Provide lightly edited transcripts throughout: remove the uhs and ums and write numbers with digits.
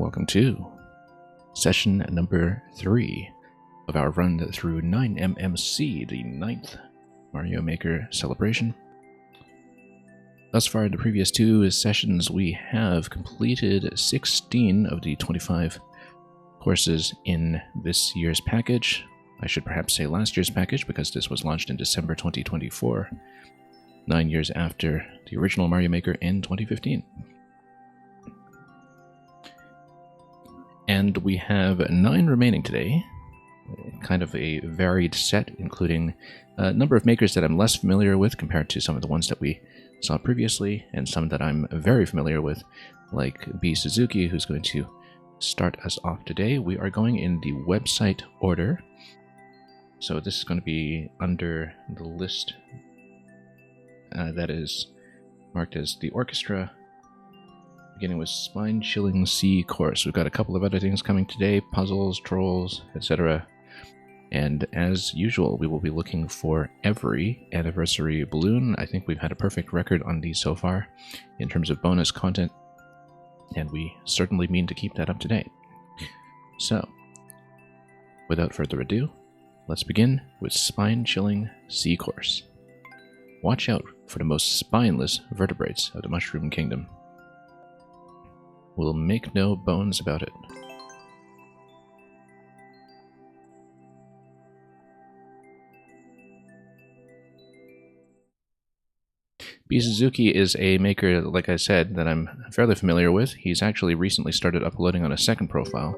welcome to session number 3 of our run through 9MMC, the 9th Mario Maker celebration. Thus far in the previous 2 sessions, we have completed 16 of the 25 courses in this year's package. I should perhaps say last year's package, because this was launched in December 2024, 9 years after the original Mario Maker in 2015. And we have 9 remaining today, kind of a varied set, including a number of makers that I'm less familiar with compared to some of the ones that we saw previously, and some that I'm very familiar with, like B. Suzuki, who's going to start us off today. We are going in the website order, so this is going to be under the list that is marked as the orchestra, beginning with Spine-Chilling Sea Course. We've got a couple of other things coming today, puzzles, trolls, etc. And as usual, we will be looking for every anniversary balloon. I think we've had a perfect record on these so far in terms of bonus content, and we certainly mean to keep that up to date. So, without further ado, let's begin with Spine-Chilling Sea Course. Watch out for the most spineless vertebrates of the Mushroom Kingdom. We'll make no bones about it. B. Suzuki is a maker, like I said, that I'm fairly familiar with. He's actually recently started uploading on a second profile,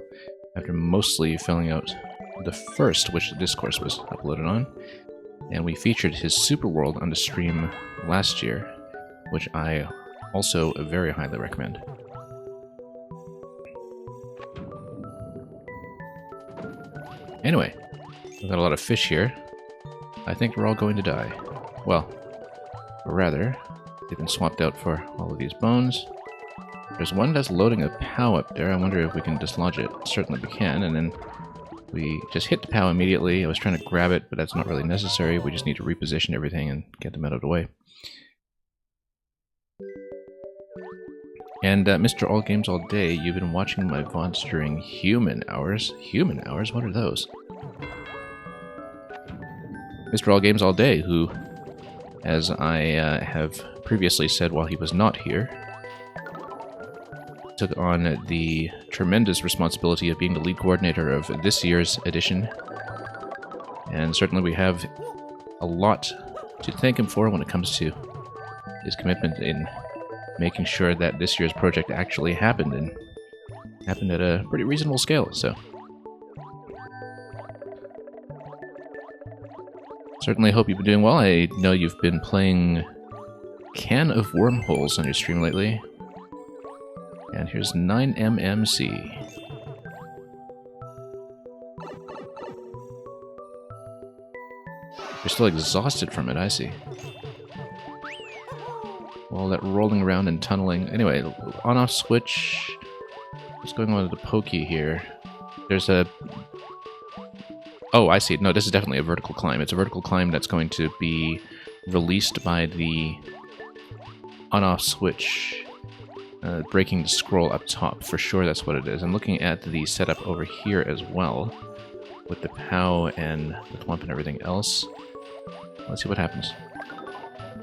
after mostly filling out the first, which this course was uploaded on. And we featured his Super World on the stream last year, which I also very highly recommend. Anyway, we've got a lot of fish here. I think we're all going to die. Well, or rather, they've been swapped out for all of these bones. There's one that's loading a POW up there. I wonder if we can dislodge it. Certainly we can, and then we just hit the POW immediately. I was trying to grab it, but that's not really necessary. We just need to reposition everything and get them out of the way. And Mr. All Games All Day, you've been watching my VODs during human hours. Human hours? What are those? Mr. All Games All Day, who, as I have previously said while he was not here, took on the tremendous responsibility of being the lead coordinator of this year's edition. And certainly we have a lot to thank him for when it comes to his commitment in making sure that this year's project actually happened, and happened at a pretty reasonable scale, so. Certainly hope you've been doing well. I know you've been playing Can of Wormholes on your stream lately. And here's 9MMC. You're still exhausted from it, I see. All that rolling around and tunneling. Anyway, on-off switch. What's going on with the pokey here? There's a... Oh, I see. No, this is definitely a vertical climb. It's a vertical climb that's going to be released by the on-off switch, breaking the scroll up top. For sure, that's what it is. I'm looking at the setup over here as well, with the POW and the thwomp and everything else. Let's see what happens.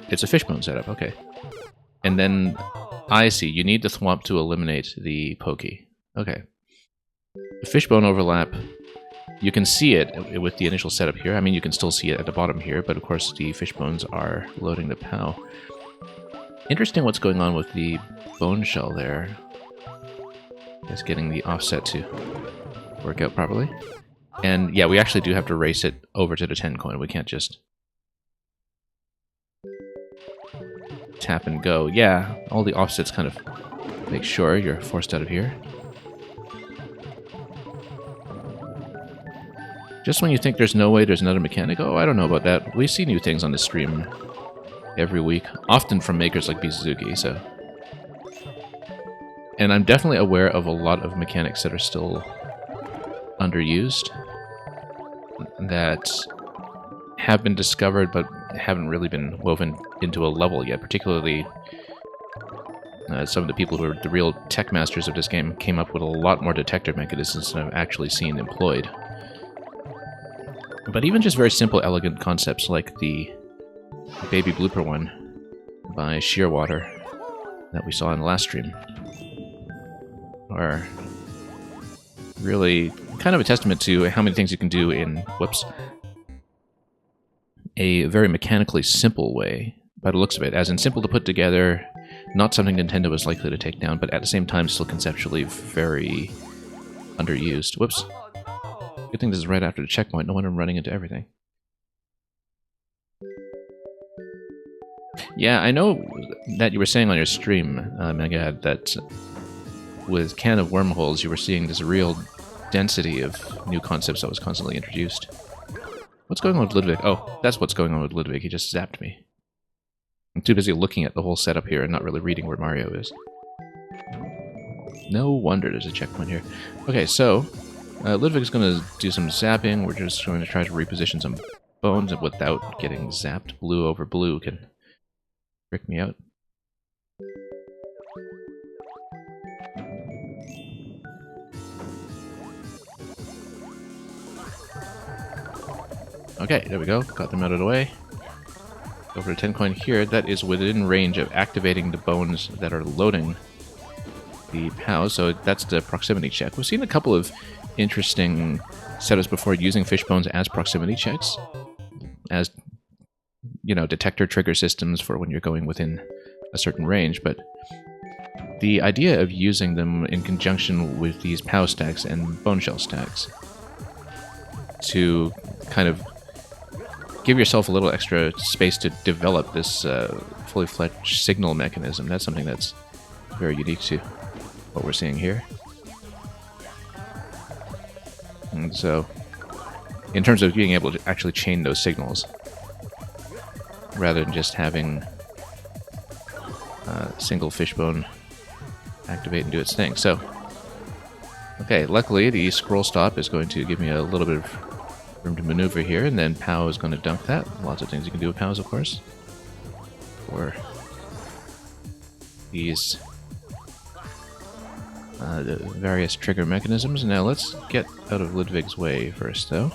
It's a fishbone setup, okay. And then, I see, you need the thwomp to eliminate the pokey. Okay. The fishbone overlap, you can see it with the initial setup here. I mean, you can still see it at the bottom here, but of course the fishbones are loading the POW. Interesting what's going on with the bone shell there. It's getting the offset to work out properly. And yeah, we actually do have to race it over to the 10 coin. We can't just tap and go. Yeah, all the offsets kind of make sure you're forced out of here. Just when you think there's no way there's another mechanic, oh, I don't know about that. We see new things on the stream every week, often from makers like B. Suzuki, so. And I'm definitely aware of a lot of mechanics that are still underused, that have been discovered but haven't really been woven into a level yet, particularly Some of the people who are the real tech masters of this game came up with a lot more detector mechanisms than I've actually seen employed. But even just very simple, elegant concepts like the baby blooper one by Shearwater that we saw in the last stream are really kind of a testament to how many things you can do in, a very mechanically simple way, by the looks of it, as in simple to put together, not something Nintendo is likely to take down, but at the same time still conceptually very underused. Whoops. Good thing this is right after the checkpoint, no wonder I'm running into everything. Yeah, I know that you were saying on your stream, Megad, that with Can of Wormholes you were seeing this real density of new concepts that was constantly introduced. What's going on with Ludwig? Oh, that's what's going on with Ludwig. He just zapped me. I'm too busy looking at the whole setup here and not really reading where Mario is. No wonder there's a checkpoint here. Okay, so Ludwig's going to do some zapping. We're just going to try to reposition some bones without getting zapped. Blue over blue can freak me out. Okay, there we go. Got them out of the way. Go for the 10 coin here. That is within range of activating the bones that are loading the POW, so that's the proximity check. We've seen a couple of interesting setups before using fish bones as proximity checks, as, you know, detector trigger systems for when you're going within a certain range, but the idea of using them in conjunction with these POW stacks and bone shell stacks to kind of give yourself a little extra space to develop this fully fledged signal mechanism. That's something that's very unique to what we're seeing here. And so, in terms of being able to actually chain those signals, rather than just having a single fishbone activate and do its thing. So, okay, luckily the scroll stop is going to give me a little bit of room to maneuver here, and then POW is going to dunk that. Lots of things you can do with POWs, of course. Or these the various trigger mechanisms. Now let's get out of Ludwig's way first, though.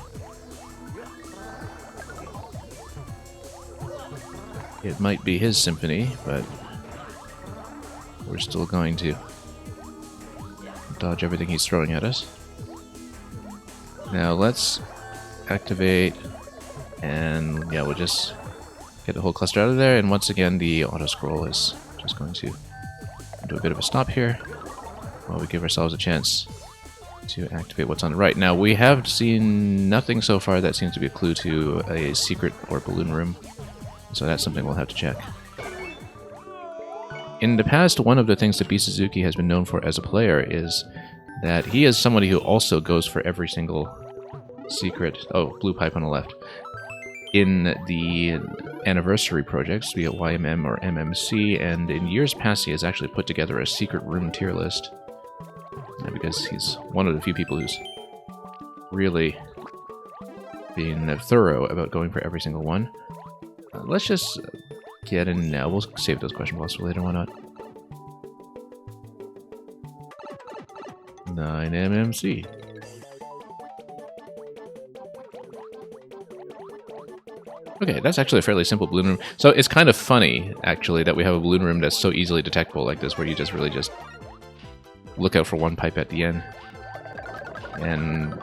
It might be his symphony, but we're still going to dodge everything he's throwing at us. Now let's activate, and yeah, we'll just get the whole cluster out of there, and once again the auto scroll is just going to do a bit of a stop here while we give ourselves a chance to activate what's on the right. Now, we have seen nothing so far that seems to be a clue to a secret or balloon room, so that's something we'll have to check. In the past, one of the things that B. Suzuki has been known for as a player is that he is somebody who also goes for every single secret... Oh, blue pipe on the left. In the anniversary projects, be it YMM or MMC, and in years past he has actually put together a secret room tier list. Because he's one of the few people who's really been thorough about going for every single one. Let's just get in now. We'll save those question blocks for later, why not? 9 MMC. Okay, that's actually a fairly simple balloon room. So it's kind of funny, actually, that we have a balloon room that's so easily detectable like this, where you just really just look out for one pipe at the end and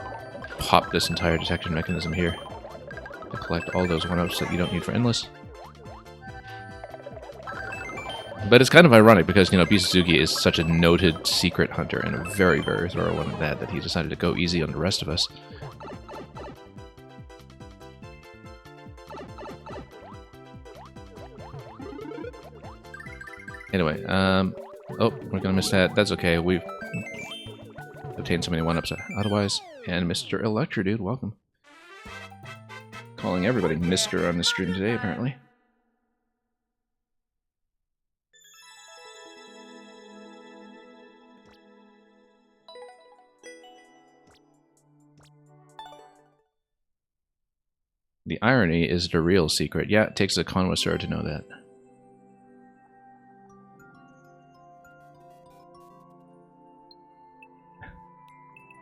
pop this entire detection mechanism here to collect all those 1-ups that you don't need for Endless. But it's kind of ironic because, you know, B. Suzuki is such a noted secret hunter and a very, very thorough one at that he decided to go easy on the rest of us. Anyway, oh, we're gonna miss that. That's okay. We've obtained so many 1-ups otherwise. And Mr. Electra, dude, welcome. Calling everybody Mr. on the stream today, apparently. The irony is the real secret. Yeah, it takes a connoisseur to know that.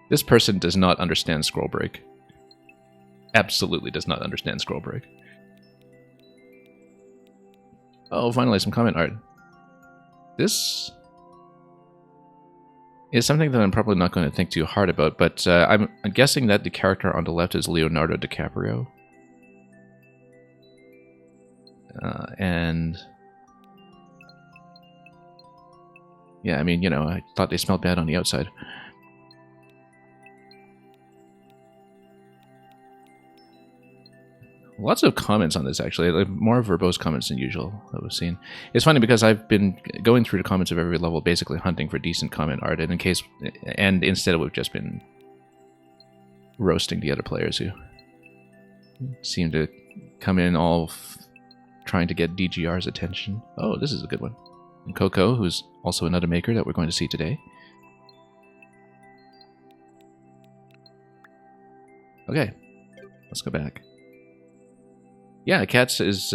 This person does not understand scroll break. Absolutely does not understand scroll break. Oh, finally some comment art. This is something that I'm probably not going to think too hard about, but I'm guessing that the character on the left is Leonardo DiCaprio. And yeah, I mean, you know, I thought they smelled bad on the outside. Lots of comments on this, actually. Like, more verbose comments than usual that we've seen. It's funny because I've been going through the comments of every level, basically hunting for decent comment art, and instead we've just been roasting the other players who seem to come in all trying to get DGR's attention. Oh, this is a good one. And Coco, who's also another maker that we're going to see today. Okay, let's go back. Yeah, Cats is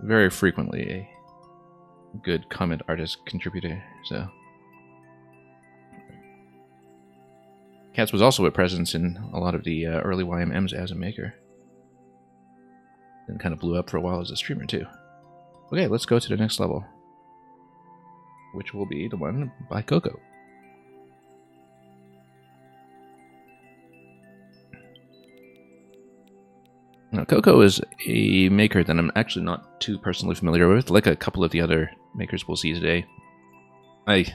very frequently a good comment artist contributor, so. Cats was also a presence in a lot of the early YMMs as a maker. And kind of blew up for a while as a streamer, too. Okay, let's go to the next level. Which will be the one by Coco. Now, Coco is a maker that I'm actually not too personally familiar with, like a couple of the other makers we'll see today. I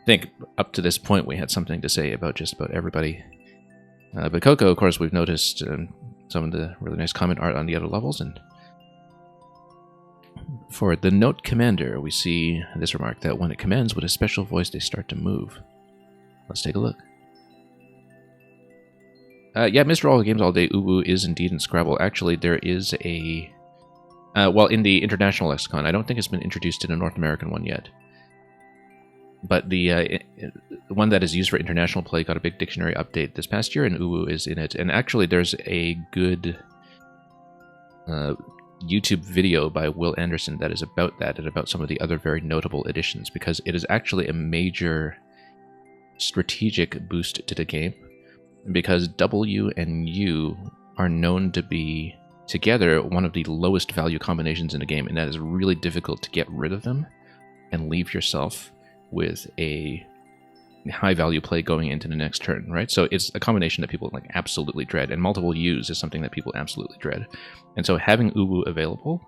think up to this point we had something to say about just about everybody. But Coco, of course, we've noticed some of the really nice comment art on the other levels, and for the Note Commander, we see this remark that when it commands with a special voice, they start to move. Let's take a look. Yeah, Mr. All Games All Day, Uwu is indeed in Scrabble. Actually, there is a... well, in the international lexicon. I don't think it's been introduced in a North American one yet. But the one that is used for international play got a big dictionary update this past year, and Uwu is in it. And actually, there's a good YouTube video by Will Anderson that is about that and about some of the other very notable additions, because it is actually a major strategic boost to the game. Because W and U are known to be, together, one of the lowest value combinations in the game, and that is really difficult to get rid of them and leave yourself with a high value play going into the next turn, right? So it's a combination that people like absolutely dread, and multiple U's is something that people absolutely dread. And so having Uwu available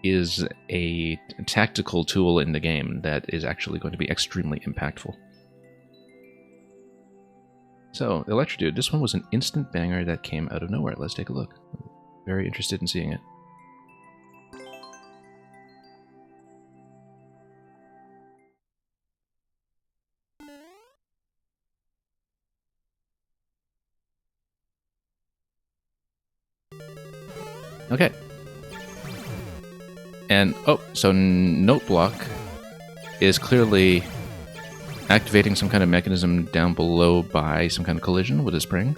is a tactical tool in the game that is actually going to be extremely impactful. So, Electrodude, this one was an instant banger that came out of nowhere. Let's take a look. Very interested in seeing it. Okay. And, oh, so Note Block is clearly activating some kind of mechanism down below by some kind of collision with a spring,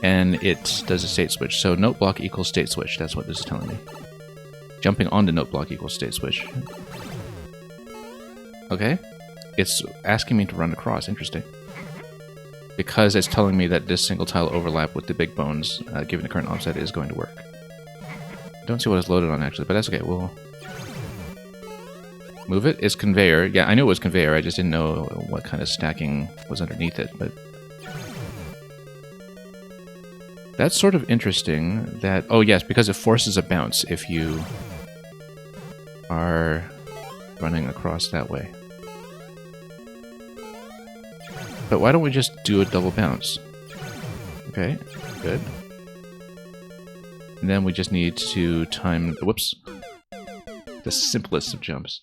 and it does a state switch. So Note Block equals state switch, that's what this is telling me. Jumping onto Note Block equals state switch. Okay. It's asking me to run across, interesting. Because it's telling me that this single tile overlap with the big bones, given the current offset, is going to work. Don't see what it's loaded on, actually, but that's okay. We'll move it. It's conveyor. Yeah, I knew it was conveyor. I just didn't know what kind of stacking was underneath it. But that's sort of interesting. That, oh yes, because it forces a bounce if you are running across that way. But why don't we just do a double bounce? Okay, good. And then we just need to time, whoops, the simplest of jumps.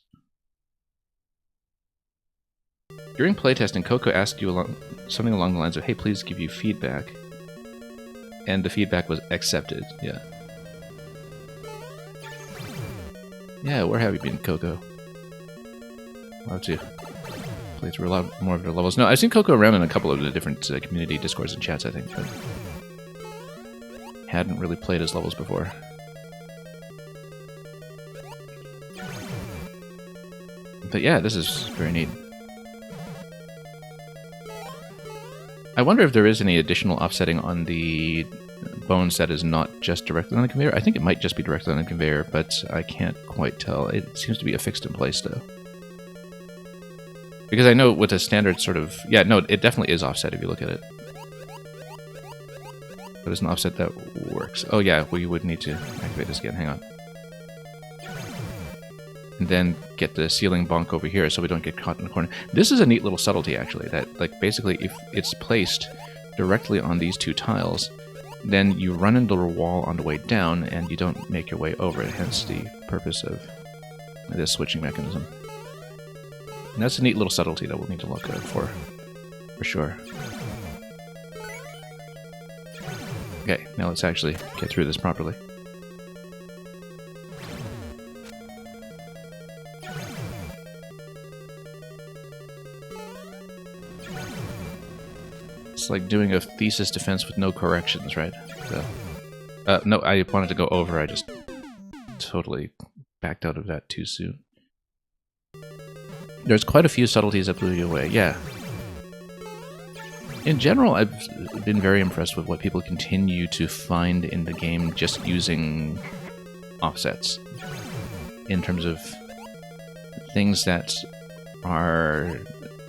During playtesting, Coco asked you something along the lines of, hey, please give you feedback. And the feedback was accepted, yeah. Yeah, where have you been, Coco? I'll have to play through a lot more of their levels. No, I've seen Coco around in a couple of the different community discords and chats, I think, but hadn't really played his levels before. But yeah, this is very neat. I wonder if there is any additional offsetting on the bones that is not just directly on the conveyor. I think it might just be directly on the conveyor, but I can't quite tell. It seems to be affixed in place, though. Because I know with a standard sort of... Yeah, no, it definitely is offset if you look at it. But it's an offset that works. Oh yeah, we would need to activate this again. Hang on. And then get the ceiling bonk over here so we don't get caught in the corner. This is a neat little subtlety, actually. That, like, basically, if it's placed directly on these two tiles, then you run into the wall on the way down, and you don't make your way over it. Hence the purpose of this switching mechanism. And that's a neat little subtlety that we'll need to look out for sure. Okay, now let's actually get through this properly. It's like doing a thesis defense with no corrections, right? So, no, I wanted to go over, I just totally backed out of that too soon. There's quite a few subtleties that blew you away, yeah. In general, I've been very impressed with what people continue to find in the game just using offsets. In terms of things that are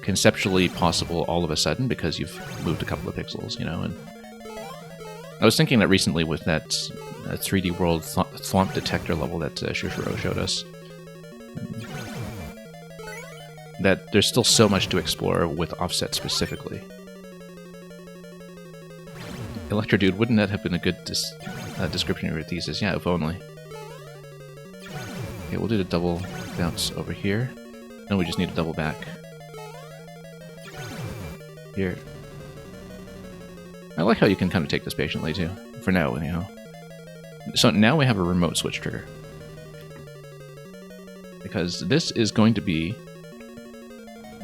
conceptually possible all of a sudden because you've moved a couple of pixels, you know. And I was thinking that recently with that 3D World Thwomp detector level that Shushiro showed us, that there's still so much to explore with offset specifically. Electro Dude, wouldn't that have been a good description of your thesis? Yeah, if only. Okay, we'll do the double bounce over here. And we just need to double back. Here. I like how you can kind of take this patiently, too. For now, anyhow. So now we have a remote switch trigger. Because this is going to be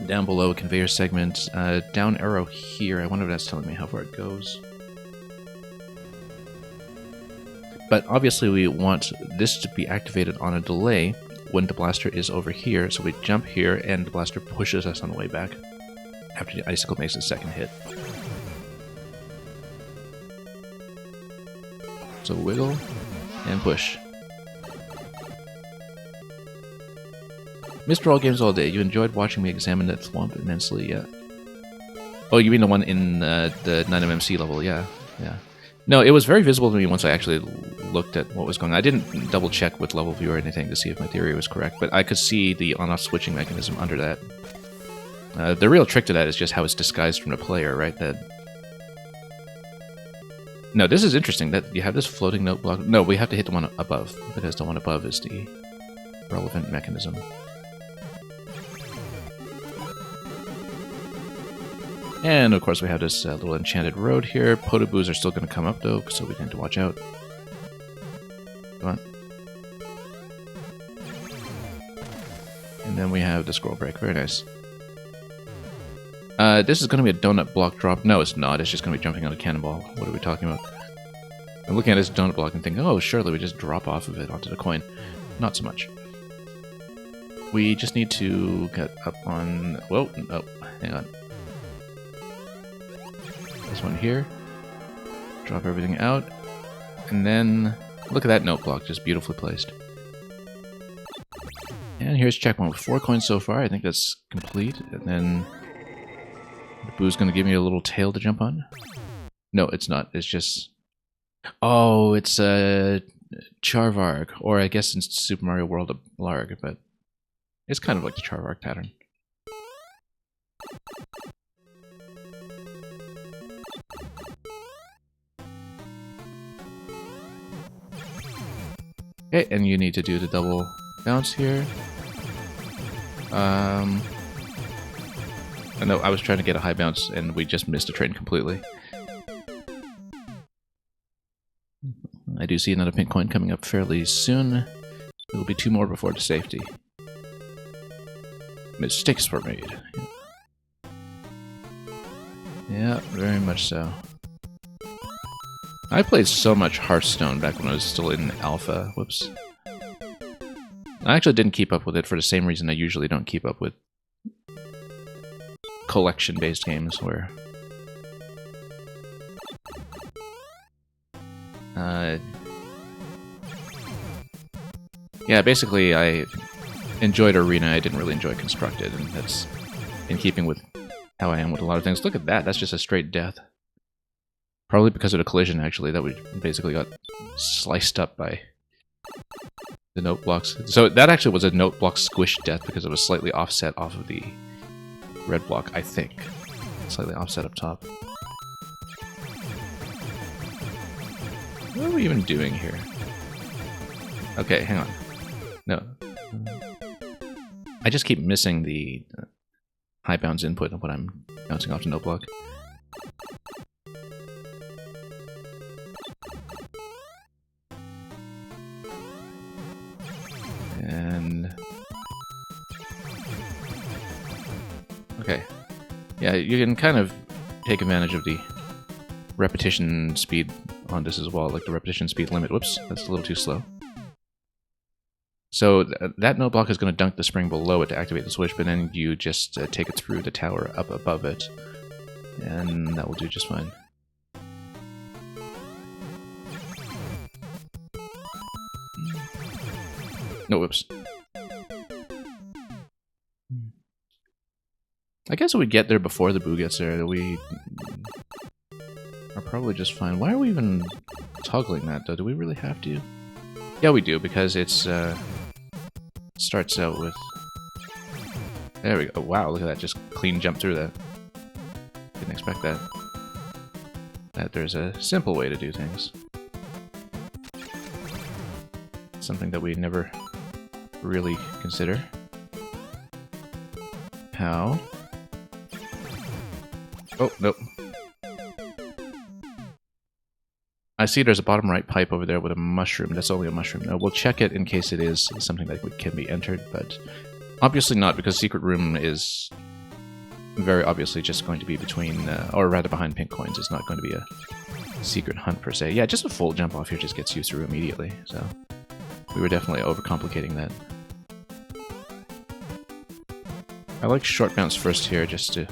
down below a conveyor segment. Down arrow here. I wonder if that's telling me how far it goes. But obviously we want this to be activated on a delay when the blaster is over here. So we jump here and the blaster pushes us on the way back after the icicle makes its second hit. So wiggle and push. Mr. All Games All Day, you enjoyed watching me examine that thwomp immensely, yeah. Oh, you mean the one in the 9MMC level, yeah. No, it was very visible to me once I actually looked at what was going on. I didn't double check with level view or anything to see if my theory was correct, but I could see the on-off switching mechanism under that. The real trick to that is just how it's disguised from the player, right? No, this is interesting, that you have this floating note block. No, we have to hit the one above, because the one above is the relevant mechanism. And, of course, we have this little enchanted road here. Podoboos are still going to come up, though, so we need to watch out. Come on. And then we have the scroll break. Very nice. This is going to be a donut block drop. No, it's not. It's just going to be jumping on a cannonball. What are we talking about? I'm looking at this donut block and thinking, oh, surely we just drop off of it onto the coin. Not so much. We just need to get up on... Whoa, oh, hang on. This one here. Drop everything out. And then, look at that note block, just beautifully placed. And here's checkpoint with 4 coins so far. I think that's complete. And then the Boo's going to give me a little tail to jump on. No, it's not. It's just... Oh, it's a Charvarg. Or I guess in Super Mario World a Blarg, but it's kind of like the Charvarg pattern. Okay, and you need to do the double bounce here. I know I was trying to get a high bounce and we just missed a train completely. I do see another pink coin coming up fairly soon. There will be 2 more before the safety. Mistakes were made. Yeah, very much so. I played so much Hearthstone back when I was still in alpha. Whoops. I actually didn't keep up with it for the same reason I usually don't keep up with collection-based games, where Yeah, basically, I enjoyed Arena. I didn't really enjoy Constructed, and that's in keeping with how I am with a lot of things. Look at that. That's just a straight death. Probably because of the collision, actually. That we basically got sliced up by the note blocks. So that actually was a note block squish death because it was slightly offset off of the red block, I think. Slightly offset up top. What are we even doing here? Okay, hang on. No. I just keep missing the high bounce input when I'm bouncing off the note block. And... okay. Yeah, you can kind of take advantage of the repetition speed on this as well, like the repetition speed limit. Whoops, that's a little too slow. So that note block is going to dunk the spring below it to activate the switch, but then you just take it through the tower up above it, and that will do just fine. No, whoops. I guess if we get there before the Boo gets there, we are probably just fine. Why are we even toggling that, though? Do we really have to? Yeah, we do, because it's starts out with... there we go. Wow, look at that. Just clean jump through that. Didn't expect that. That there's a simple way to do things. Something that we never really consider. How? Oh, nope. I see there's a bottom right pipe over there with a mushroom. That's only a mushroom. Now, we'll check it in case it is something that can be entered, but obviously not, because Secret Room is very obviously just going to be between, or rather behind pink coins. It's not going to be a secret hunt per se. Yeah, just a full jump off here just gets you through immediately, so we were definitely overcomplicating that. I like short bounce first here just to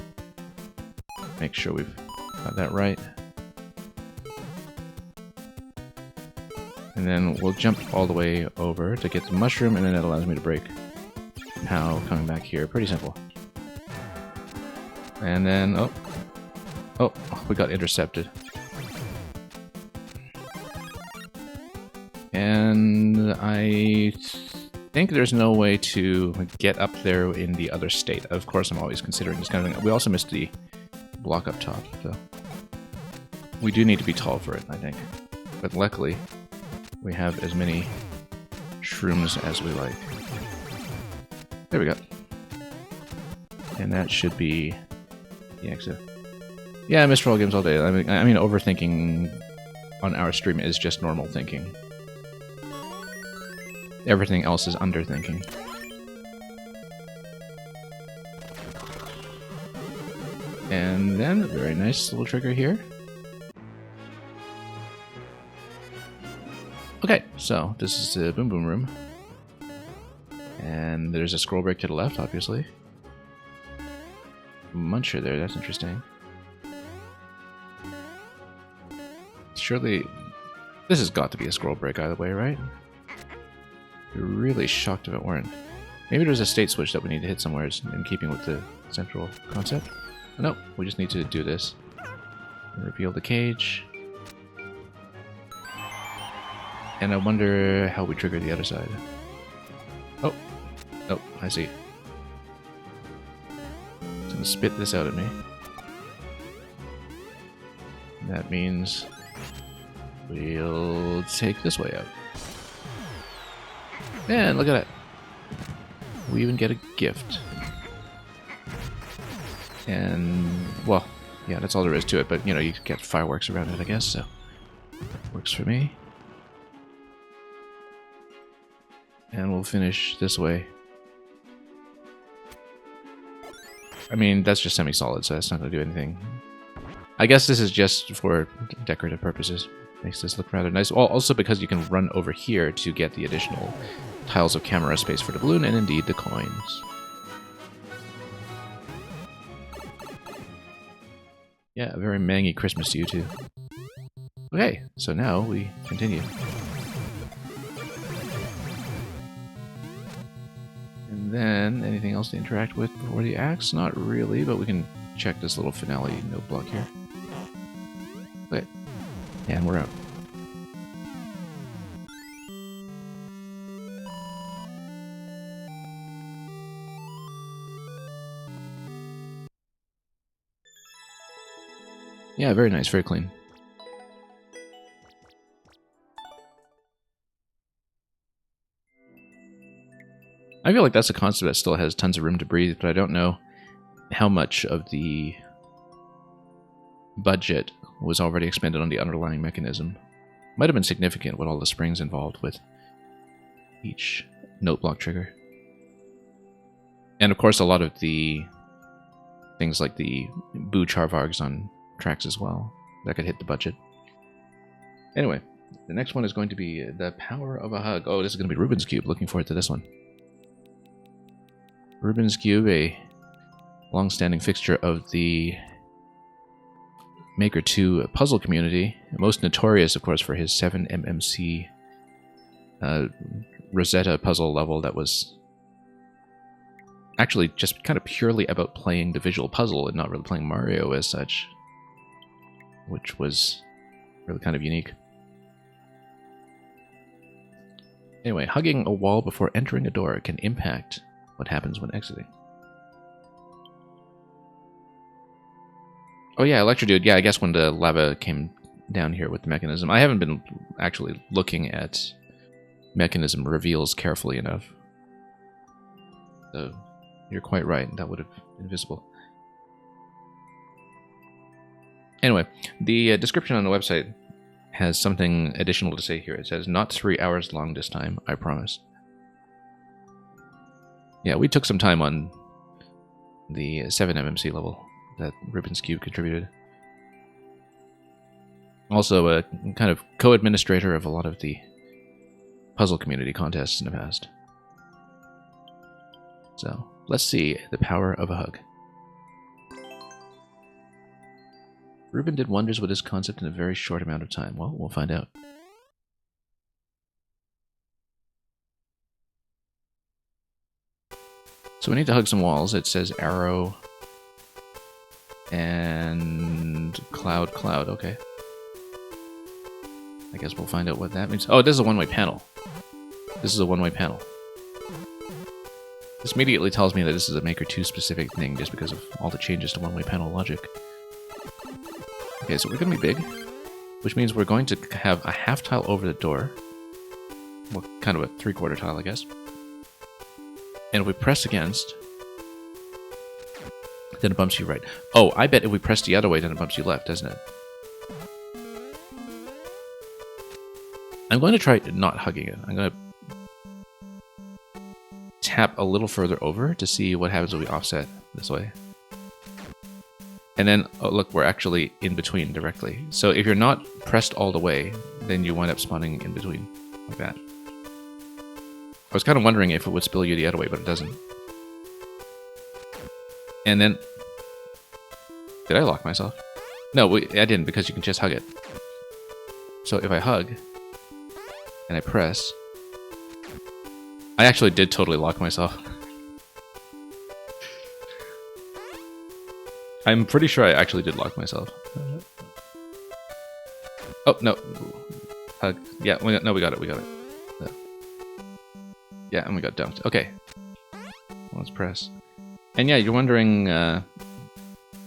make sure we've got that right. And then we'll jump all the way over to get the mushroom, and then it allows me to break POW coming back here. Pretty simple. And then, oh, we got intercepted. And I think there's no way to get up there in the other state. Of course, I'm always considering this kind of thing. We also missed the block up top, so we do need to be tall for it, I think. But luckily, we have as many shrooms as we like. There we go. And that should be the exit. Yeah, Mistral games all day. I mean, overthinking on our stream is just normal thinking. Everything else is underthinking. And then, a very nice little trigger here. Okay, so this is the Boom Boom Room. And there's a scroll break to the left, obviously. Muncher there, that's interesting. Surely, this has got to be a scroll break either way, right? You're really shocked if it weren't. Maybe there's a state switch that we need to hit somewhere in keeping with the central concept. Nope, we just need to do this. Reveal the cage. And I wonder how we trigger the other side. Oh, oh, I see. It's gonna spit this out at me. That means we'll take this way out. And look at that. We even get a gift. And, well, yeah, that's all there is to it, but, you know, you get fireworks around it, I guess, so works for me. And we'll finish this way. I mean, that's just semi-solid, so that's not going to do anything. I guess this is just for decorative purposes. Makes this look rather nice. Well, also because you can run over here to get the additional tiles of camera space for the balloon, and indeed the coins. Yeah, a very mangy Christmas to you too. Okay, so now we continue. And then, anything else to interact with before the axe? Not really, but we can check this little finale note block here. Okay, and we're out. Yeah, very nice, very clean. I feel like that's a concept that still has tons of room to breathe, but I don't know how much of the budget was already expended on the underlying mechanism. Might have been significant with all the springs involved with each note block trigger. And of course a lot of the things like the Boo Charvargs on tracks as well. That could hit the budget. Anyway, the next one is going to be The Power of a Hug. Oh, this is going to be Rubik's Cube. Looking forward to this one. Rubik's Cube, a long-standing fixture of the Maker 2 puzzle community. Most notorious, of course, for his 7MMC Rosetta puzzle level that was actually just kind of purely about playing the visual puzzle and not really playing Mario as such, which was really kind of unique. Anyway, hugging a wall before entering a door can impact what happens when exiting. Oh yeah, Electrodude. Yeah, I guess when the lava came down here with the mechanism. I haven't been actually looking at mechanism reveals carefully enough. So you're quite right. That would have been visible. Anyway, the description on the website has something additional to say here. It says, not 3 hours long this time, I promise. Yeah, we took some time on the 7MMC level that Rubik's Cube contributed. Also a kind of co-administrator of a lot of the puzzle community contests in the past. So, let's see The Power of a Hug. Rubin did wonders with this concept in a very short amount of time. Well, we'll find out. So we need to hug some walls. It says arrow and cloud. Okay. I guess we'll find out what that means. Oh, this is a one-way panel. This is a one-way panel. This immediately tells me that this is a Maker 2 specific thing just because of all the changes to one-way panel logic. Okay, so we're going to be big, which means we're going to have a half tile over the door. Well, kind of a 3/4 tile, I guess. And if we press against, then it bumps you right. Oh, I bet if we press the other way, then it bumps you left, doesn't it? I'm going to try not hugging it. I'm going to tap a little further over to see what happens when we offset this way. And then, oh look, we're actually in between directly. So if you're not pressed all the way, then you wind up spawning in between, like that. I was kind of wondering if it would spill you the other way, but it doesn't. And then... Did I lock myself? No, I didn't, because you can just hug it. So if I hug, and I press... I actually did totally lock myself. I'm pretty sure I actually did lock myself. Oh, no. Hug. Yeah, we got it. No. Yeah, and we got dunked. Okay. Let's press. And yeah, you're wondering,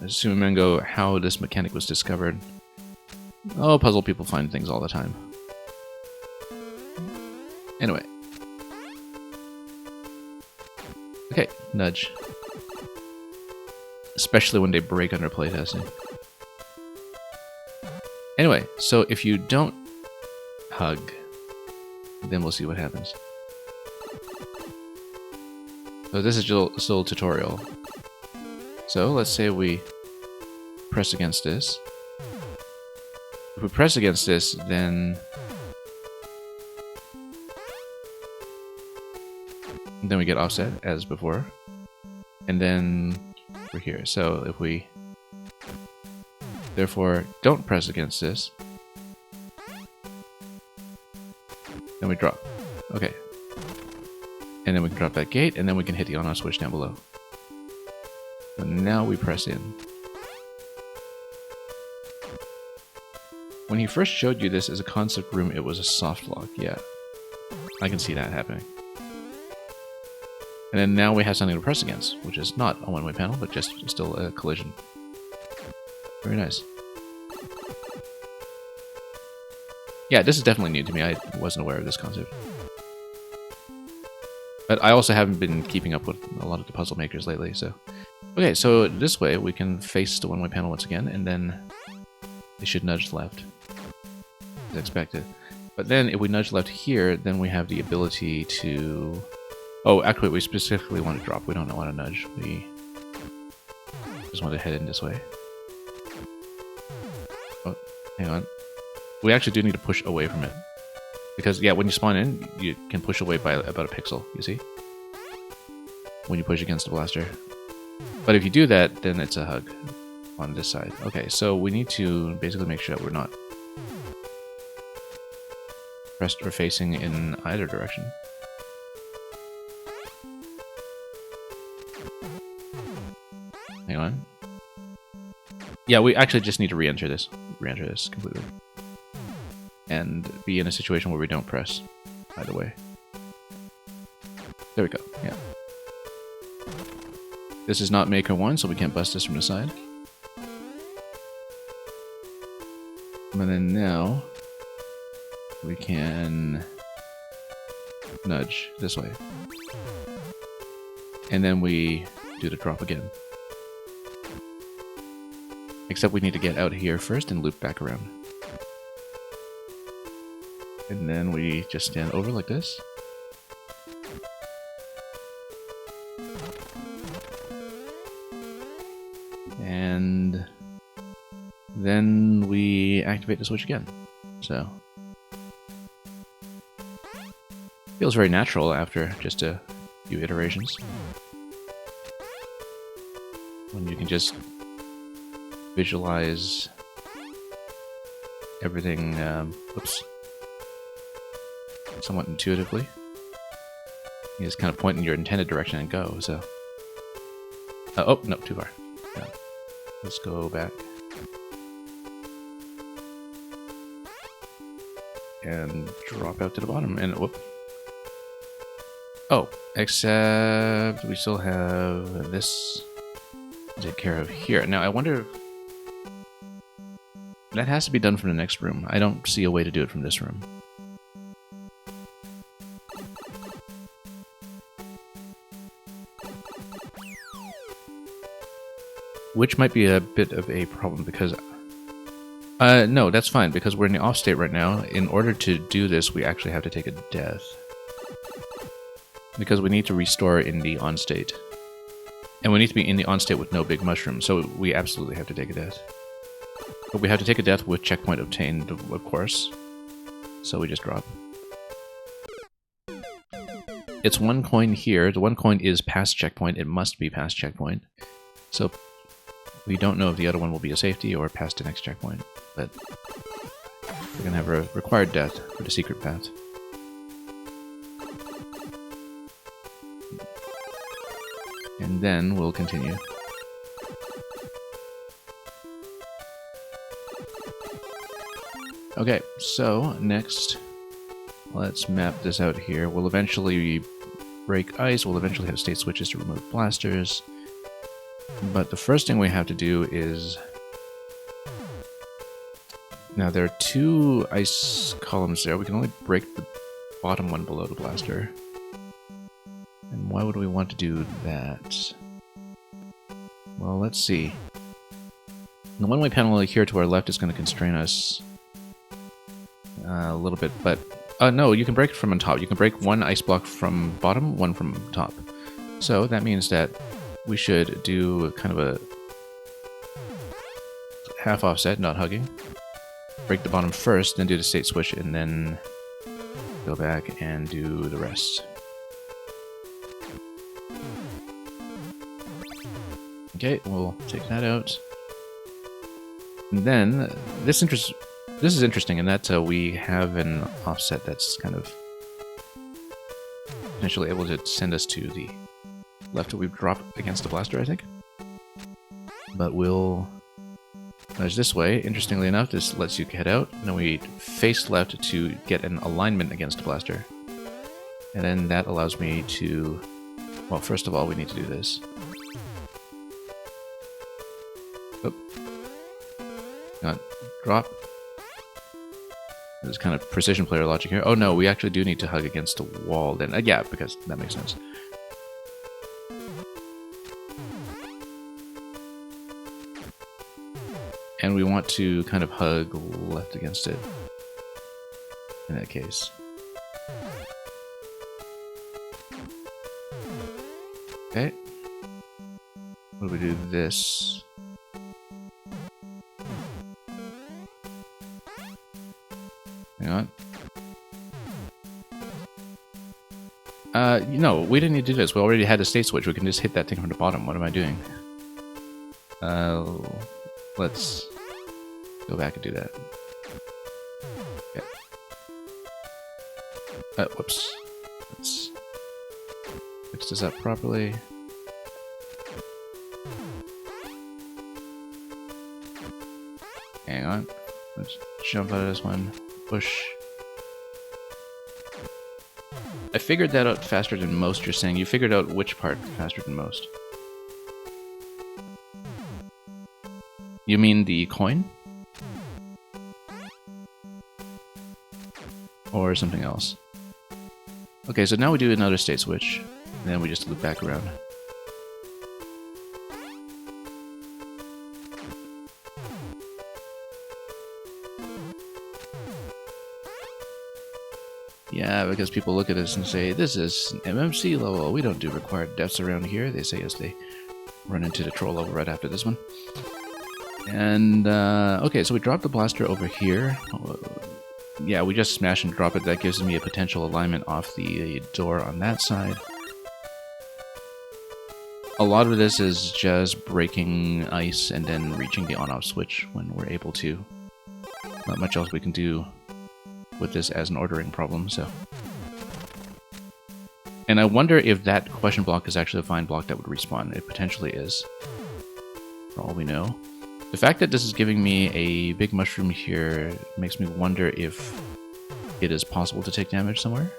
Sumimengo, how this mechanic was discovered. Oh, puzzle people find things all the time. Anyway. Okay, nudge. Especially when they break under playtesting. Anyway, so if you don't hug, then we'll see what happens. So this is still a tutorial. So let's say we press against this. If we press against this, then we get offset as before. And then we're here. So if we therefore don't press against this, Then we drop. Okay. And then we can drop that gate, and then we can hit the on-off switch down below. So now we press in. When he first showed you this as a concept room, it was a soft lock. Yeah. I can see that happening. And then now we have something to press against, which is not a one-way panel, but just still a collision. Very nice. Yeah, this is definitely new to me. I wasn't aware of this concept. But I also haven't been keeping up with a lot of the puzzle makers lately, so... Okay, so this way we can face the one-way panel once again, and then they should nudge left. As expected. But then if we nudge left here, then we have the ability to... Oh, actually, we specifically want to drop. We don't want to nudge. We just want to head in this way. Oh, hang on. We actually do need to push away from it. Because, yeah, when you spawn in, you can push away by about a pixel, you see? When you push against the blaster. But if you do that, then it's a hug on this side. Okay, so we need to basically make sure that we're not pressed or facing in either direction. Hang on. Yeah, we actually just need to re-enter this. Re-enter this completely. And be in a situation where we don't press either way. There we go, yeah. This is not Maker 1, so we can't bust this from the side. And then now, we can nudge this way. And then we do the drop again. Except we need to get out here first and loop back around. And then we just stand over like this. And then we activate the switch again. So feels very natural after just a few iterations. When you can just visualize everything, somewhat intuitively. You just kind of point in your intended direction and go, so... oh, no, too far. Yeah. Let's go back. And drop out to the bottom, and whoop. Oh, except we still have this to take care of here. Now, I wonder if... that has to be done from the next room. I don't see a way to do it from this room. Which might be a bit of a problem because... no, that's fine, because we're in the off state right now. In order to do this, we actually have to take a death. Because we need to restore in the on state. And we need to be in the on state with no big mushroom, so we absolutely have to take a death. But we have to take a death with checkpoint obtained, of course. So we just drop. It's one coin here. The one coin is past checkpoint. It must be past checkpoint. So... we don't know if the other one will be a safety or past the next checkpoint, but we're going to have a required death for the secret path. And then we'll continue. Okay, so next, let's map this out here. We'll eventually break ice, we'll eventually have state switches to remove blasters. But the first thing we have to do is... now, there are two ice columns there. We can only break the bottom one below the blaster. And why would we want to do that? Well, let's see. The one-way panel here to our left is going to constrain us a little bit, but... no, you can break it from on top. You can break one ice block from bottom, one from top. So that means that we should do kind of a half offset, not hugging. Break the bottom first, then do the state switch, and then go back and do the rest. Okay, we'll take that out. And then, this is interesting in that we have an offset that's kind of potentially able to send us to the left that we've dropped against the blaster, I think. But we'll nudge this way. Interestingly enough, this lets you head out. And then we face left to get an alignment against the blaster. And then that allows me to... Well, first of all, we need to do this. Oop. Not drop. There's kind of precision player logic here. Oh no, we actually do need to hug against the wall then. Yeah, because that makes sense. And we want to kind of hug left against it in that case. Okay. What do we do this? Hang on. No, we didn't need to do this. We already had a state switch. We can just hit that thing from the bottom. What am I doing? Let's go back and do that. Okay. Whoops. Let's fix this up properly. Hang on. Let's jump out of this one. Push. I figured that out faster than most, you're saying. You figured out which part faster than most. You mean the coin? Or something else? Okay, so now we do another state switch, and then we just loop back around. Yeah, because people look at us and say, this is MMC level, we don't do required deaths around here. They say as they run into the troll level right after this one. And, okay, so we drop the blaster over here. Yeah, we just smash and drop it. That gives me a potential alignment off the door on that side. A lot of this is just breaking ice and then reaching the on-off switch when we're able to. Not much else we can do with this as an ordering problem, so. And I wonder if that question block is actually a fine block that would respawn. It potentially is, for all we know. The fact that this is giving me a big mushroom here makes me wonder if it is possible to take damage somewhere.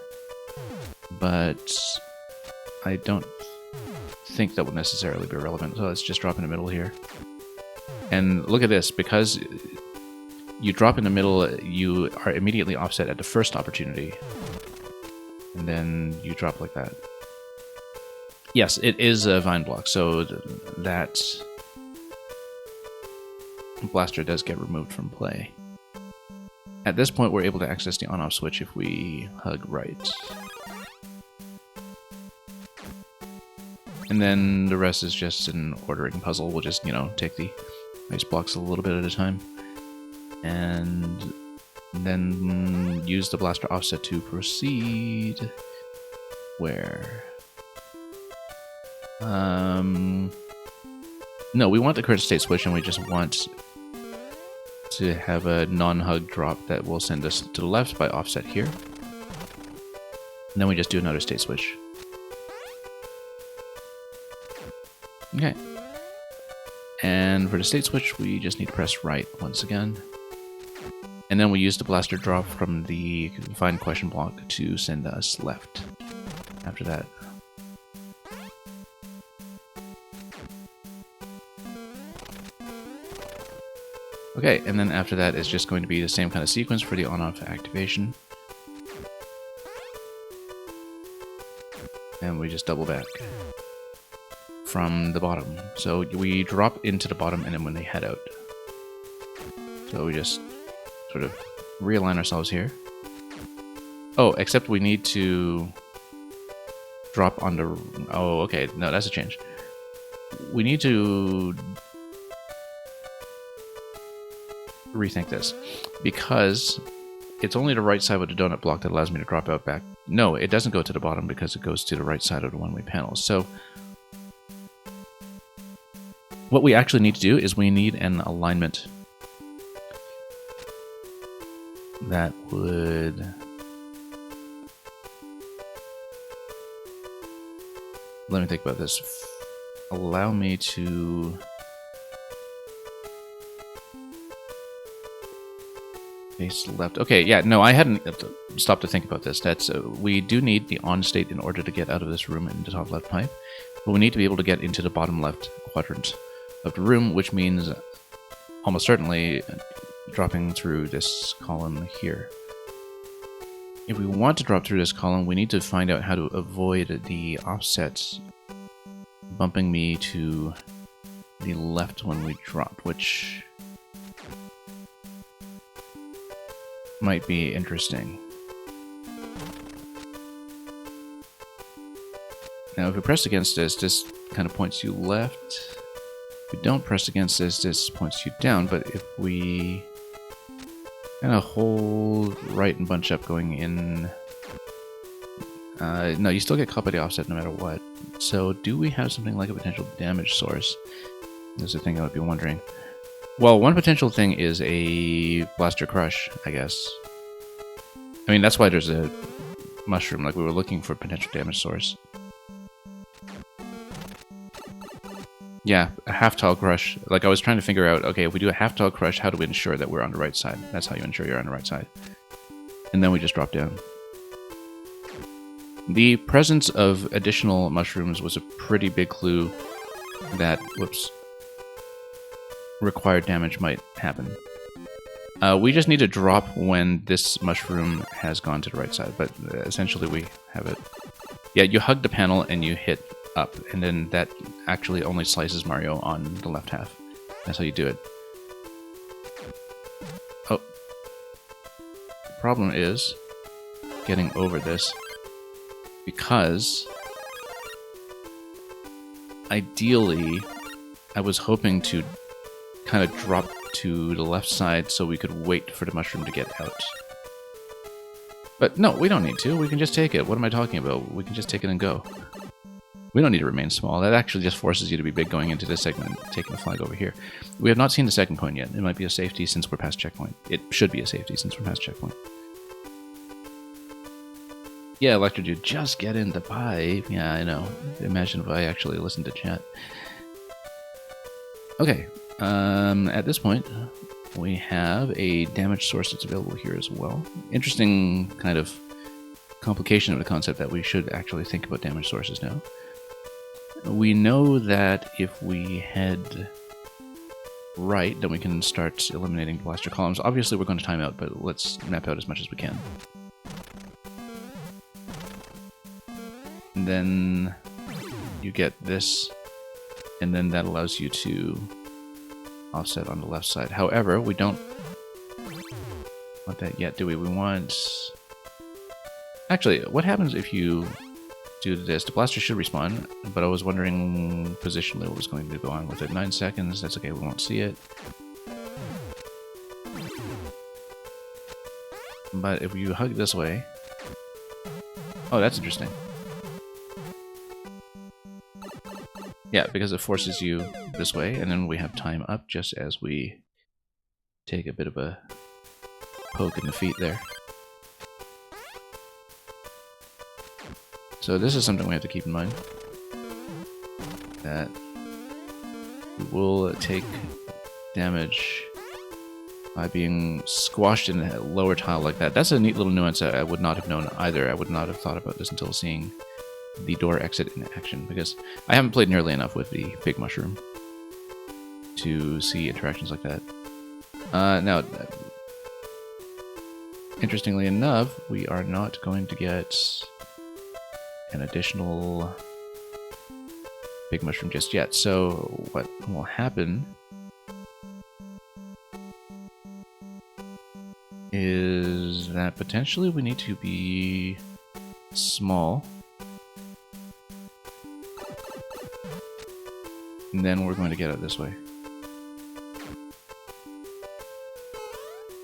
But I don't think that would necessarily be relevant, so let's just drop in the middle here. And look at this, because you drop in the middle, you are immediately offset at the first opportunity. And then you drop like that. Yes, it is a vine block, so that blaster does get removed from play. At this point, we're able to access the on-off switch if we hug right. And then the rest is just an ordering puzzle. We'll just, you know, take the ice blocks a little bit at a time. And then use the blaster offset to proceed. Where? No, we want the current state switch, and we just want to have a non-hug drop that will send us to the left by offset here. And then we just do another state switch. Okay. And for the state switch, we just need to press right once again. And then we use the blaster drop from the find question block to send us left after that. Okay, and then after that is just going to be the same kind of sequence for the on-off activation. And we just double back from the bottom. So we drop into the bottom and then when they head out. So we just sort of realign ourselves here. Oh, except we need to drop on the... Oh, okay, no, that's a change. We need to rethink this, because it's only the right side with the donut block that allows me to drop out back. No, it doesn't go to the bottom because it goes to the right side of the one-way panel. So what we actually need to do is we need an alignment that would Let me think about this. Allow me to... face left. Okay, yeah, no, I hadn't stopped to think about this. That's we do need the on state in order to get out of this room into top left pipe, but we need to be able to get into the bottom left quadrant of the room, which means almost certainly dropping through this column here. If we want to drop through this column, we need to find out how to avoid the offsets bumping me to the left when we drop, which might be interesting. Now, if we press against this kind of points you left. If we don't press against this points you down, but if we kind of hold right and bunch up going in... no, you still get caught by the offset no matter what. So, do we have something like a potential damage source? This is a thing I would be wondering. Well, one potential thing is a Blaster Crush, I guess. I mean, that's why there's a mushroom, like we were looking for a potential damage source. Yeah, a half-tall crush. Like, I was trying to figure out, okay, if we do a half-tall crush, how do we ensure that we're on the right side? That's how you ensure you're on the right side. And then we just drop down. The presence of additional mushrooms was a pretty big clue that, whoops, required damage might happen. We just need to drop when this mushroom has gone to the right side, but essentially we have it. Yeah, you hug the panel and you hit up, and then that actually only slices Mario on the left half. That's how you do it. Oh. The problem is getting over this, because ideally I was hoping to kind of drop to the left side so we could wait for the mushroom to get out. But no, we don't need to. We can just take it. What am I talking about? We can just take it and go. We don't need to remain small. That actually just forces you to be big going into this segment, taking the flag over here. We have not seen the second coin yet. It might be a safety since we're past checkpoint. It should be a safety since we're past checkpoint. Yeah, Electrodude, just get in the pipe. Yeah, I know. Imagine if I actually listened to chat. Okay. At this point, we have a damage source that's available here as well. Interesting kind of complication of the concept that we should actually think about damage sources now. We know that if we head right, then we can start eliminating blaster columns. Obviously, we're going to time out, but let's map out as much as we can. And then you get this, and then that allows you to offset on the left side. However, we don't want that yet, do we? We want... Actually, what happens if you do this? The blaster should respawn, but I was wondering positionally what was going to go on with it. 9 seconds, that's okay, we won't see it. But if you hug this way... Oh, that's interesting. Yeah, because it forces you this way, and then we have time up just as we take a bit of a poke in the feet there. So this is something we have to keep in mind. That we will take damage by being squashed in a lower tile like that. That's a neat little nuance I would not have known either. I would not have thought about this until seeing the door exit in action, because I haven't played nearly enough with the big mushroom to see interactions like that. Now, interestingly enough, we are not going to get an additional big mushroom just yet. So what will happen is that potentially we need to be small. And then we're going to get it this way.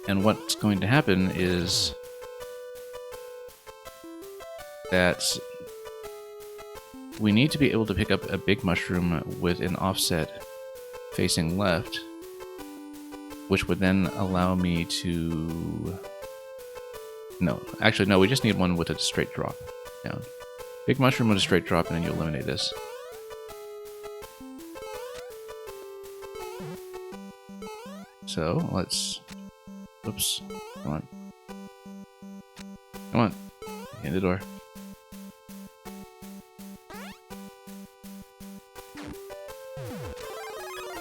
And what's going to happen is that we need to be able to pick up a big mushroom with an offset facing left, which would then allow me to... No, actually no, we just need one with a straight drop down. Big mushroom with a straight drop, and then you eliminate this. So let's. Oops. Come on. Come on. In the door.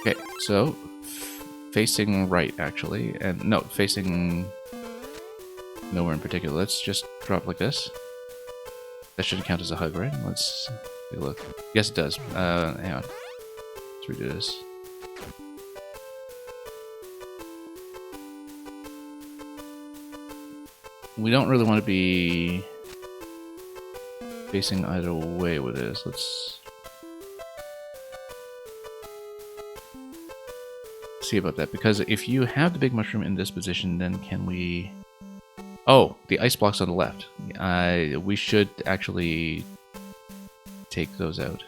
Okay, so facing right, actually, and no, facing nowhere in particular. Let's just drop like this. That should count as a hug, right? Let's take a look. Yes, it does. Hang on. Let's redo this. We don't really want to be facing either way with this. Let's see about that, because if you have the big mushroom in this position, then can we... Oh, the ice blocks on the left. We should actually take those out.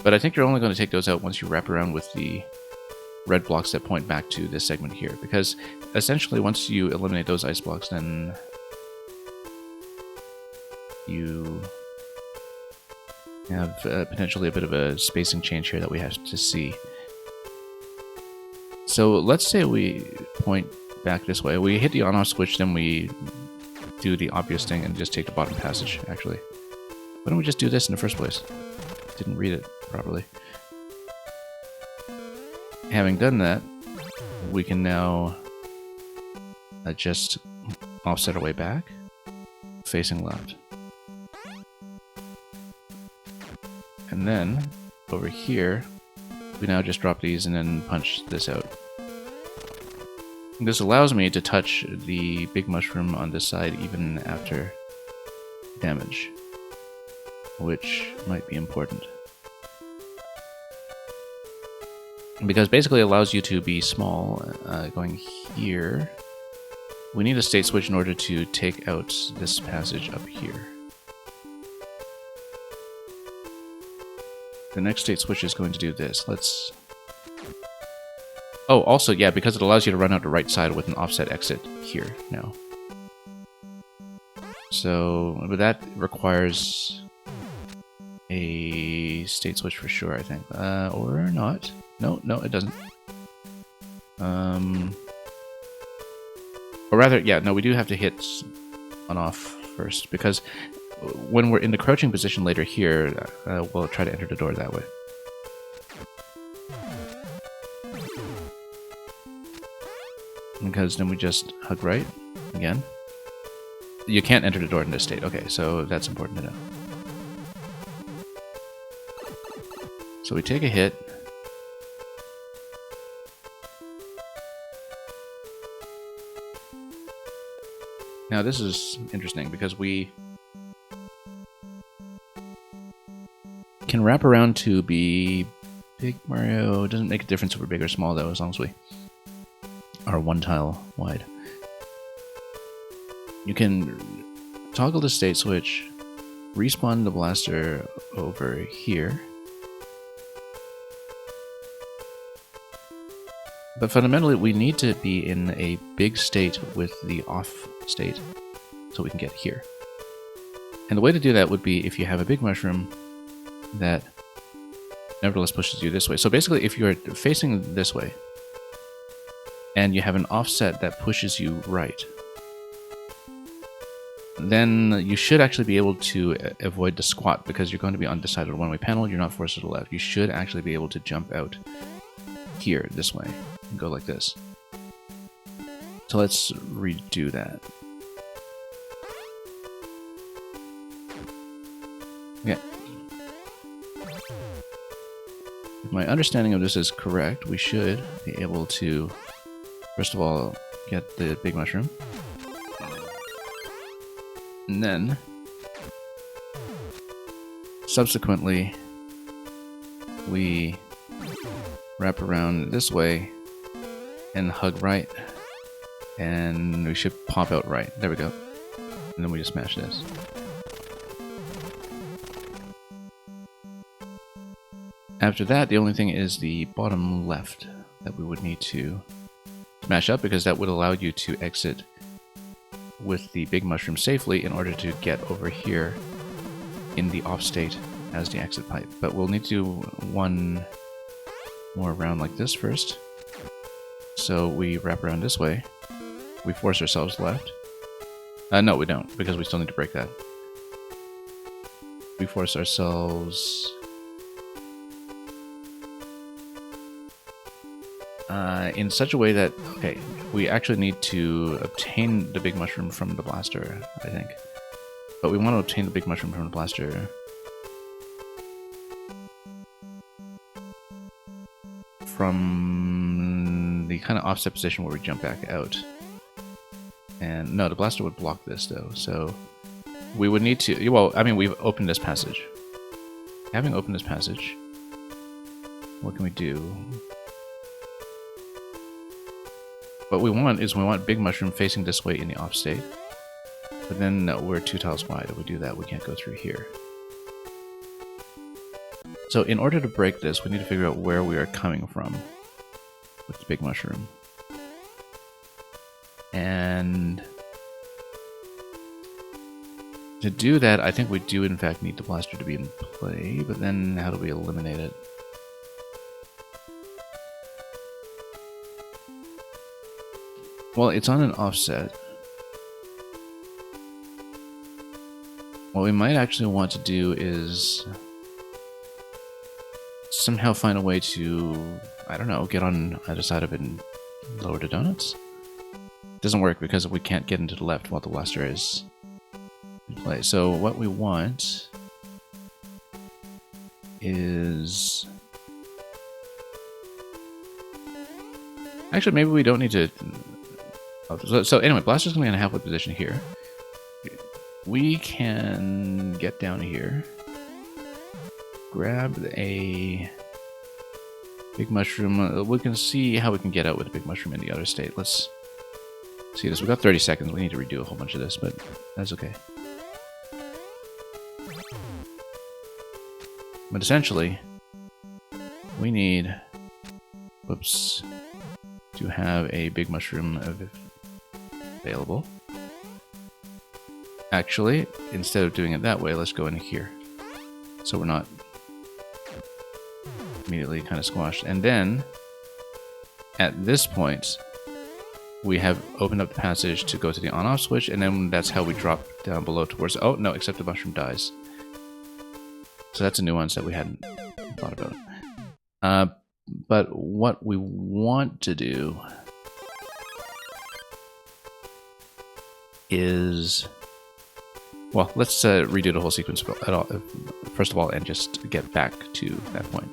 But I think you're only going to take those out once you wrap around with the red blocks that point back to this segment here, because essentially once you eliminate those ice blocks, then you have potentially a bit of a spacing change here that we have to see. So let's say we point back this way. We hit the on-off switch, then we do the obvious thing and just take the bottom passage, actually. Why don't we just do this in the first place? Didn't read it properly. Having done that, we can now just offset our way back, facing left. And then, over here, we now just drop these and then punch this out. This allows me to touch the big mushroom on this side even after damage, which might be important. Because basically it allows you to be small. Going here, we need a state switch in order to take out this passage up here. The next state switch is going to do this. Let's... Oh, also, yeah, because it allows you to run out the right side with an offset exit here now. So, but that requires a state switch for sure, I think. Or not. No, it doesn't. Or rather, yeah, no, we do have to hit on off first, because when we're in the crouching position later here, we'll try to enter the door that way. Because then we just hug right again. You can't enter the door in this state. Okay, so that's important to know. So we take a hit. Now this is interesting because we can wrap around to be big Mario. It doesn't make a difference if we're big or small though, as long as we are one tile wide. You can toggle the state switch, respawn the blaster over here. But fundamentally, we need to be in a big state with the off state so we can get here. And the way to do that would be if you have a big mushroom that nevertheless pushes you this way. So basically, if you're facing this way and you have an offset that pushes you right, then you should actually be able to avoid the squat because you're going to be on this side of the one-way panel. You're not forced to the left. You should actually be able to jump out here this way and go like this. So let's redo that. Yeah. If my understanding of this is correct, we should be able to, first of all, get the big mushroom. And then, subsequently, we wrap around this way and hug right, and we should pop out right. There we go. And then we just smash this. After that, the only thing is the bottom left that we would need to smash up, because that would allow you to exit with the big mushroom safely in order to get over here in the off state as the exit pipe. But we'll need to do one more round like this first. So we wrap around this way. We force ourselves left. No, we don't, because we still need to break that. We force ourselves in such a way that, okay, we actually need to obtain the big mushroom from the blaster, I think. But we want to obtain the big mushroom from the blaster from the kind of offset position where we jump back out. And no, the blaster would block this though, so we would need to, well, I mean, we've opened this passage. Having opened this passage, what can we do? What we want is we want big mushroom facing this way in the off state. But then we're 2 tiles wide. If we do that, we can't go through here. So in order to break this, we need to figure out where we are coming from with the big mushroom. And to do that, I think we do in fact need the blaster to be in play, but then how do we eliminate it? Well, it's on an offset. What we might actually want to do is somehow find a way to, I don't know, get on either side of it and lower the donuts? It doesn't work because we can't get into the left while the blaster is in play. So what we want is... Actually, maybe we don't need to... So anyway, blaster's going to be in a halfway position here. We can get down here, grab a big mushroom. We can see how we can get out with a big mushroom in the other state. Let's see this. We've got 30 seconds. We need to redo a whole bunch of this, but that's okay. But essentially, we need, whoops, to have a big mushroom available. Actually, instead of doing it that way, let's go in here. So we're not immediately kind of squashed. And then, at this point, we have opened up the passage to go to the on-off switch, and then that's how we drop down below towards... Oh, no, except the mushroom dies. So that's a nuance that we hadn't thought about. But what we want to do is... Well, let's redo the whole sequence first of all, and just get back to that point.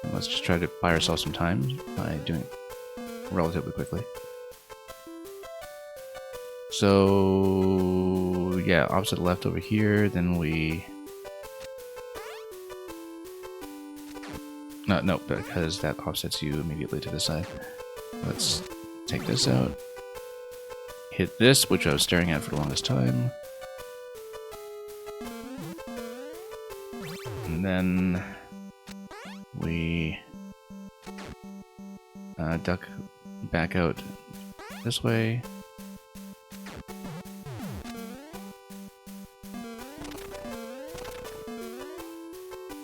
And let's just try to buy ourselves some time by doing it relatively quickly. So, yeah, opposite left over here, then we... No, because that offsets you immediately to the side. Let's take this out. Hit this, which I was staring at for the longest time. And then we duck back out this way.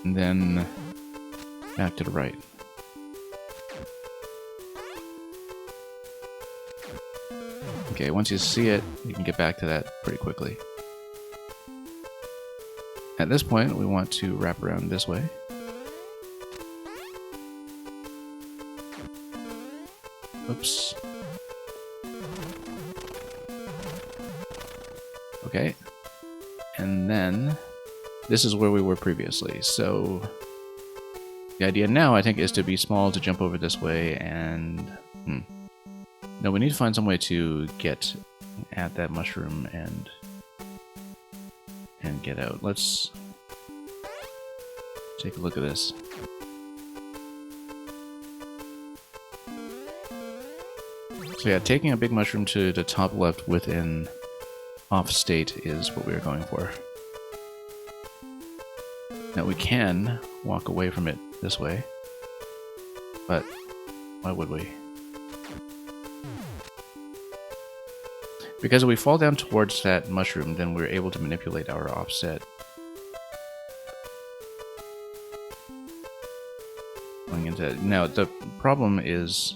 And then back to the right. Okay, once you see it, you can get back to that pretty quickly. At this point, we want to wrap around this way. Oops. Okay. And then, this is where we were previously, so... The idea now, I think, is to be small, to jump over this way, and... No, we need to find some way to get at that mushroom and get out. Let's take a look at this. So yeah, taking a big mushroom to the top left with an off state is what we're going for. Now we can walk away from it this way, but why would we? Because if we fall down towards that mushroom, then we're able to manipulate our offset Now, the problem is...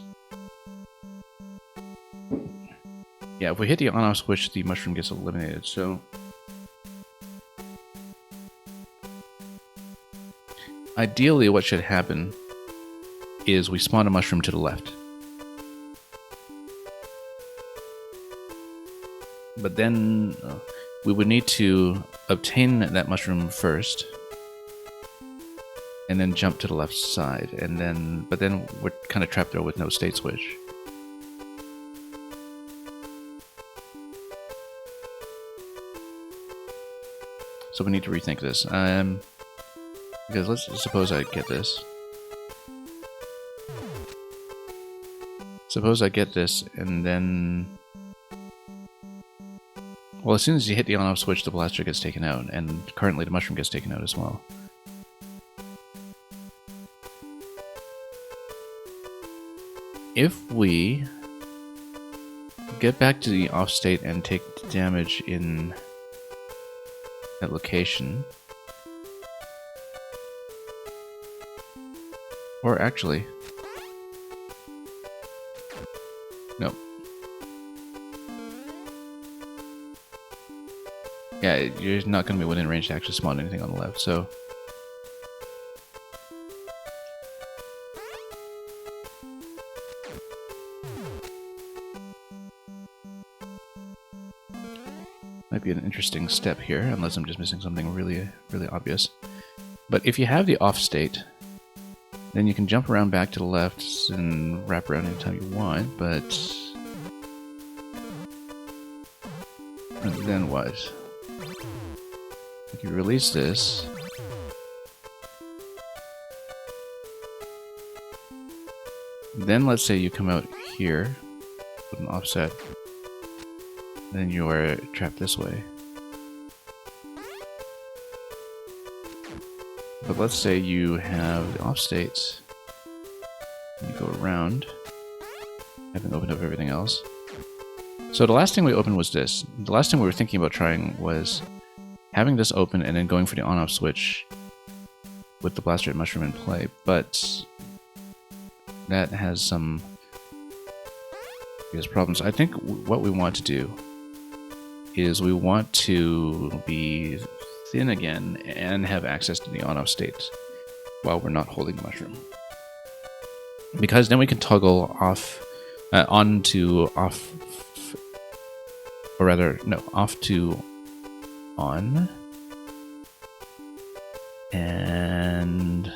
Yeah, if we hit the on-off switch, the mushroom gets eliminated, so... Ideally, what should happen is we spawn a mushroom to the left. But then we would need to obtain that mushroom first, and then jump to the left side, and then we're kind of trapped there with no state switch. So we need to rethink this. Because let's suppose I get this. Suppose I get this, and then... Well, as soon as you hit the on-off switch, the blaster gets taken out, and currently the mushroom gets taken out as well. If we get back to the off state and take damage in that location... Or actually... Nope. Yeah, you're not going to be within range to actually spawn anything on the left, so... Might be an interesting step here, unless I'm just missing something really, really obvious. But if you have the off state, then you can jump around back to the left and wrap around anytime you want, but... And then what? If you release this... Then let's say you come out here with an offset, then you are trapped this way. But let's say you have the off states, and you go around, having opened up everything else. So the last thing we opened was this. The last thing we were thinking about trying was having this open and then going for the on-off switch with the blaster and mushroom in play, but that has some problems. I think what we want to do is we want to be thin again and have access to the on-off state while we're not holding the mushroom, because then we can toggle off on to off, or rather no, off to on, and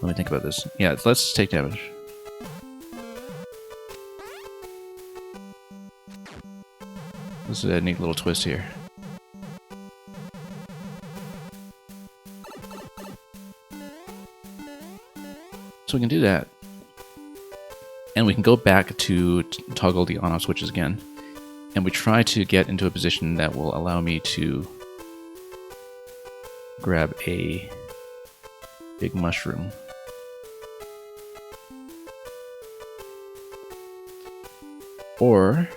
let me think about this. Yeah, let's take damage. This is a neat little twist here. So we can do that. And we can go back to toggle the on-off switches again. And we try to get into a position that will allow me to grab a big mushroom. Or...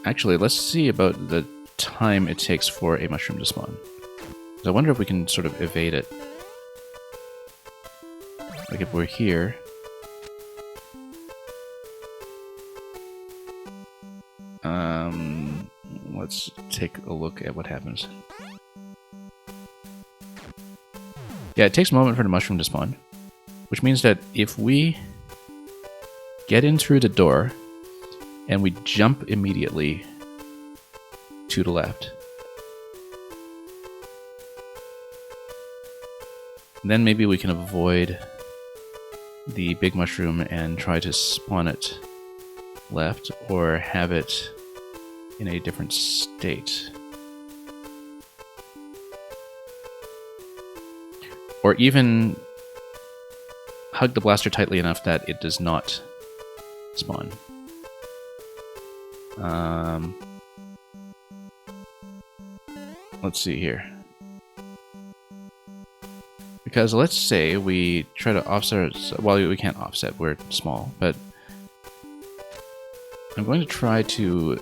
Actually, let's see about the time it takes for a mushroom to spawn. I wonder if we can sort of evade it. Like if we're here... let's take a look at what happens. Yeah, it takes a moment for the mushroom to spawn. Which means that if we get in through the door and we jump immediately to the left, then maybe we can avoid the big mushroom and try to spawn it left, or have it in a different state. Or even hug the blaster tightly enough that it does not spawn. Let's see here. Because let's say we try to offset, well, we can't offset, we're small, but I'm going to try to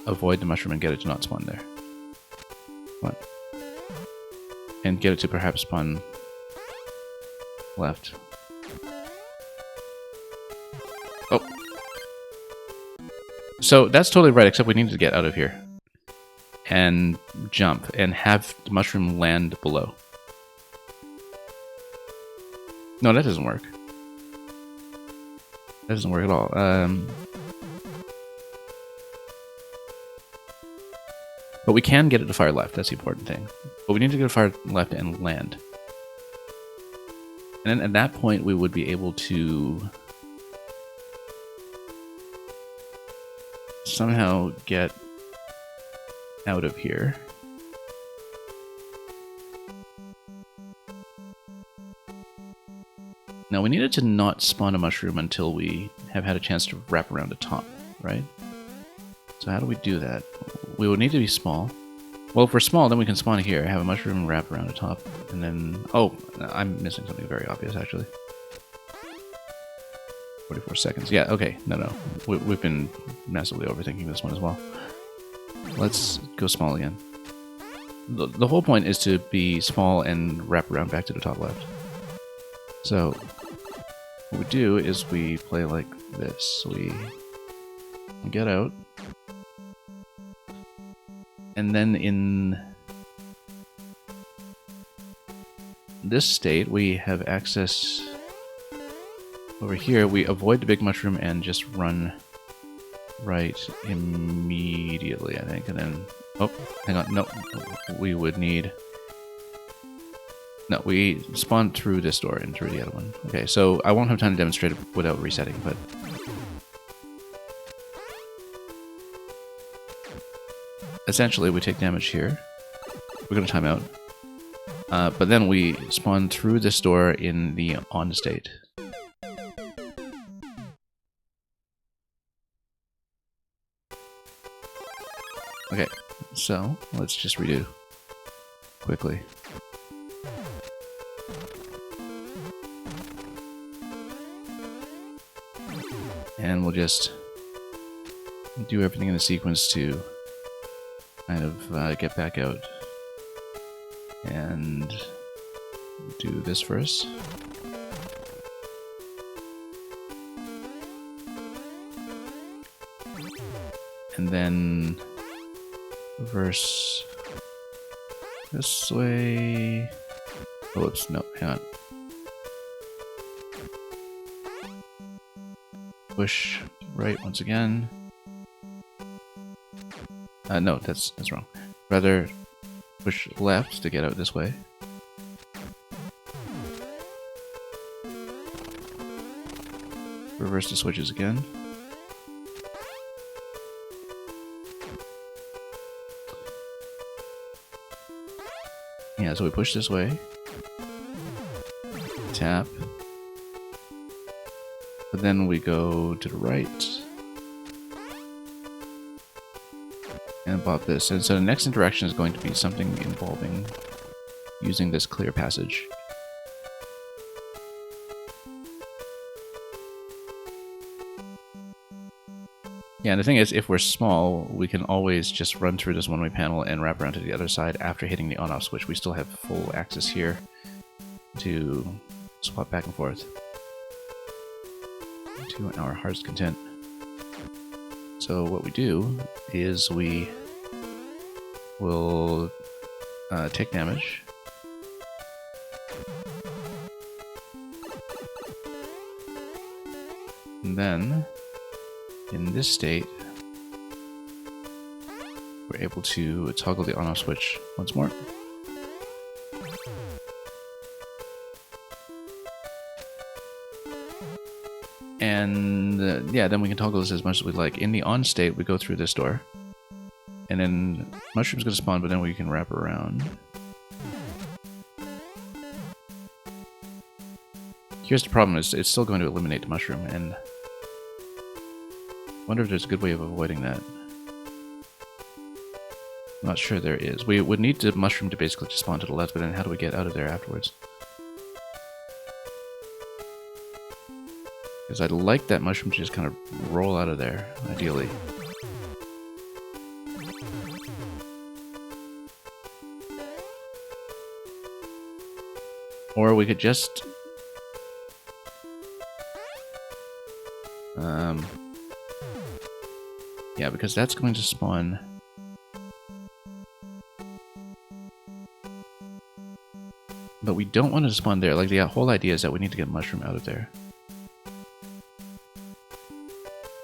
avoid the mushroom and get it to not spawn there. What? And get it to perhaps spawn left. Oh. So that's totally right, except we need to get out of here. And jump, and have the mushroom land below. No, that doesn't work. That doesn't work at all. But we can get it to fire left, that's the important thing. But we need to get it to fire left and land. And then at that point we would be able to somehow get out of here. Now we needed to not spawn a mushroom until we have had a chance to wrap around the top, right? So how do we do that? We would need to be small. Well, if we're small, then we can spawn here, have a mushroom and wrap around the top, and then... Oh, I'm missing something very obvious, actually. 44 seconds. Yeah, okay. No. We've been massively overthinking this one as well. Let's go small again. The whole point is to be small and wrap around back to the top left. So, what we do is we play like this. We get out. And then in this state, we have access over here. We avoid the big mushroom and just run right immediately, I think. And then, oh, hang on, no, we would need, no, we spawn through this door and through the other one. Okay, so I won't have time to demonstrate it without resetting, but essentially, we take damage here. We're going to time out. But then we spawn through this door in the on state. Okay, so let's just redo quickly. And we'll just do everything in the sequence to kind of get back out and do this first. And then reverse this way. Oh, whoops, no, hang on. Push right once again. No, that's wrong. Rather, push left to get out this way. Reverse the switches again. Yeah, so we push this way. Tap. But then we go to the right. And pop this. And so the next interaction is going to be something involving using this clear passage. Yeah, and the thing is, if we're small, we can always just run through this one-way panel and wrap around to the other side after hitting the on-off switch. We still have full access here to swap back and forth to our heart's content. So what we do is we will take damage. And then, in this state, we're able to toggle the on-off switch once more. And yeah, then we can toggle this as much as we like. In the on state, we go through this door. And then mushroom's gonna spawn, but then we can wrap around. Here's the problem, is it's still going to eliminate the mushroom, and I wonder if there's a good way of avoiding that. I'm not sure there is. We would need the mushroom to basically just spawn to the left, but then how do we get out of there afterwards? Because I'd like that mushroom to just kind of roll out of there, ideally. Or we could just... yeah, because that's going to spawn... But we don't want it to spawn there. Like, the whole idea is that we need to get Mushroom out of there.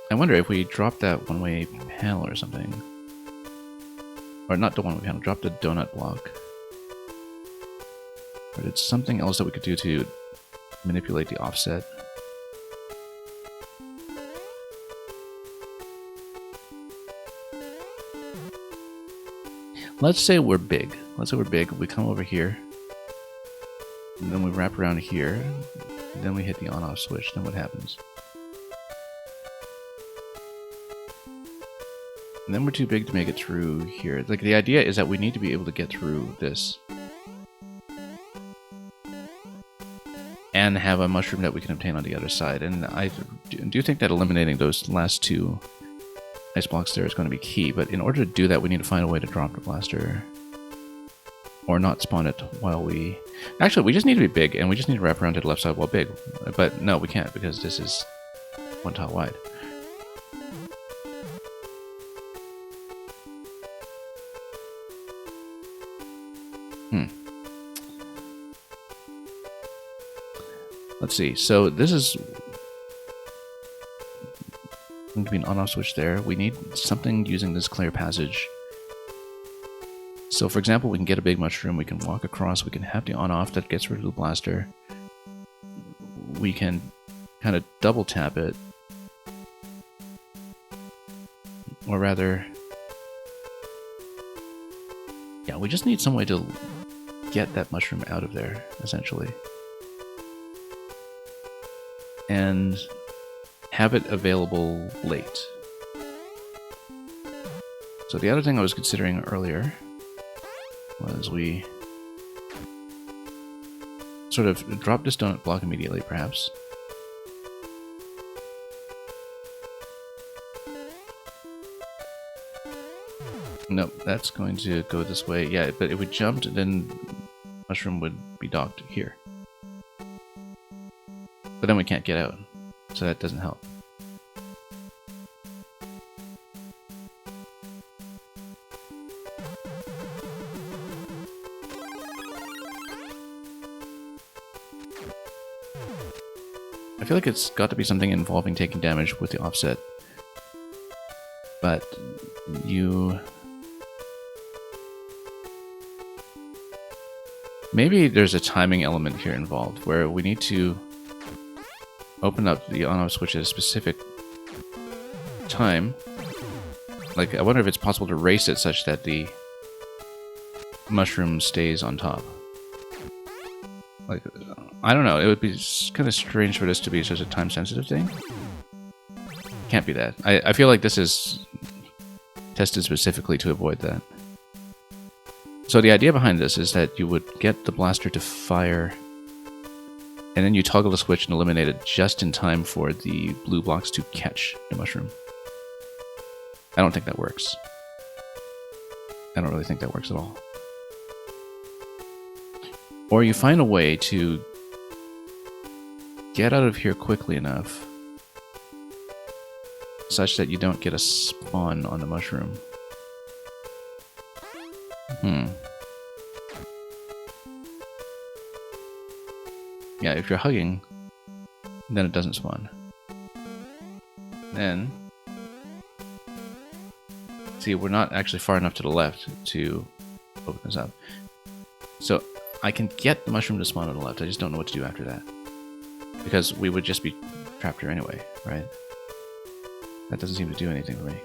I wonder if we drop that one-way panel or something. Or not the one-way panel, drop the donut block. But it's something else that we could do to manipulate the offset. Let's say we're big. Let's say we're big. We come over here. And then we wrap around here. And then we hit the on-off switch. Then what happens? And then we're too big to make it through here. Like, the idea is that we need to be able to get through this. And have a mushroom that we can obtain on the other side. And I do think that eliminating those last two ice blocks there is going to be key. But in order to do that, we need to find a way to drop the blaster. Or not spawn it while we... Actually, we just need to be big, and we just need to wrap around to the left side while big. But no, we can't, because this is one tile wide. Let's see. So this is going to be an on-off switch there. We need something using this clear passage. So for example, we can get a big mushroom, we can walk across, we can have the on-off that gets rid of the blaster. We can kind of double tap it. Or rather... yeah, we just need some way to get that mushroom out of there, essentially. And have it available late. So the other thing I was considering earlier was we sort of drop this donut block immediately, perhaps. Nope, that's going to go this way. Yeah, but if we jumped, then mushroom would be docked here. But then we can't get out, so that doesn't help. I feel like it's got to be something involving taking damage with the offset. But you... maybe there's a timing element here involved, where we need to open up the on-off switch at a specific time. Like, I wonder if it's possible to race it such that the mushroom stays on top. Like, I don't know, it would be kind of strange for this to be such a time-sensitive thing. Can't be that. I feel like this is tested specifically to avoid that. So the idea behind this is that you would get the blaster to fire, and then you toggle the switch and eliminate it just in time for the blue blocks to catch the mushroom. I don't think that works. I don't really think that works at all. Or you find a way to get out of here quickly enough such that you don't get a spawn on the mushroom. Yeah, if you're hugging, then it doesn't spawn. Then... see, we're not actually far enough to the left to open this up. So, I can get the mushroom to spawn on the left, I just don't know what to do after that. Because we would just be trapped here anyway, right? That doesn't seem to do anything for me.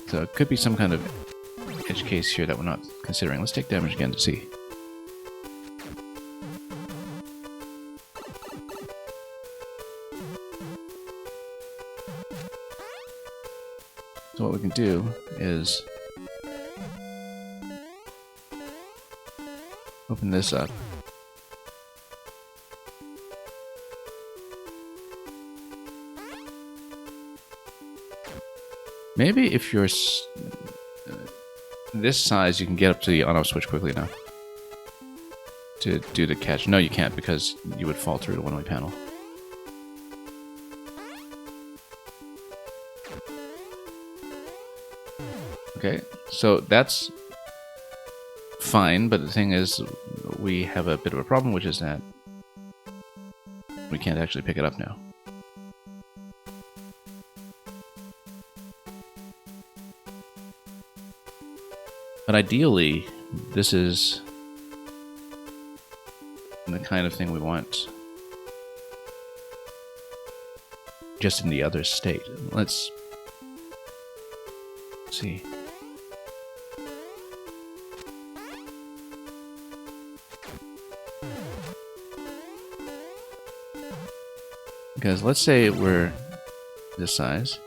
So it could be some kind of edge case here that we're not considering. Let's take damage again to see. So what we can do is open this up. Maybe if you're... this size, you can get up to the on-off switch quickly enough to do the catch. No, you can't, because you would fall through the one-way panel. Okay, so that's fine, but the thing is, we have a bit of a problem, which is that we can't actually pick it up now. But ideally, this is the kind of thing we want just in the other state. Let's see. Because let's say we're this size.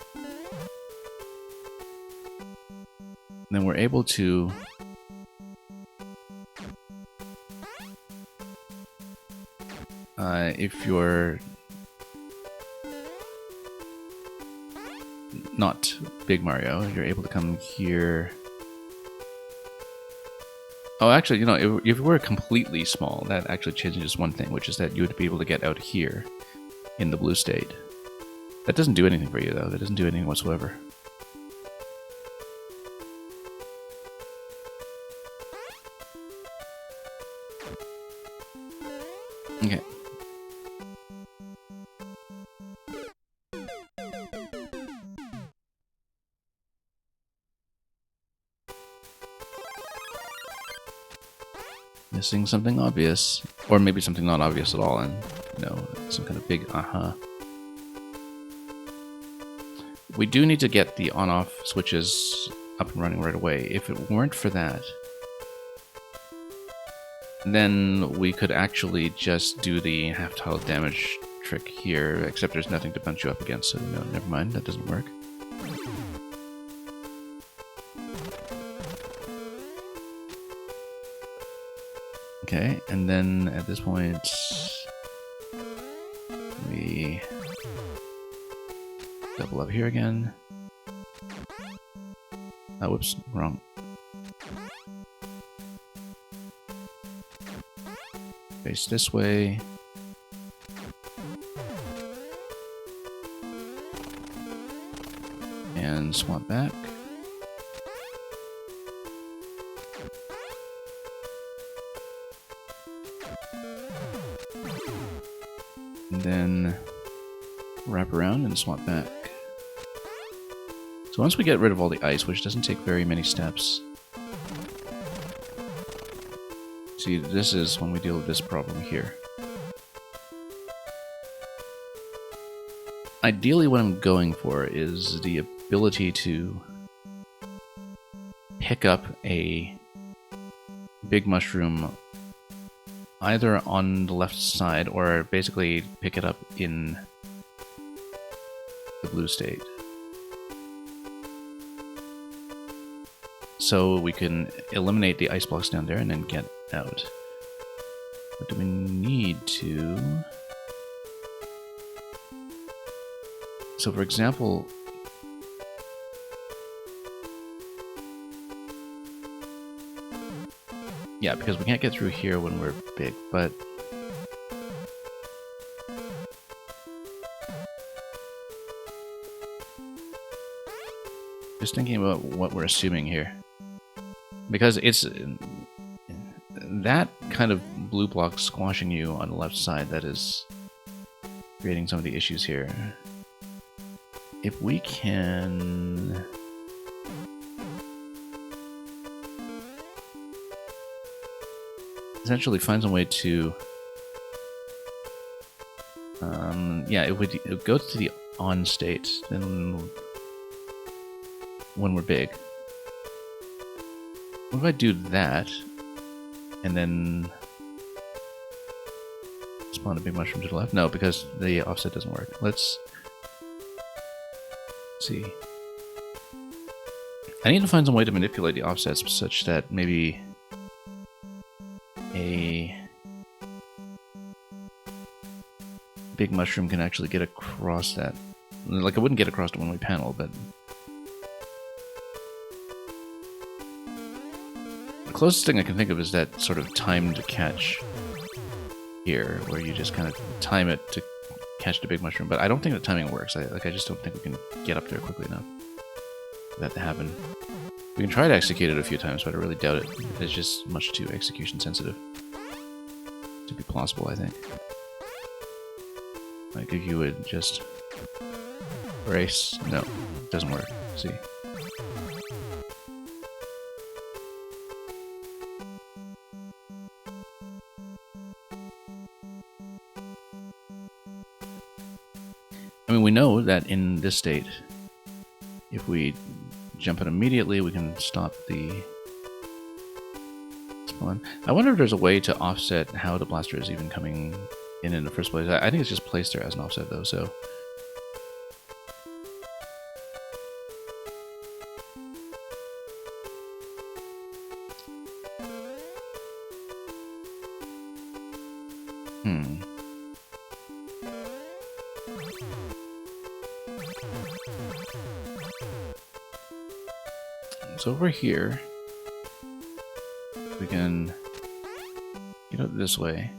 Then we're able to if you're not Big Mario, you're able to come here. Oh, actually, you know, if you were completely small, that actually changes one thing, which is that you would be able to get out here in the blue state. That doesn't do anything for you, though. That doesn't do anything whatsoever. Okay. Missing something obvious. Or maybe something not obvious at all, and, you know, some kind of big aha. We do need to get the on-off switches up and running right away. If it weren't for that, then we could actually just do the half-tile damage trick here, except there's nothing to punch you up against, so no, never mind, that doesn't work. Okay, and then at this point, we double up here again. Oh, whoops, wrong. Face this way. And swap back. And then wrap around and swap back. So once we get rid of all the ice, which doesn't take very many steps. See, this is when we deal with this problem here. Ideally, what I'm going for is the ability to pick up a big mushroom either on the left side or basically pick it up in the blue state. So we can eliminate the ice blocks down there and then get out. What do we need to... So for example... Yeah, because we can't get through here when we're big, but... Just thinking about what we're assuming here. Because it's that kind of blue block squashing you on the left side that is creating some of the issues here. If we can... essentially find some way to... yeah, if we go to the on state, then when we're big. What if I do that, and then spawn a big mushroom to the left? No, because the offset doesn't work. Let's see. I need to find some way to manipulate the offsets such that maybe a big mushroom can actually get across that. Like, I wouldn't get across the one-way panel, but... The closest thing I can think of is that sort of timed catch here, where you just kind of time it to catch the big mushroom. But I don't think the timing works. I just don't think we can get up there quickly enough for that to happen. We can try to execute it a few times, but I really doubt it. It's just much too execution sensitive to be plausible, I think. Like if you would just race, no, it doesn't work. See. I mean, we know that in this state, if we jump it immediately, we can stop the spawn. I wonder if there's a way to offset how the blaster is even coming in the first place. I think it's just placed there as an offset, though, so... So over here, we can get up this way.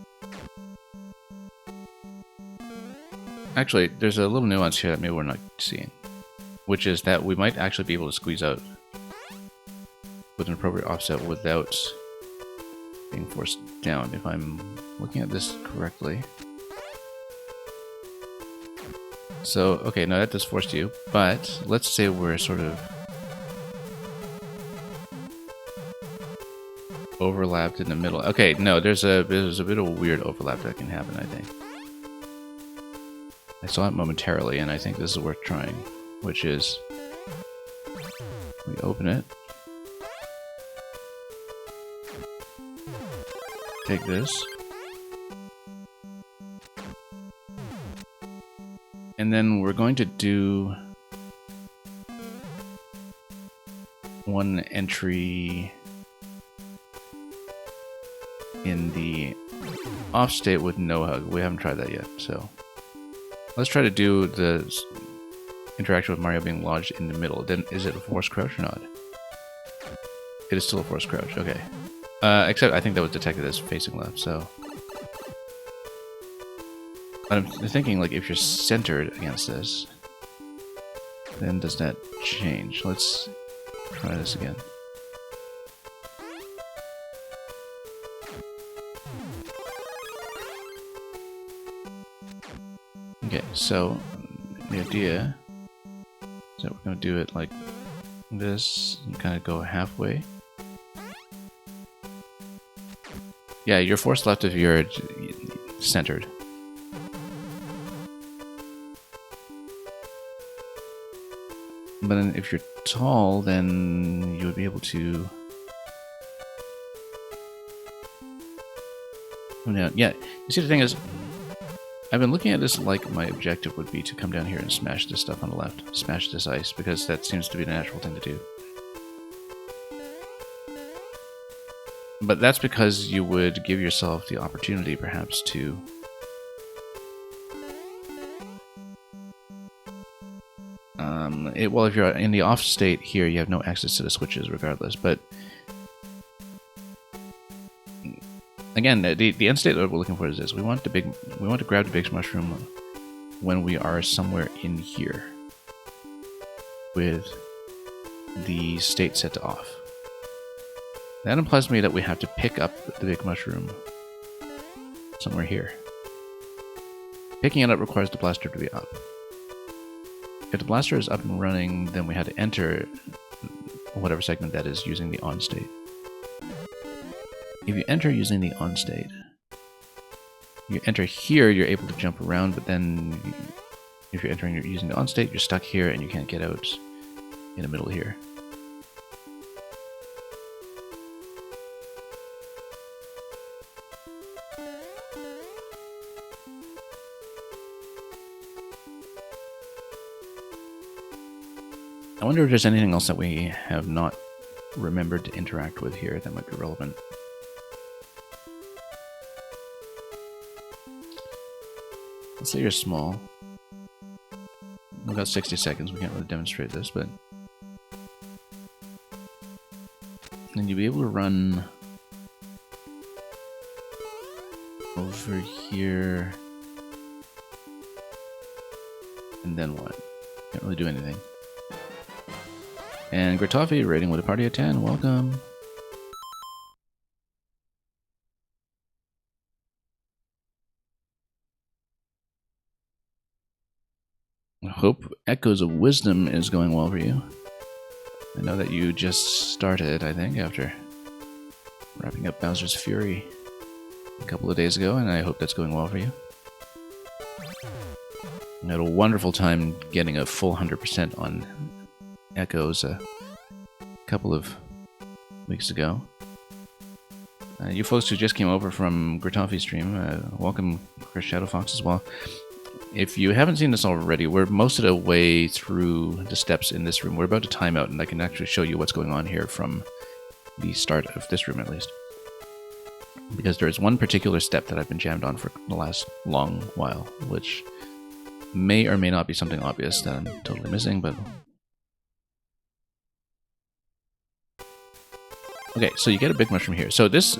Actually, there's a little nuance here that maybe we're not seeing, which is that we might actually be able to squeeze out with an appropriate offset without being forced down, if I'm looking at this correctly. So, okay, no, that does force you, but let's say we're sort of overlapped in the middle. Okay, no, there's a bit of a weird overlap that can happen, I think. I saw it momentarily, and I think this is worth trying, which is we open it, take this, and then we're going to do one entry in the off state with no hug. We haven't tried that yet, so let's try to do the interaction with Mario being lodged in the middle. Then is it a forced crouch or not? It is still a forced crouch, okay. Except I think that was detected as facing left, so... But I'm thinking, like, if you're centered against this, then does that change? Let's try this again. Okay, so the idea is that we're going to do it like this and kind of go halfway. Yeah, you're forced left if you're centered. But then if you're tall, then you would be able to come down. Yeah, you see the thing is, I've been looking at this like my objective would be to come down here and smash this stuff on the left. Smash this ice, because that seems to be the natural thing to do. But that's because you would give yourself the opportunity, perhaps, to... well, if you're in the off state here, you have no access to the switches regardless, but... Again, the end state that we're looking for is this. We want to grab the big mushroom when we are somewhere in here with the state set to off. That implies to me that we have to pick up the big mushroom somewhere here. Picking it up requires the blaster to be up. If the blaster is up and running, then we had to enter whatever segment that is using the on state. If you enter using the on state, you enter here, you're able to jump around, but then if you're entering using the on state, you're stuck here and you can't get out in the middle here. I wonder if there's anything else that we have not remembered to interact with here that might be relevant. Let's say you're small. We've got 60 seconds, we can't really demonstrate this, but... And you'll be able to run over here. And then what? Can't really do anything. And Gratoffy rating with a party of 10. Welcome. I hope Echoes of Wisdom is going well for you. I know that you just started, I think, after wrapping up Bowser's Fury a couple of days ago, and I hope that's going well for you. I had a wonderful time getting a full 100% on Echoes a couple of weeks ago. You folks who just came over from Gratoffy's stream, welcome Chris Shadowfox as well. If you haven't seen this already, we're most of the way through the steps in this room. We're about to time out, and I can actually show you what's going on here from the start of this room, at least. Because there is one particular step that I've been jammed on for the last long while, which may or may not be something obvious that I'm totally missing, but... Okay, so you get a big mushroom here. So this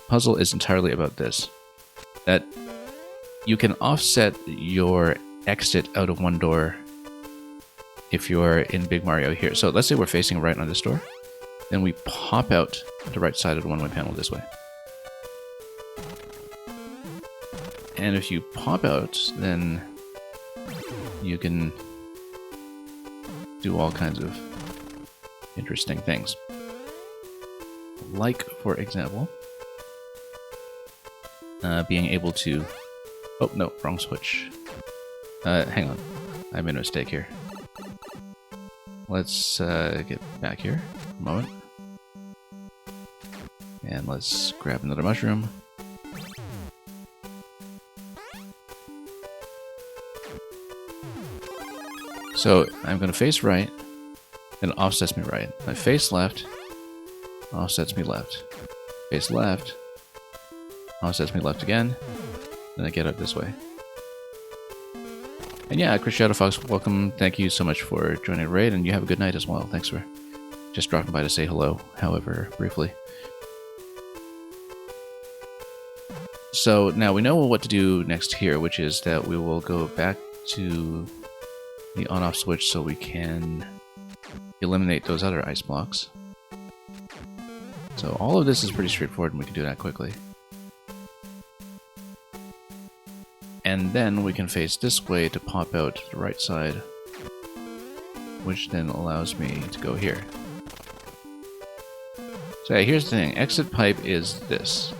puzzle is entirely about this. That you can offset your exit out of one door if you're in Big Mario here. So let's say we're facing right on this door. Then we pop out the right side of the one-way panel this way. And if you pop out, then you can do all kinds of interesting things. Like, for example, being able to... Oh, no, wrong switch. Hang on. I made a mistake here. Let's get back here for a moment. And let's grab another mushroom. So I'm going to face right, and it offsets me right. If I face left, offsets me left. Face left, offsets me left again. Then I get up this way. And yeah, Chris Shadowfox, welcome. Thank you so much for joining Raid, and you have a good night as well. Thanks for just dropping by to say hello, however briefly. So now we know what to do next here, which is that we will go back to the on-off switch so we can eliminate those other ice blocks. So all of this is pretty straightforward, and we can do that quickly. And then we can face this way to pop out the right side, which then allows me to go here. So yeah, here's the thing. Exit pipe is this.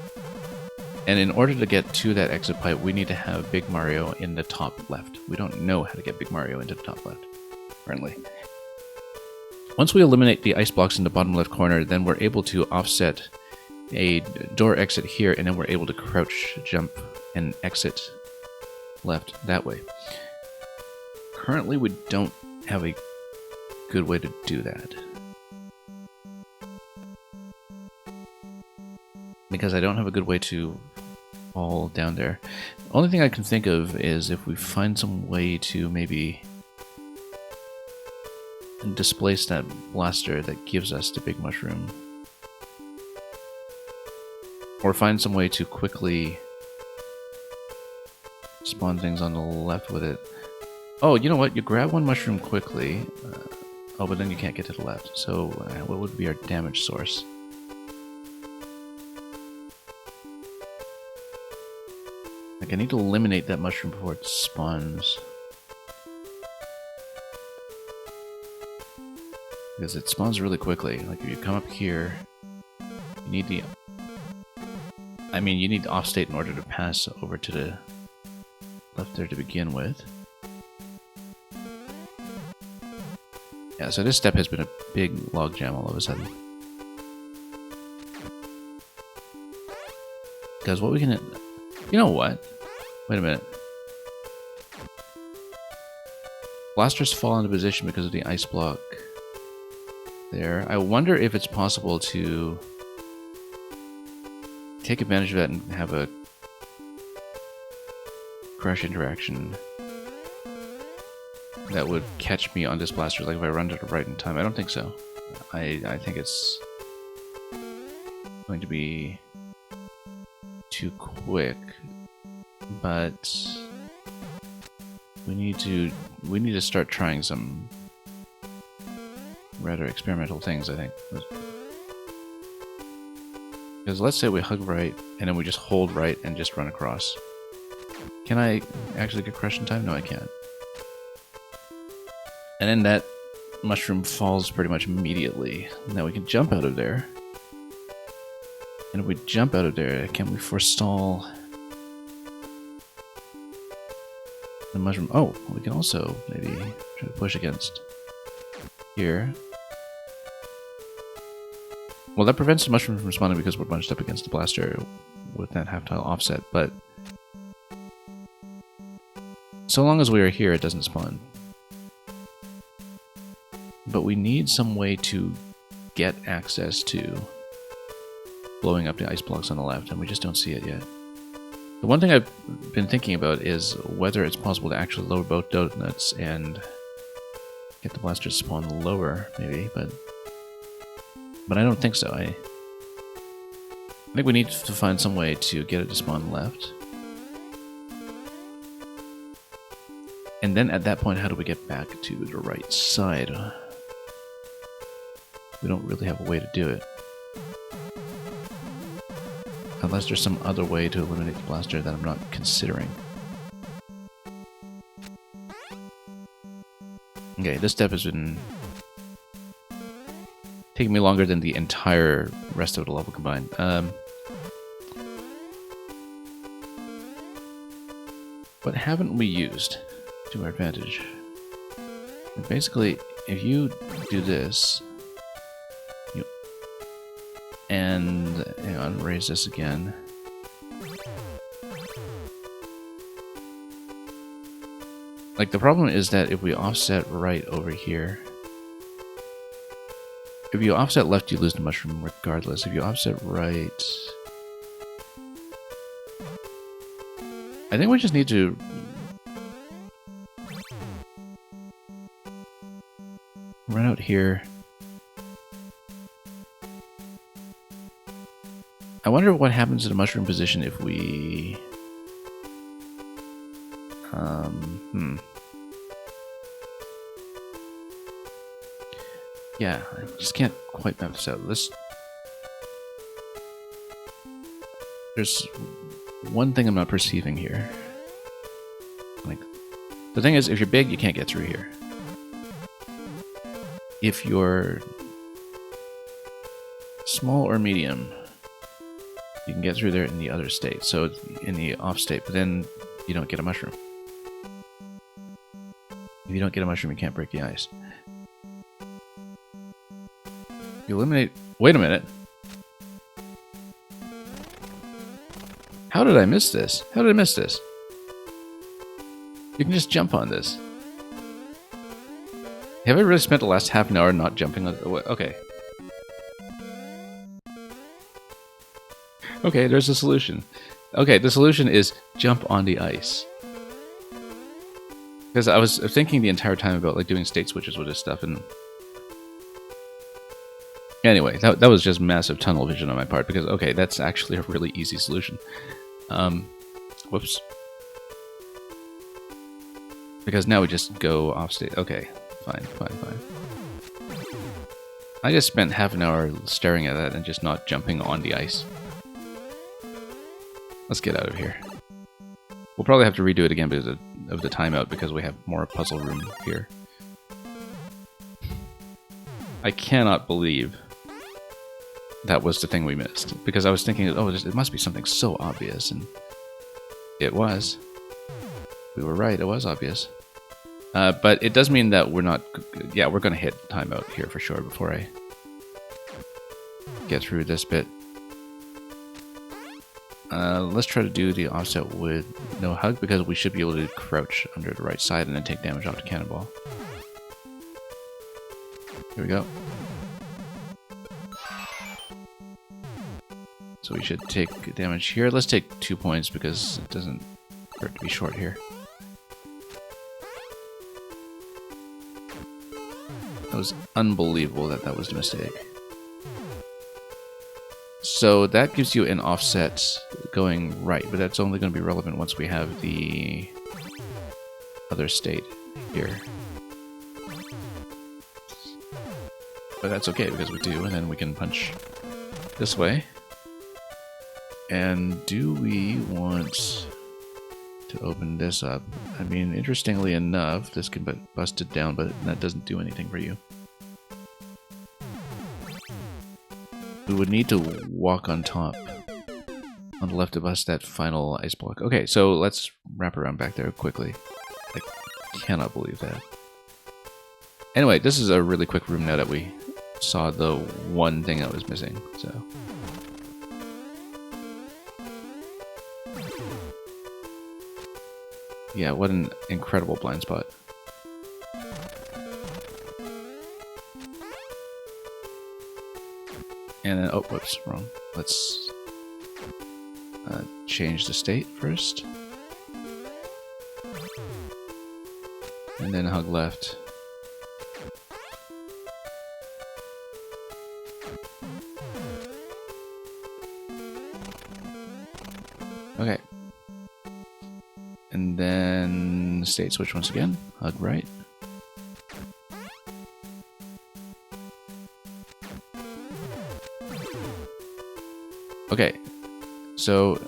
And in order to get to that exit pipe, we need to have Big Mario in the top left. We don't know how to get Big Mario into the top left, apparently. Once we eliminate the ice blocks in the bottom left corner, then we're able to offset a door exit here, and then we're able to crouch, jump, and exit left that way. Currently, we don't have a good way to do that. Because I don't have a good way to fall down there. The only thing I can think of is if we find some way to maybe displace that blaster that gives us the big mushroom. Or find some way to quickly spawn things on the left with it. Oh, you know what? You grab one mushroom quickly. Oh, but then you can't get to the left. So what would be our damage source? Like, I need to eliminate that mushroom before it spawns. Because it spawns really quickly. Like, if you come up here, you need the... I mean, you need the off state in order to pass over to the left there to begin with. Yeah, so this step has been a big logjam all of a sudden. Because what we can... You know what? Wait a minute. Blasters fall into position because of the ice block there. I wonder if it's possible to take advantage of that and have a crush interaction that would catch me on this blaster, like if I run to the right in time. I don't think so. I think it's going to be too quick, but we need to start trying some rather experimental things, I think. Because let's say we hug right, and then we just hold right and just run across. Can I actually get crushed in time? No, I can't. And then that mushroom falls pretty much immediately. Now we can jump out of there. And if we jump out of there, can we forestall the mushroom? Oh, we can also maybe try to push against here. Well, that prevents the mushroom from spawning because we're bunched up against the blaster with that half-tile offset, but so long as we are here, it doesn't spawn. But we need some way to get access to blowing up the ice blocks on the left, and we just don't see it yet. The one thing I've been thinking about is whether it's possible to actually lower both donuts and get the blaster to spawn lower, maybe, but I don't think so. I think we need to find some way to get it to spawn left. And then at that point, how do we get back to the right side? We don't really have a way to do it. Unless there's some other way to eliminate the blaster that I'm not considering. Okay, this step has been taking me longer than the entire rest of the level combined. What haven't we used to our advantage? And basically, if you do this, and hang on, raise this again. Like, the problem is that if we offset right over here, if you offset left, you lose the mushroom regardless. If you offset right, I think we just need to run out here. I wonder what happens to the mushroom position if we... Yeah, I just can't quite map this out. There's one thing I'm not perceiving here. Like, the thing is, if you're big, you can't get through here. If you're small or medium, you can get through there in the other state, so in the off state, but then you don't get a mushroom. If you don't get a mushroom, you can't break the ice. You eliminate... Wait a minute. How did I miss this? How did I miss this? You can just jump on this. Have I really spent the last half an hour not jumping on... Okay. Okay, there's a solution. Okay, the solution is jump on the ice. Because I was thinking the entire time about like doing state switches with this stuff, and anyway, that was just massive tunnel vision on my part. Because okay, that's actually a really easy solution. Whoops. Because now we just go off state. Okay, fine. I just spent half an hour staring at that and just not jumping on the ice. Let's get out of here. We'll probably have to redo it again because of the timeout, because we have more puzzle room here. I cannot believe that was the thing we missed, because I was thinking, oh, it must be something so obvious, and it was. We were right, it was obvious. But it does mean that we're not... Yeah, we're going to hit timeout here for sure before I get through this bit. Let's try to do the offset with no hug, because we should be able to crouch under the right side and then take damage off the cannonball. Here we go. So we should take damage here. Let's take 2 points because it doesn't hurt to be short here. That was unbelievable that was the mistake. So that gives you an offset going right, but that's only going to be relevant once we have the other state here. But that's okay because we do, and then we can punch this way. And do we want to open this up? I mean, interestingly enough, this can be busted down, but that doesn't do anything for you. We would need to walk on top, on the left to bust that final ice block. Okay, so let's wrap around back there quickly. I cannot believe that. Anyway, this is a really quick room now that we saw the one thing that was missing, so... Yeah, what an incredible blind spot. And then, oh, whoops, wrong. Let's change the state first. And then hug left. Okay. And then state switch once again. Hug right. Okay. So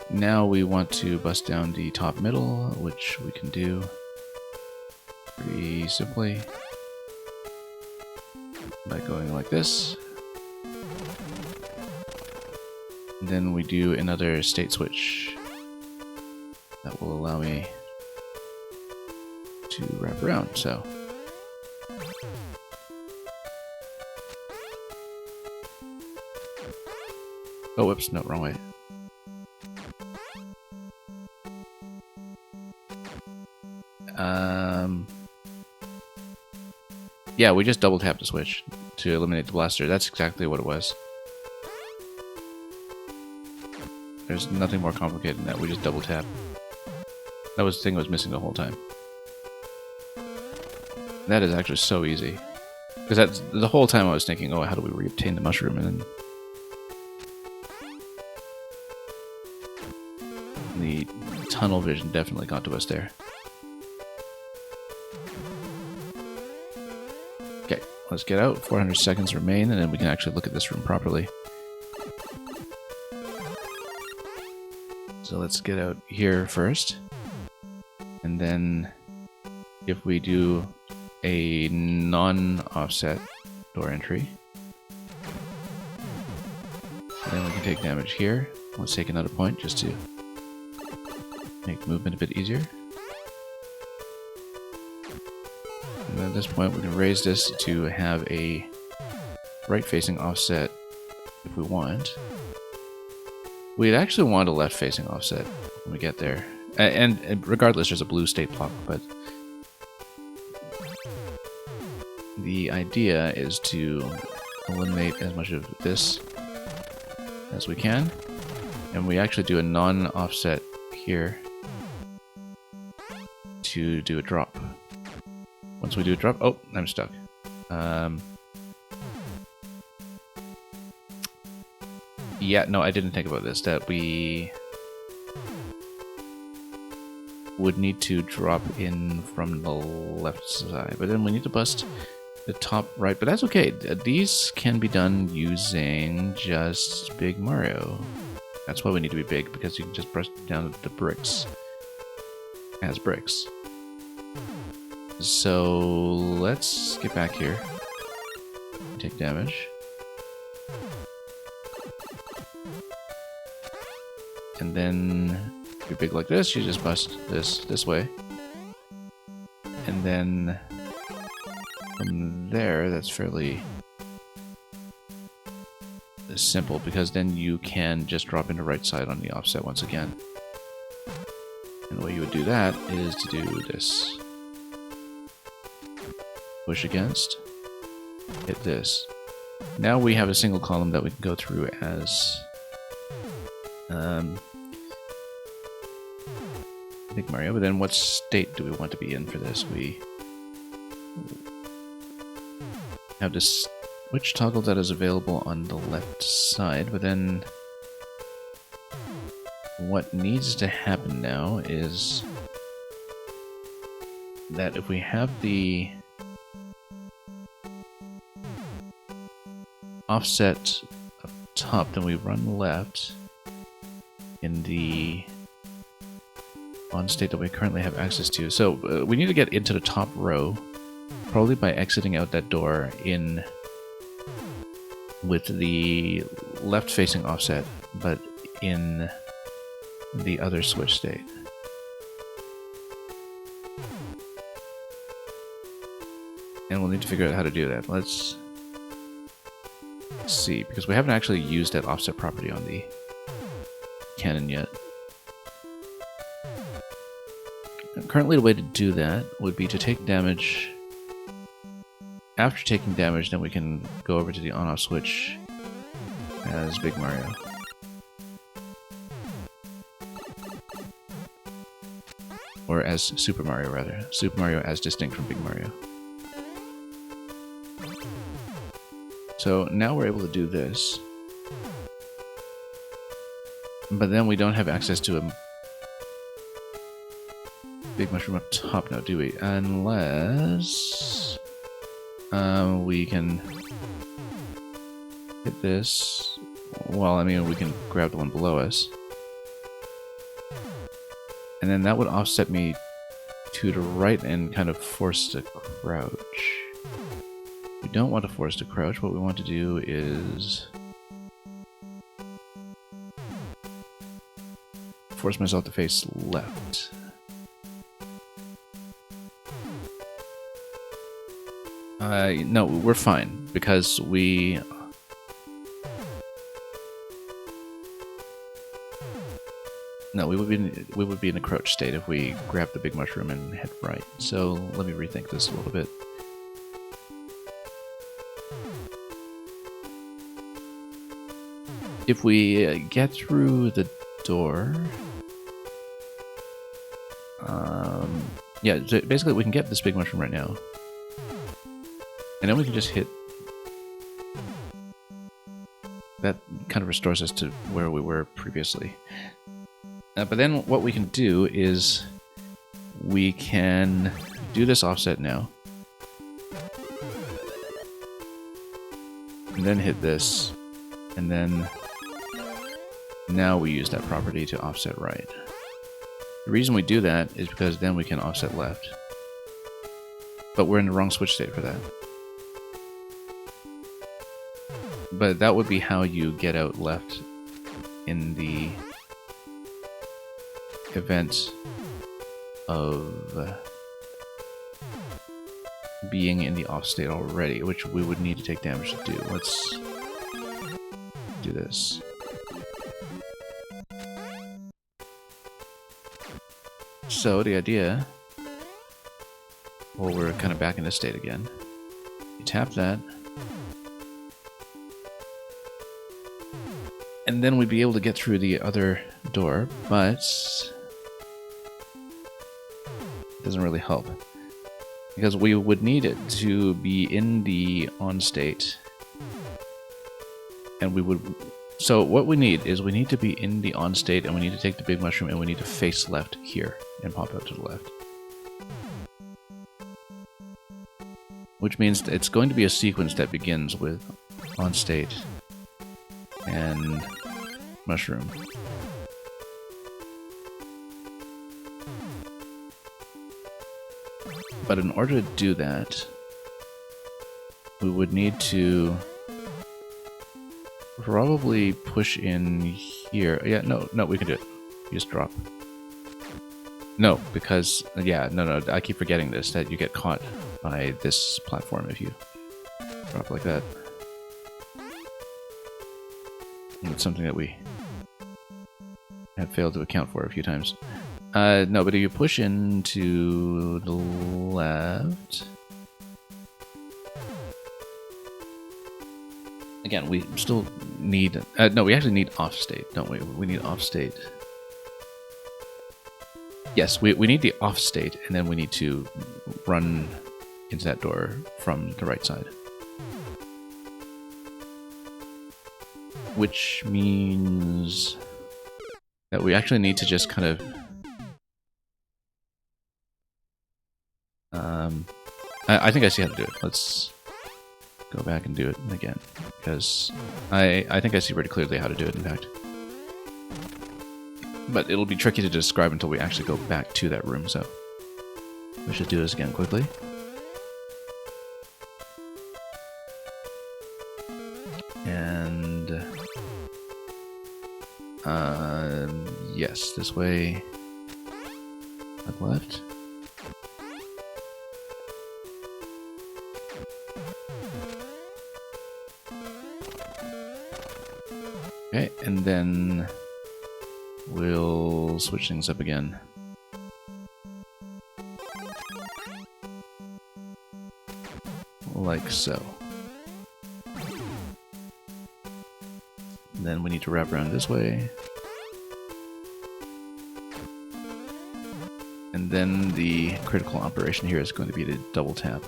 now we want to bust down the top middle, which we can do pretty simply by going like this. And then we do another state switch that will allow me to wrap around, so. Oh, whoops, no, wrong way. Yeah, we just double tap the switch to eliminate the blaster. That's exactly what it was. There's nothing more complicated than that. We just double tap. That was the thing that was missing the whole time. That is actually so easy. Because that's the whole time I was thinking, oh, how do we reobtain the mushroom? And then the tunnel vision definitely got to us there. Okay, let's get out. 400 seconds remain, and then we can actually look at this room properly. So let's get out here first. And then if we do a non-offset door entry, then we can take damage here. Let's take another point just to make movement a bit easier. And then at this point we can raise this to have a right-facing offset if we want. We'd actually want a left-facing offset when we get there. And regardless, there's a blue state block, but the idea is to eliminate as much of this as we can. And we actually do a non-offset here to do a drop. Once we do a drop... Oh, I'm stuck. Yeah, no, I didn't think about this. That we would need to drop in from the left side. But then we need to bust the top right. But that's okay. These can be done using just Big Mario. That's why we need to be big, because you can just press down the bricks as bricks. So let's get back here. Take damage. And then if you're big like this, you just bust this way. And then from there, that's fairly simple, because then you can just drop into right side on the offset once again. And the way you would do that is to do this. Push against, hit this. Now we have a single column that we can go through as Big Mario, but then what state do we want to be in for this? We have this which toggle that is available on the left side, but then what needs to happen now is that if we have the offset up top, then we run left in the on state that we currently have access to. So we need to get into the top row, probably by exiting out that door in with the left facing offset, but in the other switch state. And we'll need to figure out how to do that. Let's see, because we haven't actually used that offset property on the cannon yet. Currently, the way to do that would be to take damage. After taking damage, then we can go over to the on-off switch as Big Mario. Or as Super Mario, rather. Super Mario as distinct from Big Mario. So now we're able to do this. But then we don't have access to a Big Mushroom up top now, do we? Unless we can hit this. Well, I mean, we can grab the one below us. And then that would offset me to the right and kind of force to crouch. We don't want to force to crouch. What we want to do is force myself to face left. No, we're fine, because we... No, we would be in a crouch state if we grab the Big Mushroom and head right. So let me rethink this a little bit. If we get through the door... yeah, basically we can get this Big Mushroom right now. And then we can just hit... That kind of restores us to where we were previously. But then what we can do is we can do this offset now. And then hit this. And then now we use that property to offset right. The reason we do that is because then we can offset left. But we're in the wrong switch state for that. But that would be how you get out left in the event of being in the off state already, which we would need to take damage to do. Let's do this. So the idea, well, we're kind of back in this state again. You tap that. And then we'd be able to get through the other door, but it doesn't really help. Because we would need it to be in the on state. And we would... So what we need is we need to be in the on state, and we need to take the Big Mushroom, and we need to face left here and pop out to the left. Which means it's going to be a sequence that begins with on state and mushroom. But in order to do that, we would need to probably push in here. Yeah, no, we can do it. You just drop. No, because, yeah, no, I keep forgetting this, that you get caught by this platform if you drop like that. And it's something that we have failed to account for a few times. No, but if you push into the left... Again, we still need... no, we actually need off state, don't we? We need off state. Yes, we need the off state, and then we need to run into that door from the right side. which means that we actually need to just kind of I think I see how to do it. Let's go back and do it again, because I think I see pretty clearly how to do it, in fact. But it'll be tricky to describe until we actually go back to that room, so we should do this again quickly. And yes, this way, up left. Okay, and then we'll switch things up again. Like so. And then we need to wrap around this way. And then the critical operation here is going to be to double tap.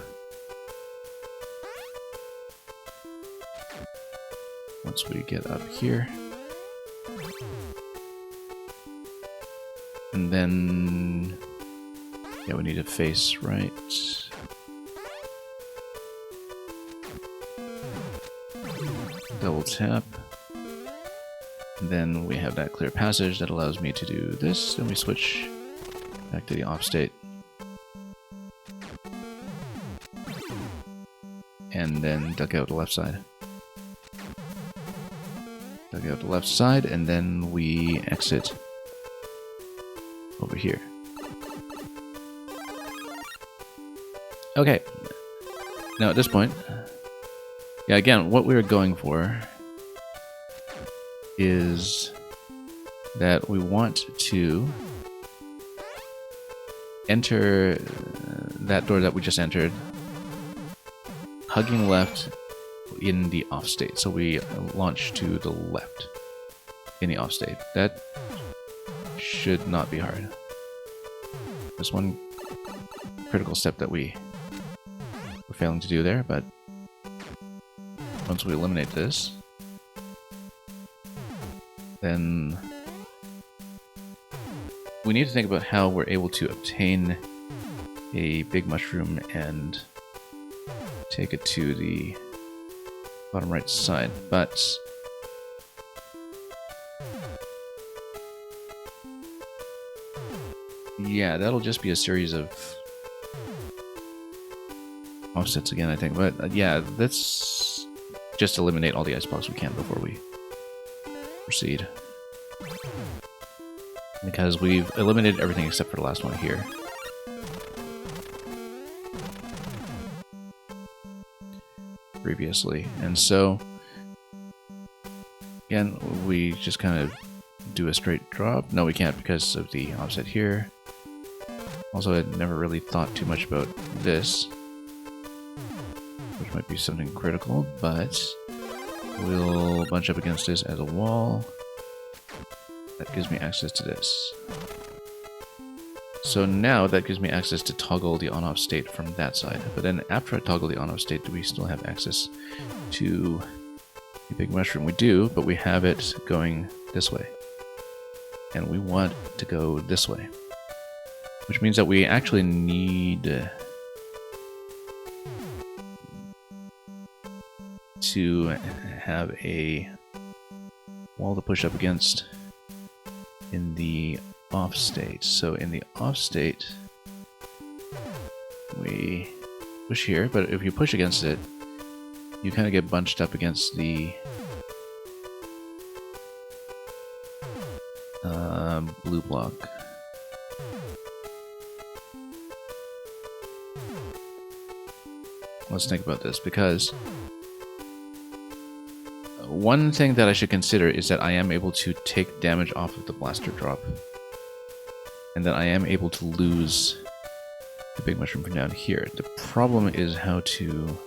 Once we get up here. And then, yeah, we need to face right. Double tap. And then we have that clear passage that allows me to do this. Then we switch back to the off state. And then duck out the left side. Duck out the left side, and then we exit over here. Okay. Now at this point, yeah, again, what we're going for is that we want to enter that door that we just entered, hugging left in the off state. So we launch to the left in the off state. That should not be hard. There's one critical step that we're failing to do there, but once we eliminate this, then we need to think about how we're able to obtain a big mushroom and take it to the bottom right side, but yeah, that'll just be a series of offsets again, I think. But yeah, let's just eliminate all the ice blocks we can before we proceed, because we've eliminated everything except for the last one here. Previously, and so again we just kind of do a straight drop. No, we can't because of the offset here. Also, I never really thought too much about this, which might be something critical, but we'll bunch up against this as a wall. That gives me access to this. So now that gives me access to toggle the on-off state from that side. But then after I toggle the on-off state, do we still have access to the big mushroom? We do, but we have it going this way. And we want to go this way. Which means that we actually need to have a wall to push up against in the off state. So in the off state, we push here, but if you push against it, you kind of get bunched up against the blue block. Let's think about this, because one thing that I should consider is that I am able to take damage off of the blaster drop, and that I am able to lose the big mushroom from down here. The problem is how to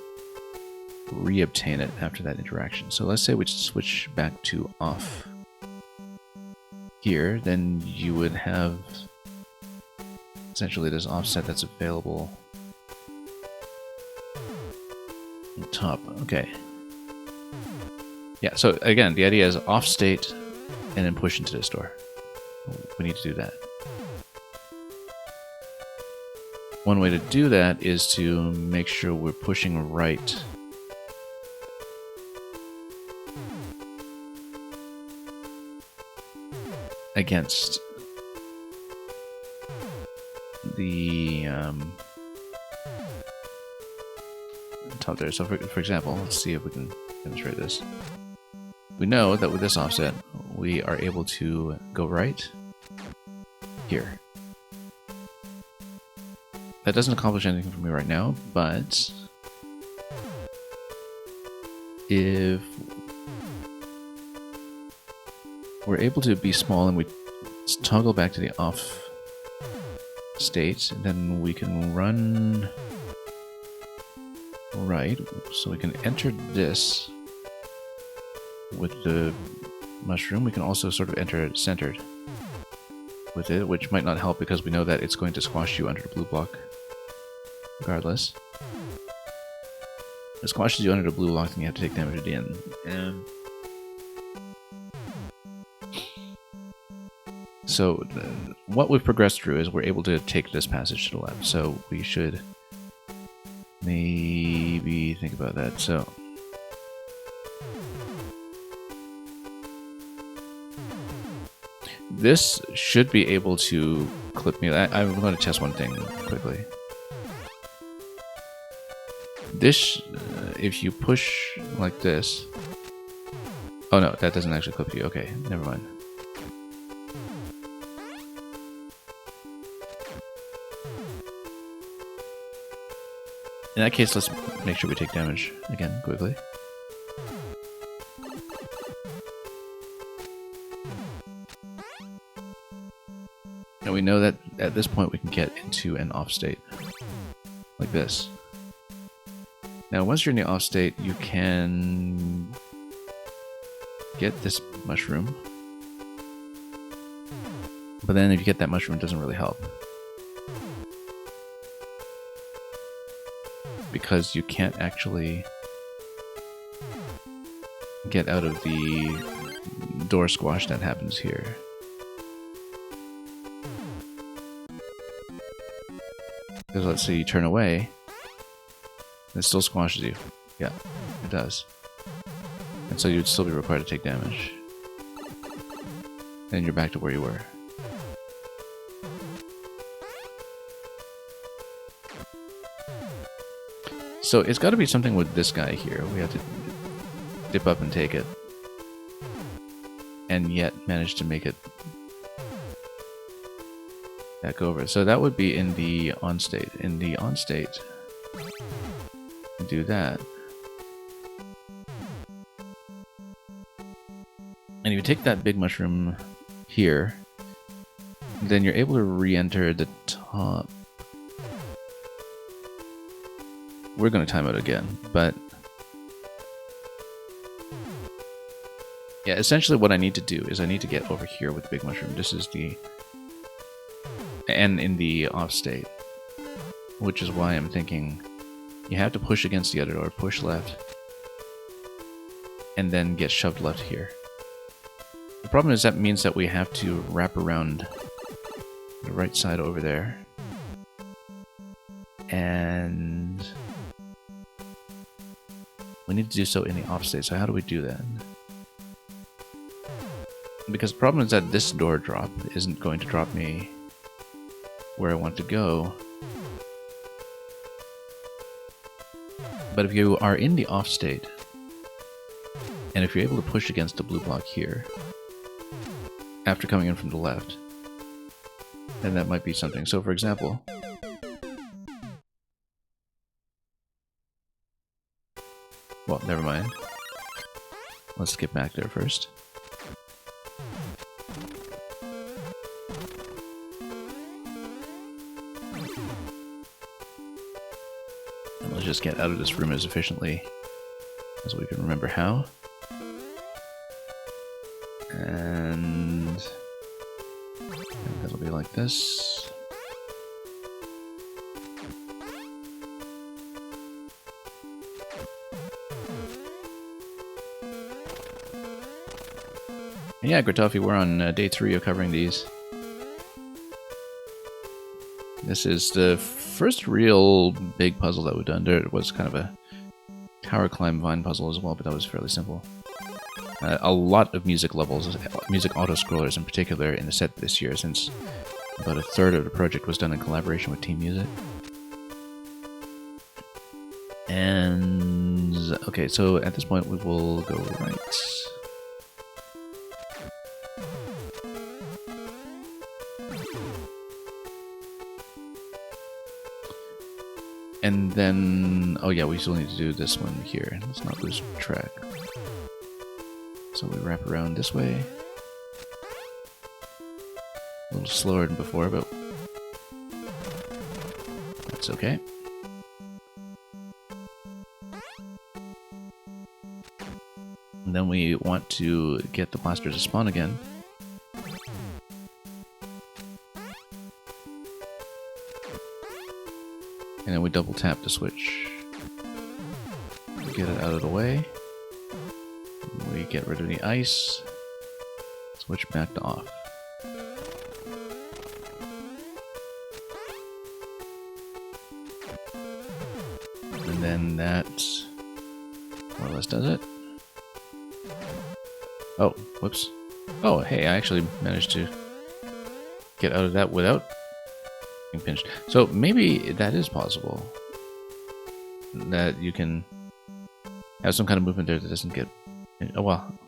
reobtain it after that interaction. So let's say we switch back to off here, then you would have essentially this offset that's available on top. Okay. Yeah, so again, the idea is off state and then push into this door. We need to do that. One way to do that is to make sure we're pushing right against the top there. So for example, let's see if we can demonstrate this. We know that with this offset, we are able to go right here. That doesn't accomplish anything for me right now, but if we're able to be small and we toggle back to the off state, then we can run right, so we can enter this with the mushroom. We can also sort of enter it centered with it, which might not help because we know that it's going to squash you under the blue block regardless. It squashes you under the blue block and you have to take damage at the end. And so what we've progressed through is we're able to take this passage to the left, so we should maybe think about that. So this should be able to clip me. I'm going to test one thing quickly. This, if you push like this... Oh no, that doesn't actually clip you. Okay, never mind. In that case, let's make sure we take damage again, quickly. And we know that at this point we can get into an off state, like this. Now, once you're in the off state, you can get this mushroom. But then if you get that mushroom, it doesn't really help. Because you can't actually get out of the door squash that happens here. Because let's say you turn away, it still squashes you. Yeah, it does. And so you'd still be required to take damage. And you're back to where you were. So it's got to be something with this guy here. We have to dip up and take it. And yet manage to make it back over. So that would be in the on state. In the on state, do that. And if you take that big mushroom here, then you're able to re-enter the top. We're going to time out again, but yeah, essentially what I need to do is I need to get over here with the big mushroom. This is the... and in the off state, which is why I'm thinking you have to push against the other door, push left, and then get shoved left here. The problem is that means that we have to wrap around the right side over there, and we need to do so in the off state. So how do we do that? Because the problem is that this door drop isn't going to drop me where I want to go. But if you are in the off state, and if you're able to push against the blue block here, after coming in from the left, then that might be something. So for example, well, never mind. Let's get back there first. And let's just get out of this room as efficiently as we can remember how. And that'll be like this. And yeah, Gratofi, we're on day 3 of covering these. This is the first real big puzzle that we've done. There was kind of a tower climb vine puzzle as well, but that was fairly simple. A lot of music levels, music auto-scrollers in particular, in the set this year, since about a third of the project was done in collaboration with Team Music. And okay, so at this point we will go right. And then, oh yeah, we still need to do this one here. Let's not lose track. So we wrap around this way. A little slower than before, but that's okay. And then we want to get the blaster to spawn again. And then we double tap the switch. We get it out of the way. We get rid of the ice. Switch back to off. And then that more or less does it. Oh, whoops. Oh, hey, I actually managed to get out of that without being pinched. So maybe that is possible. That you can have some kind of movement there that doesn't get... Oh, well.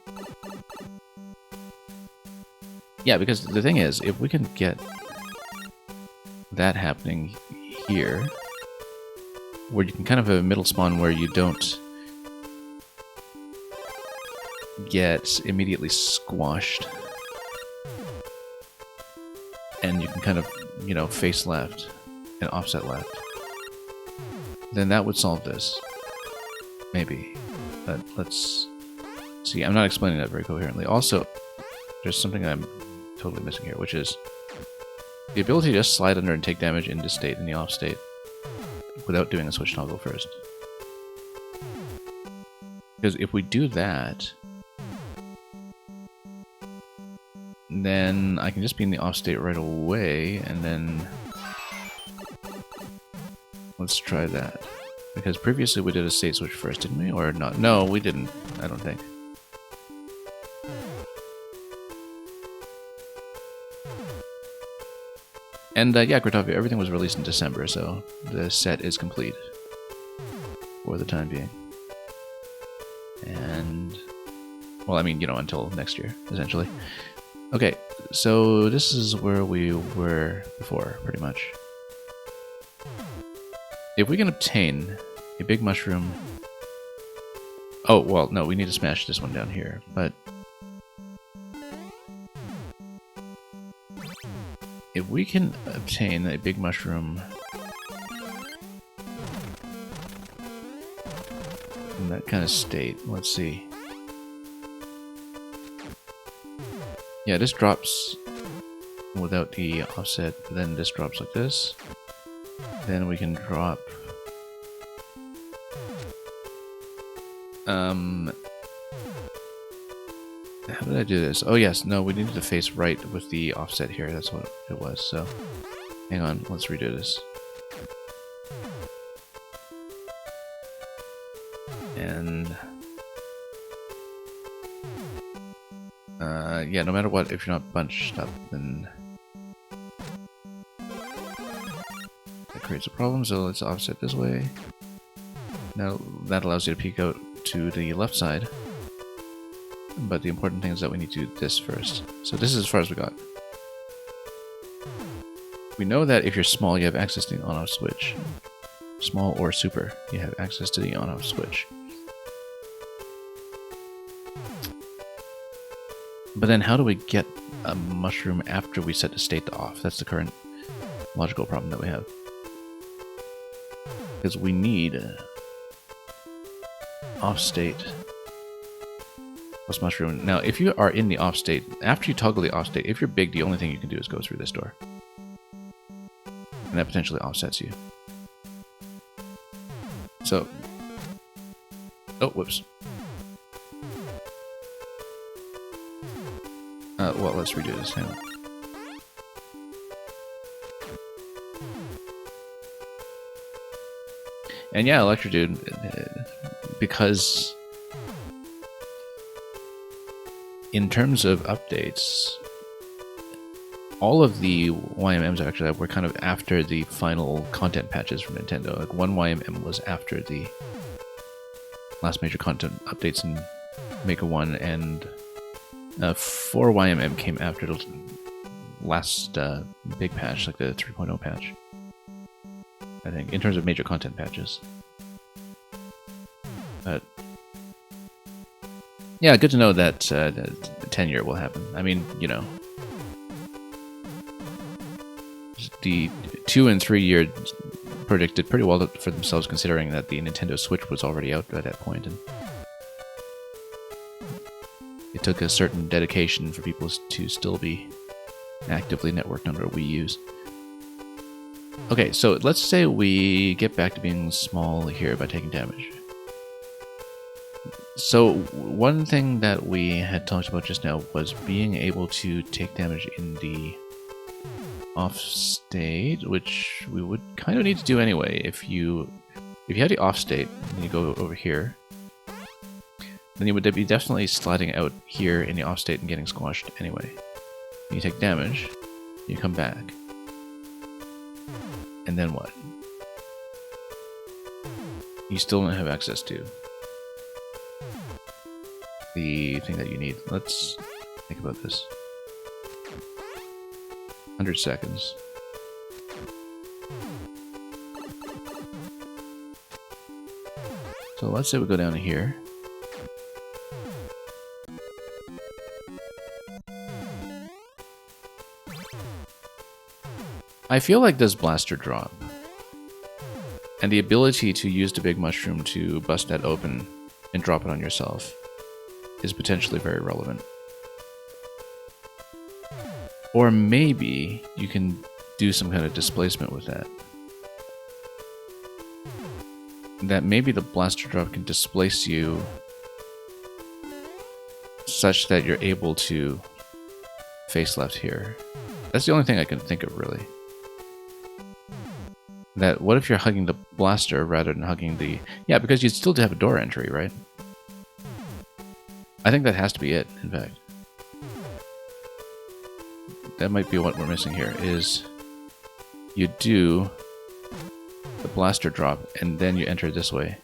Yeah, because the thing is, if we can get that happening here, where you can kind of have a middle spawn where you don't get immediately squashed, and you can kind of, you know, face left and offset left, then that would solve this. Maybe. But let's see. I'm not explaining that very coherently. Also, there's something I'm totally missing here, which is the ability to just slide under and take damage into state in the off state without doing a switch toggle first. Because if we do that, then I can just be in the off state right away, and then let's try that. Because previously we did a state switch first, didn't we? Or not? No, we didn't, I don't think. And yeah, Gratofi, everything was released in December, so the set is complete for the time being. And, well, I mean, you know, until next year, essentially. Okay, so this is where we were before, pretty much. If we can obtain a big mushroom... Oh, well, no, we need to smash this one down here, but... If we can obtain a big mushroom in that kind of state, let's see. Yeah, this drops without the offset, then this drops like this. Then we can drop... How did I do this? Oh yes, no, we needed to face right with the offset here, that's what it was, so... Hang on, let's redo this. And... yeah, no matter what, if you're not bunched up, then... that creates a problem, so let's offset this way. Now, that allows you to peek out to the left side. But the important thing is that we need to do this first. So this is as far as we got. We know that if you're small, you have access to the on-off switch. Small or super, you have access to the on-off switch. But then how do we get a mushroom after we set the state to off? That's the current logical problem that we have. Because we need off state plus mushroom. Now, if you are in the off state, after you toggle the off state, if you're big, the only thing you can do is go through this door. And that potentially offsets you. So... Oh, whoops. Well, let's redo this now. And yeah, Electrodude, because in terms of updates, all of the YMMs actually were kind of after the final content patches from Nintendo. Like one YMM was after the last major content updates in Mega 1, and 4 YMM came after the last big patch, like the 3.0 patch. I think, in terms of major content patches. But yeah, good to know that the 10-year will happen. I mean, you know, the 2 and 3 year predicted pretty well for themselves, considering that the Nintendo Switch was already out by that point, and it took a certain dedication for people to still be actively networked on their Wii U's. Okay, so let's say we get back to being small here by taking damage. So one thing that we had talked about just now was being able to take damage in the off state, which we would kind of need to do anyway. If you have the off state and you go over here, then you would be definitely sliding out here in the off state and getting squashed anyway. You take damage, you come back. And then what? You still don't have access to the thing that you need. Let's think about this. 100 seconds. So let's say we go down to here. I feel like this blaster drop and the ability to use the big mushroom to bust that open and drop it on yourself is potentially very relevant. Or maybe you can do some kind of displacement with that. That maybe the blaster drop can displace you such that you're able to face left here. That's the only thing I can think of, really. That, what if you're hugging the blaster rather than hugging the... Yeah, because you'd still have a door entry, right? I think that has to be it, in fact. That might be what we're missing here, is you do the blaster drop, and then you enter this way.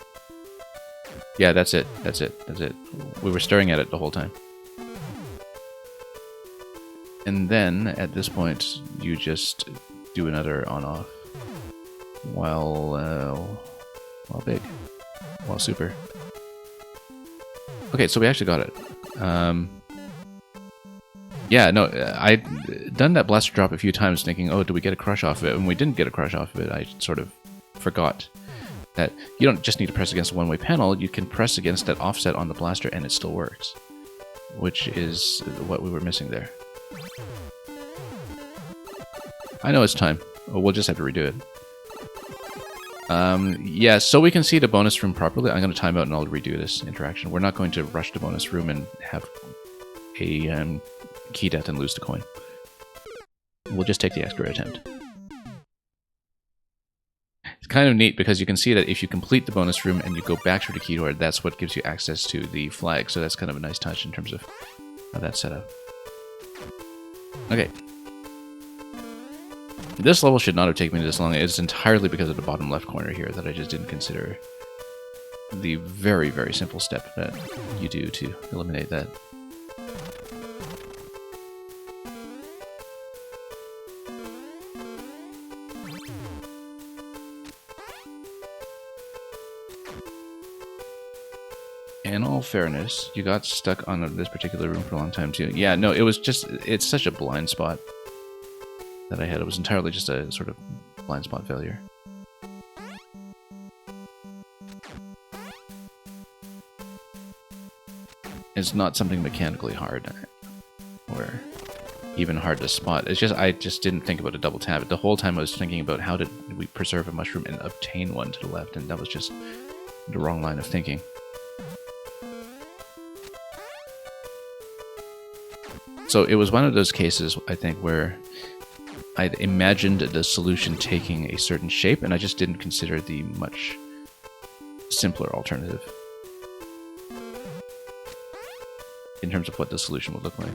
Yeah, that's it. That's it. That's it. We were staring at it the whole time. And then, at this point, you just do another on-off. While big. While super. Okay, so we actually got it. Yeah, no, I'd done that blaster drop a few times thinking, oh, do we get a crush off of it? And we didn't get a crush off of it. I sort of forgot that you don't just need to press against a one-way panel, you can press against that offset on the blaster and it still works. Which is what we were missing there. I know it's time. Oh, we'll just have to redo it. Yeah, so we can see the bonus room properly, I'm going to time out and I'll redo this interaction. We're not going to rush the bonus room and have a key death and lose the coin. We'll just take the extra attempt. It's kind of neat because you can see that if you complete the bonus room and you go back through the key door, that's what gives you access to the flag, so that's kind of a nice touch in terms of how that's set up. Okay. This level should not have taken me this long. It's entirely because of the bottom left corner here that I just didn't consider the very, very simple step that you do to eliminate that. In all fairness, you got stuck on this particular room for a long time too. Yeah, no, it was just, it's such a blind spot that I had. It was entirely just a sort of blind spot failure. It's not something mechanically hard or even hard to spot. It's just, I just didn't think about a double tap. The whole time I was thinking about how did we preserve a mushroom and obtain one to the left, and that was just the wrong line of thinking. So it was one of those cases, I think, where I'd imagined the solution taking a certain shape, and I just didn't consider the much simpler alternative in terms of what the solution would look like.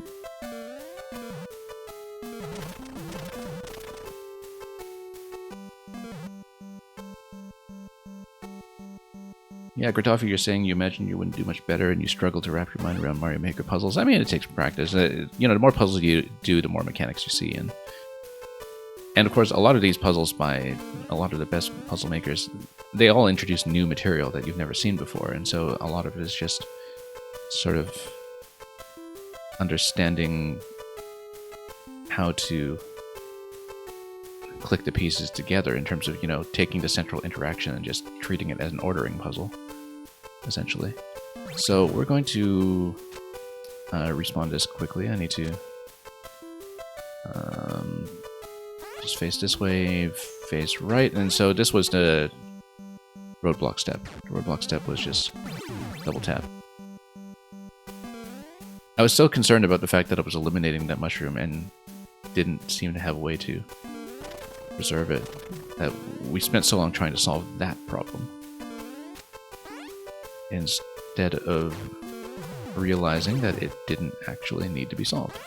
Yeah, Gratofi, you're saying you imagine you wouldn't do much better and you struggle to wrap your mind around Mario Maker puzzles. I mean, it takes practice. You know, the more puzzles you do, the more mechanics you see. And of course, a lot of these puzzles by a lot of the best puzzle makers, they all introduce new material that you've never seen before. And so a lot of it is just sort of understanding how to click the pieces together in terms of, you know, taking the central interaction and just treating it as an ordering puzzle, essentially. So we're going to respawn this quickly. I need to just face this way, face right, and so this was the roadblock step. The roadblock step was just double tap. I was so concerned about the fact that I was eliminating that mushroom and didn't seem to have a way to preserve it, that we spent so long trying to solve that problem instead of realizing that it didn't actually need to be solved.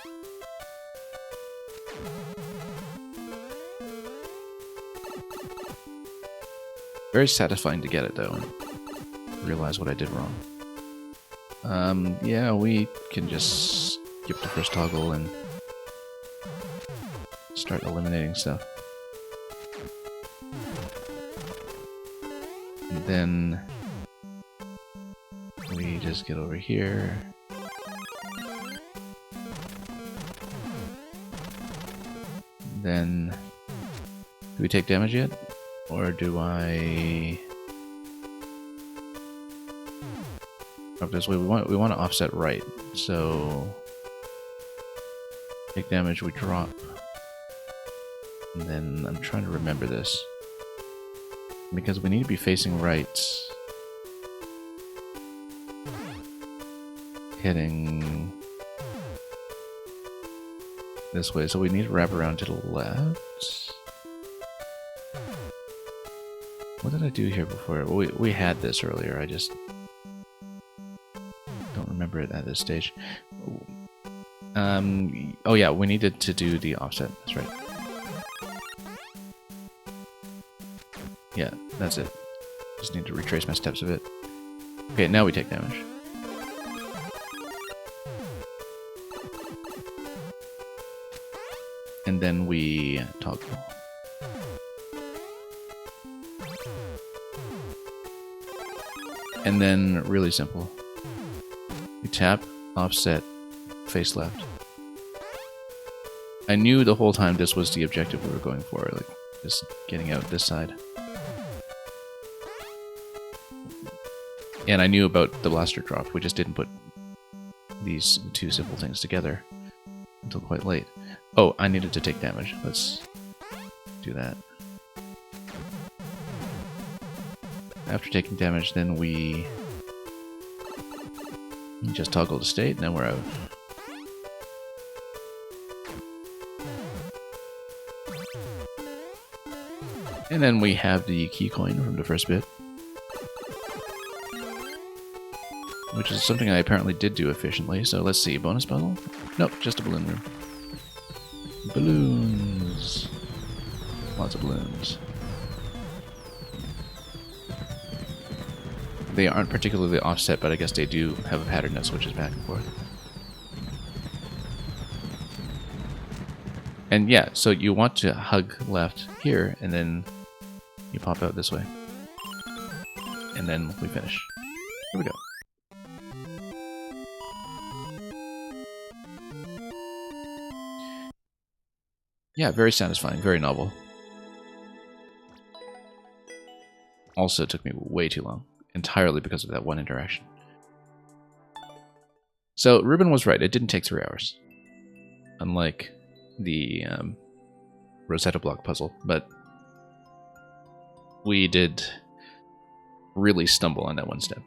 Very satisfying to get it though and realize what I did wrong. Yeah, we can just skip the first toggle and start eliminating stuff. And then we just get over here. Then, do we take damage yet? Or do I... Oh, this way we want to offset right. So take damage, we drop. And then I'm trying to remember this. Because we need to be facing right. Heading this way. So we need to wrap around to the left. What did I do here before? Well, we had this earlier. I just don't remember it at this stage. Oh yeah, we needed to do the offset. That's right. Yeah, that's it. Just need to retrace my steps a bit. Okay, now we take damage. And then we toggle. And then, really simple. We tap, offset, face left. I knew the whole time this was the objective we were going for, like, just getting out this side. And I knew about the blaster drop, we just didn't put these two simple things together until quite late. Oh, I needed to take damage. Let's do that. After taking damage, then we just toggle the state, and then we're out. And then we have the key coin from the first bit, which is something I apparently did do efficiently. So let's see, bonus puzzle? Nope, just a balloon room. Balloons. Lots of balloons. They aren't particularly offset, but I guess they do have a pattern that switches back and forth. And yeah, so you want to hug left here, and then you pop out this way. And then we finish. Here we go. Yeah, very satisfying, very novel. Also took me way too long. Entirely because of that one interaction. So Ruben was right, it didn't take 3 hours. Unlike the Rosetta block puzzle, but we did really stumble on that one step.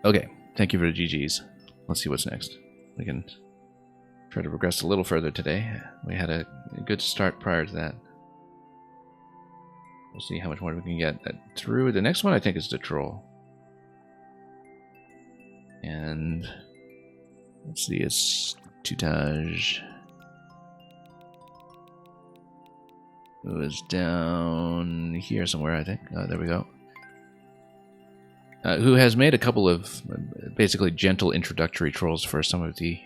Okay, Thank you for the GGs. Let's see what's next. We can try to progress a little further today. We had a good start prior to that. We'll see how much more we can get through. The next one, I think, is the troll. And let's see, it's Tutage. It was down here somewhere, I think. Oh, there we go. Who has made a couple of basically gentle introductory trolls for some of the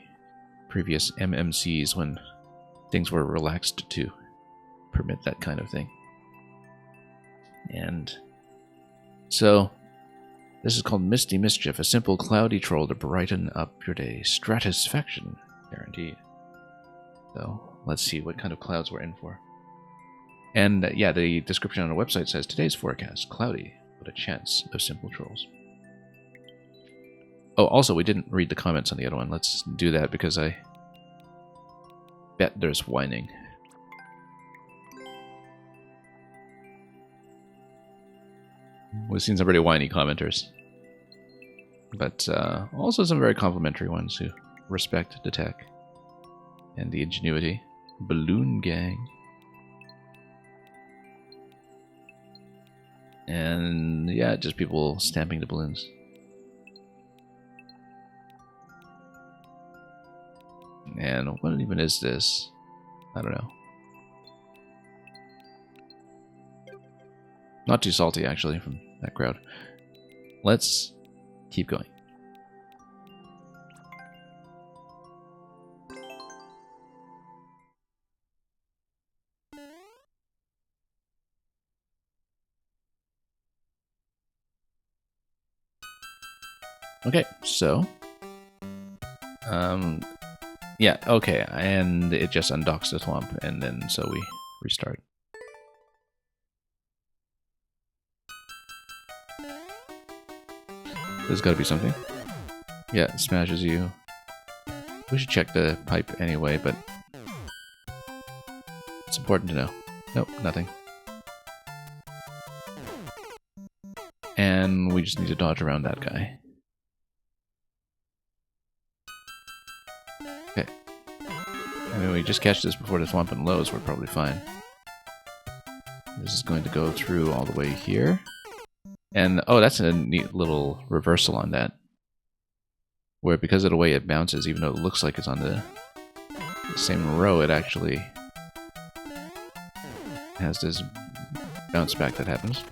previous MMCs when things were relaxed to permit that kind of thing. And so this is called Misty Mischief, a simple cloudy troll to brighten up your day. Stratisfaction, guaranteed. So let's see what kind of clouds we're in for. And yeah, the description on our website says, today's forecast, cloudy, but a chance of simple trolls. Oh, also, we didn't read the comments on the other one. Let's do that because I bet there's whining. We've seen some pretty whiny commenters. But also some very complimentary ones who respect the tech and the ingenuity. Balloon Gang. And yeah, just people stamping the balloons. And what even is this? I don't know. Not too salty, actually, from that crowd. Let's keep going. Okay, so yeah, okay, and it just undocks the thwomp, and then so we restart. There's got to be something. Yeah, it smashes you. We should check the pipe anyway, but it's important to know. Nope, nothing. And we just need to dodge around that guy. Okay. I mean, we just catch this before the thwomp and lows, we're probably fine. This is going to go through all the way here. And, oh, that's a neat little reversal on that. Where because of the way it bounces, even though it looks like it's on the same row, it actually has this bounce back that happens.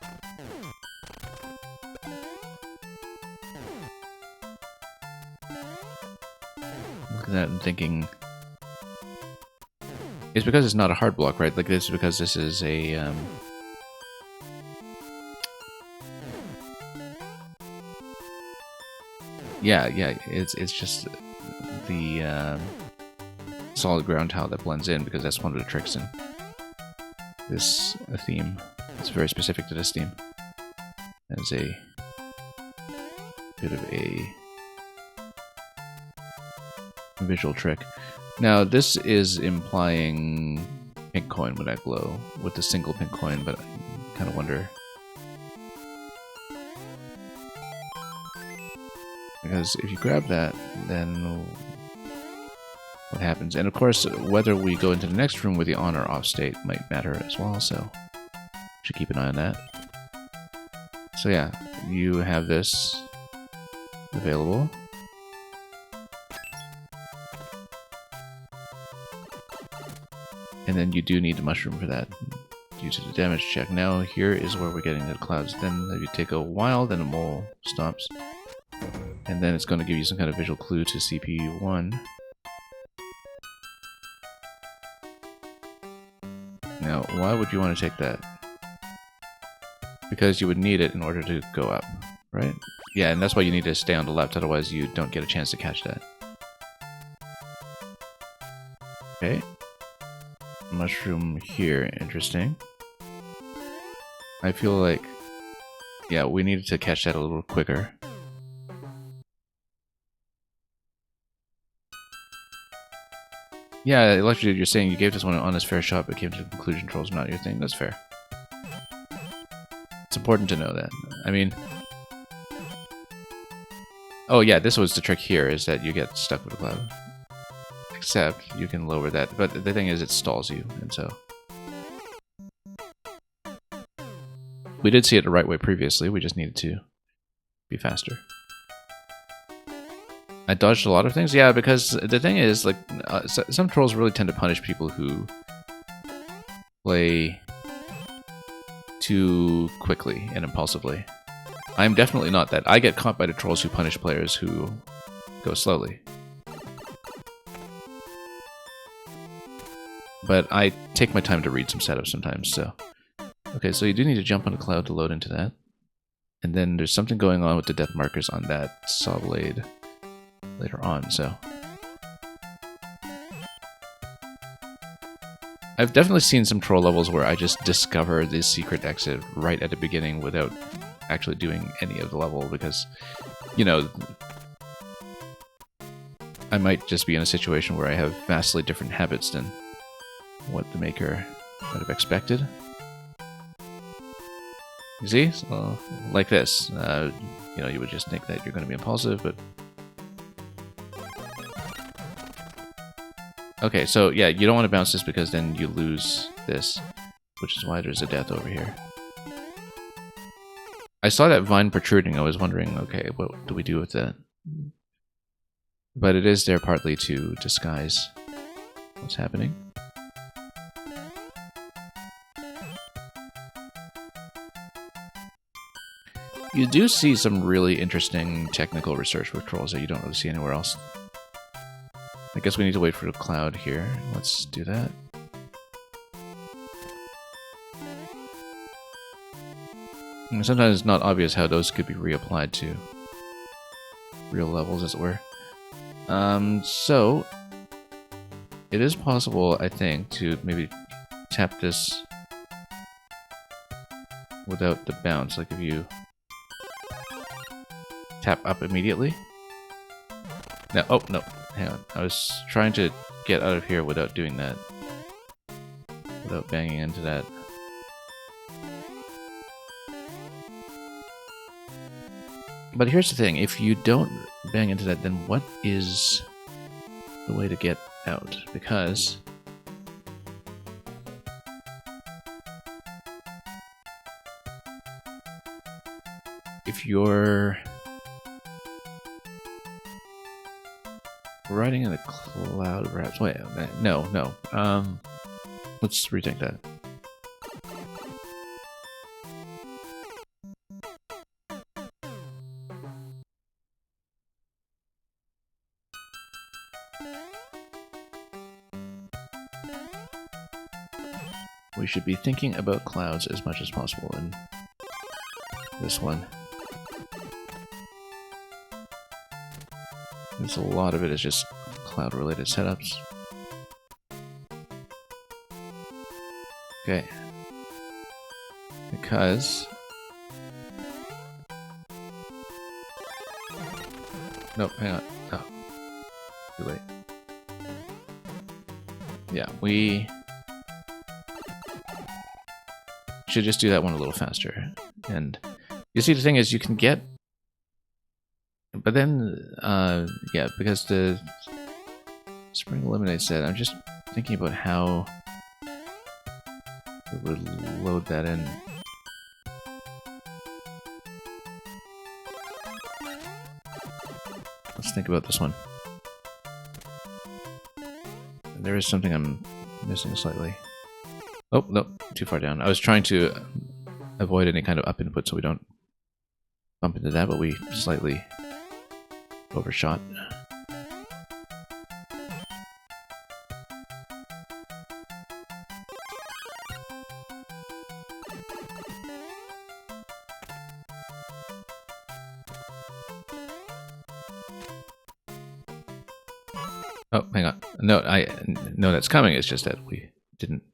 Looking at that and thinking... It's because it's not a hard block, right? Like, this is because this is a... Yeah, it's just the solid ground tile that blends in, because that's one of the tricks in this theme. It's very specific to this theme. As a bit of a visual trick. Now, this is implying pink coin would that glow with the single pink coin, but I kind of wonder... Because if you grab that, then what happens? And of course, whether we go into the next room with the on or off state might matter as well, so should keep an eye on that. So yeah, you have this available. And then you do need the mushroom for that, due to the damage check. Now here is where we're getting the clouds. Then if you take a while, then a mole stops. And then it's going to give you some kind of visual clue to CPU1. Now, why would you want to take that? Because you would need it in order to go up, right? Yeah, and that's why you need to stay on the left, otherwise you don't get a chance to catch that. Okay. Mushroom here, interesting. I feel like, yeah, we needed to catch that a little quicker. Yeah, Electrodude, you're saying you gave this one an honest fair shot, but came to the conclusion trolls are not your thing. That's fair. It's important to know that. I mean, Oh yeah, this was the trick here, is that you get stuck with a cloud. Except you can lower that, but the thing is it stalls you, and so... We did see it the right way previously, we just needed to be faster. I dodged a lot of things? Yeah, because the thing is, like, some trolls really tend to punish people who play too quickly and impulsively. I'm definitely not that. I get caught by the trolls who punish players who go slowly. But I take my time to read some setups sometimes, so... Okay, so you do need to jump on a cloud to load into that. And then there's something going on with the depth markers on that saw blade later on, so... I've definitely seen some troll levels where I just discover this secret exit right at the beginning without actually doing any of the level, because, you know, I might just be in a situation where I have vastly different habits than what the maker might have expected. You see? So, like this. You know, you would just think that you're going to be impulsive, but... Okay, so yeah, you don't want to bounce this because then you lose this, which is why there's a death over here. I saw that vine protruding, I was wondering, okay, what do we do with that? But it is there partly to disguise what's happening. You do see some really interesting technical research with trolls that you don't really see anywhere else. I guess we need to wait for the cloud here. Let's do that. And sometimes it's not obvious how those could be reapplied to real levels, as it were. So it is possible, I think, to maybe tap this without the bounce. Like if you tap up immediately. No, oh no, hang on. I was trying to get out of here without doing that. Without banging into that. But here's the thing, if you don't bang into that, then what is the way to get out? Because if you're riding in a cloud, perhaps. Wait, no. Let's retake that. We should be thinking about clouds as much as possible in this one. There's a lot of it is just cloud-related setups. Okay. Because... Nope, hang on. Oh. Too late. Yeah, we... should just do that one a little faster. And you see, the thing is, you can get... But then, yeah, because the Spring eliminates that, I'm just thinking about how it would load that in. Let's think about this one. There is something I'm missing slightly. Oh, no, too far down. I was trying to avoid any kind of up input so we don't bump into that, but we slightly overshot. Oh, hang on. No, I know that's coming. It's just that we didn't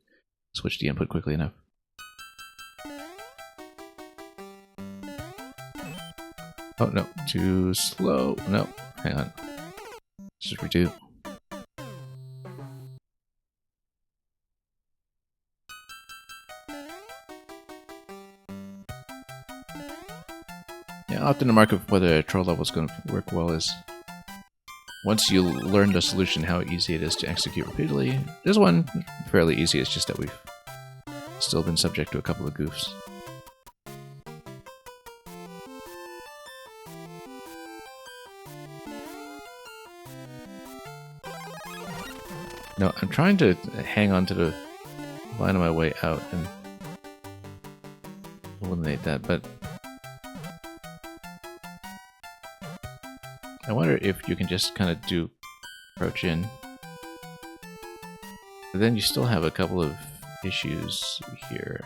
switch the input quickly enough. Oh, no. Too slow. No. Hang on. Let's just redo. Yeah, often a mark of whether a troll level is going to work well is once you learn the solution, how easy it is to execute repeatedly. This one, fairly easy, it's just that we've still been subject to a couple of goofs. No, I'm trying to hang on to the line of my way out and eliminate that, but I wonder if you can just kind of do approach in. But then you still have a couple of issues here.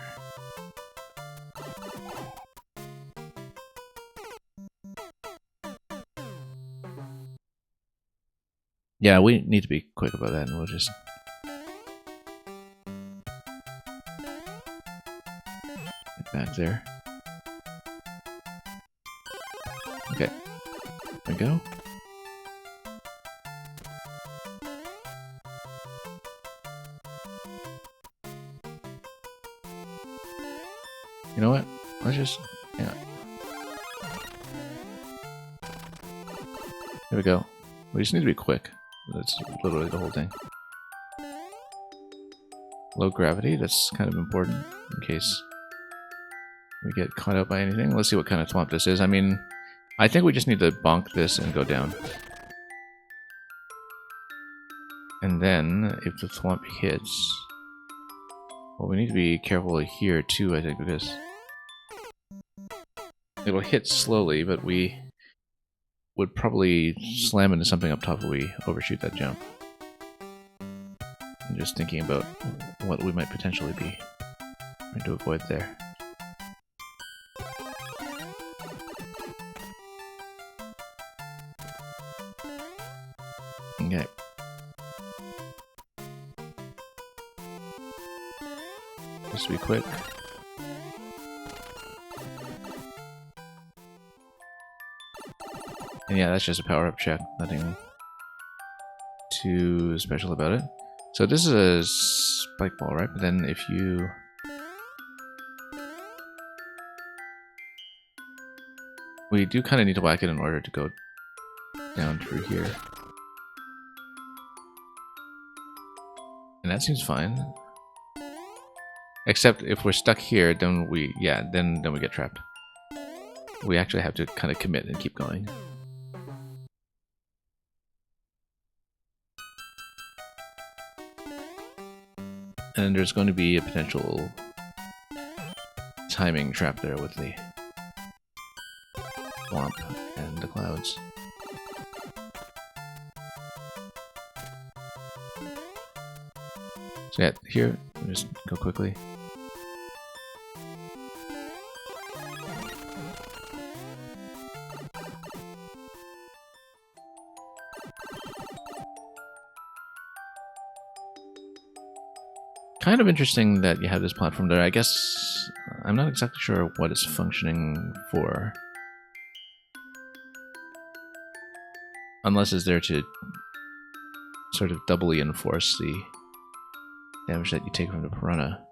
Yeah, we need to be quick about that, and we'll just get back there. Okay, there we go. You know what? Let's just, yeah. There we go. We just need to be quick. That's literally the whole thing. Low gravity, that's kind of important in case we get caught out by anything. Let's see what kind of thwomp this is. I mean, I think we just need to bonk this and go down. And then, if the thwomp hits... Well, we need to be careful here too, I think, because it'll hit slowly, but we would probably slam into something up top if we overshoot that jump. I'm just thinking about what we might potentially be trying to avoid there. Okay. Just to be quick. And yeah, that's just a power-up check. Nothing too special about it. So this is a spike ball, right? But then if you... We do kind of need to whack it in order to go down through here. And that seems fine. Except if we're stuck here, then we... Yeah, then we get trapped. We actually have to kind of commit and keep going. And there's going to be a potential timing trap there with the swamp and the clouds. So yeah, here, we'll just go quickly. Kind of interesting that you have this platform there. I guess I'm not exactly sure what it's functioning for. Unless it's there to sort of doubly enforce the damage that you take from the piranha.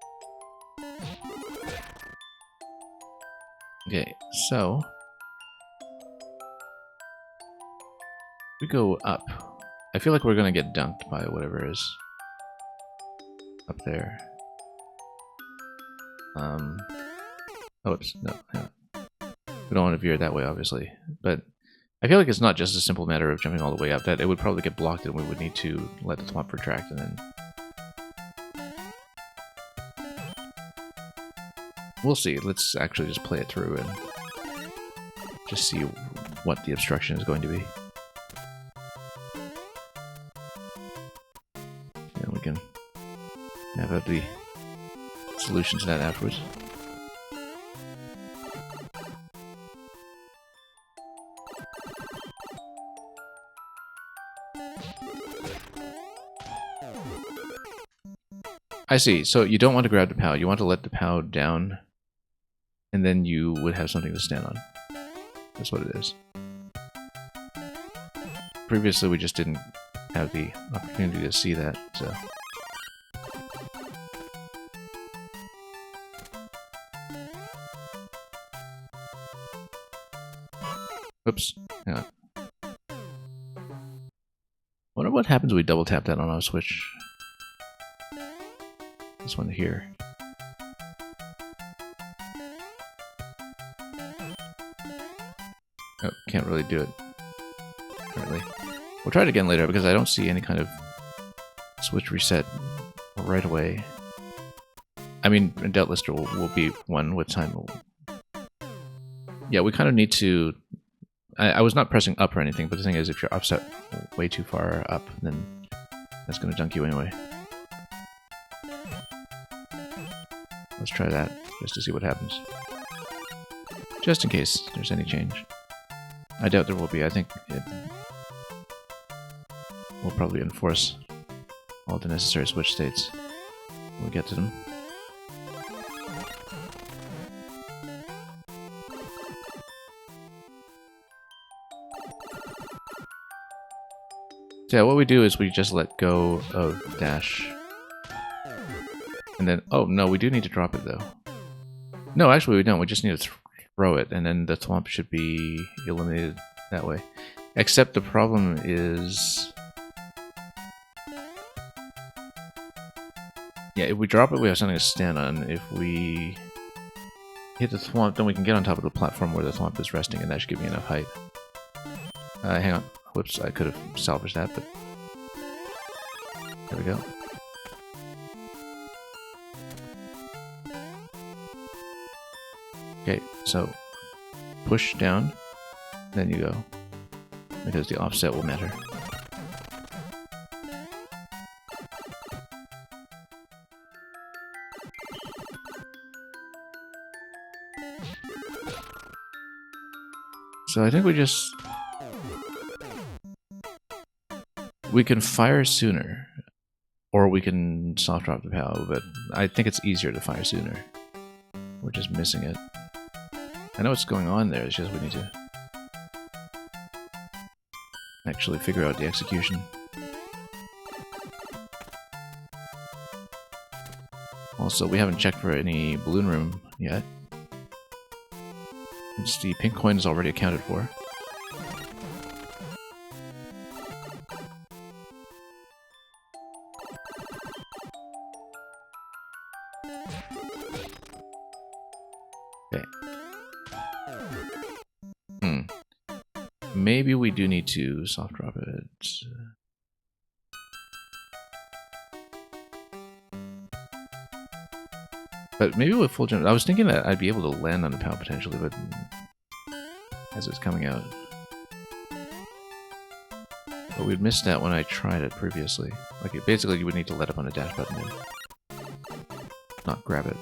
Okay, so we go up. I feel like we're gonna get dunked by whatever is up there. Oops, no. We don't want to veer that way, obviously. But I feel like it's not just a simple matter of jumping all the way up. That it would probably get blocked and we would need to let the thwomp retract and then... We'll see. Let's actually just play it through and just see what the obstruction is going to be. And we can have out the solution to that afterwards. I see. So you don't want to grab the POW. You want to let the POW down, and then you would have something to stand on. That's what it is. Previously, we just didn't have the opportunity to see that, so... wonder what happens when we double tap that on-off switch. This one here. Oh, can't really do it. Apparently. We'll try it again later because I don't see any kind of switch reset right away. I mean, doubtless there will be one with time. Yeah, we kind of need to... I was not pressing up or anything, but the thing is, if you're offset way too far up, then that's going to dunk you anyway. Let's try that, just to see what happens. Just in case there's any change. I doubt there will be. I think it will probably enforce all the necessary switch states when we get to them. So yeah, what we do is we just let go of dash. And then, oh no, we do need to drop it though. No, actually we don't. We just need to throw it, and then the thwomp should be eliminated that way. Except the problem is... yeah, if we drop it, we have something to stand on. If we hit the thwomp, then we can get on top of the platform where the thwomp is resting, and that should give me enough height. Hang on. Whoops, I could have salvaged that, but... there we go. Okay, so push down, then you go, because the offset will matter. So I think we can fire sooner, or we can soft drop the POW, but I think it's easier to fire sooner. We're just missing it. I know what's going on there, it's just we need to actually figure out the execution. Also, we haven't checked for any balloon room yet. It's the pink coin is already accounted for. Okay. Maybe we do need to soft drop it. But maybe with full jump, I was thinking that I'd be able to land on the POW potentially, but as it's coming out. But we'd missed that when I tried it previously. Like, basically you would need to let up on the dash button and not grab it.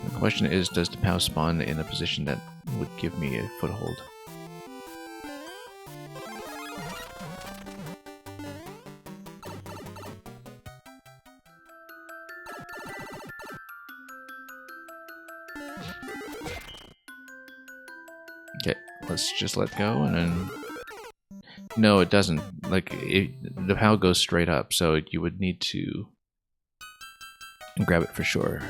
The question is, does the POW spawn in a position that would give me a foothold? Okay, let's just let go and then... no, it doesn't. Like, the POW goes straight up, so you would need to grab it for sure.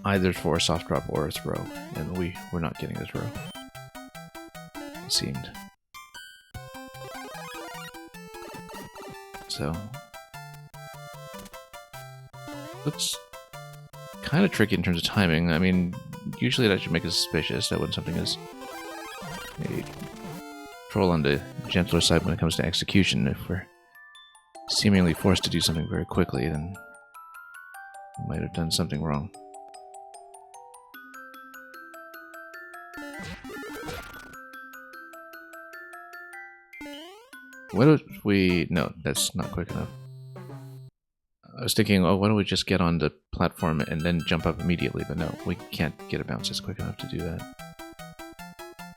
Either for a soft drop or a throw, and we're not getting a throw. It seemed. So... looks kind of tricky in terms of timing. I mean, usually that should make us suspicious that when something is a troll on the gentler side when it comes to execution, if we're seemingly forced to do something very quickly, then we might have done something wrong. What if we... no, that's not quick enough. I was thinking, oh, why don't we just get on the platform and then jump up immediately, but no, we can't get a bounce that's quick enough to do that.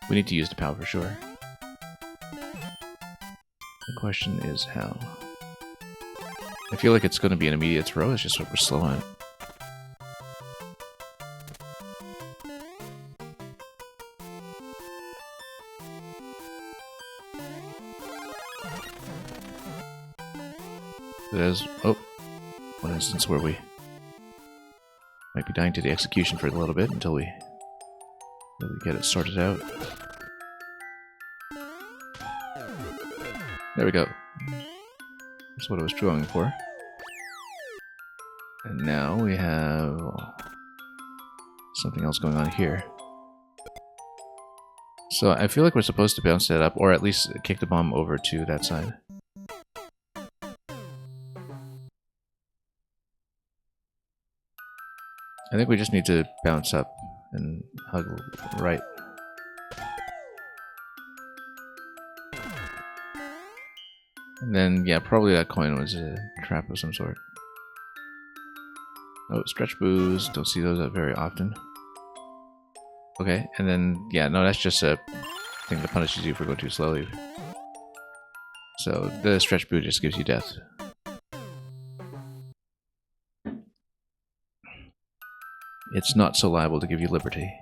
We need to use the POW for sure. The question is how. I feel like it's going to be an immediate throw, it's just that we're slow on it. There's, oh, one instance where we might be dying to the execution for a little bit until we really get it sorted out. There we go. That's what I was going for. And now we have something else going on here. So I feel like we're supposed to bounce that up, or at least kick the bomb over to that side. I think we just need to bounce up and hug right. And then, yeah, probably that coin was a trap of some sort. Oh, stretch boos. Don't see those out very often. Okay, and then, yeah, no, that's just a thing that punishes you for going too slowly. So the stretch boo just gives you death. It's not so liable to give you liberty.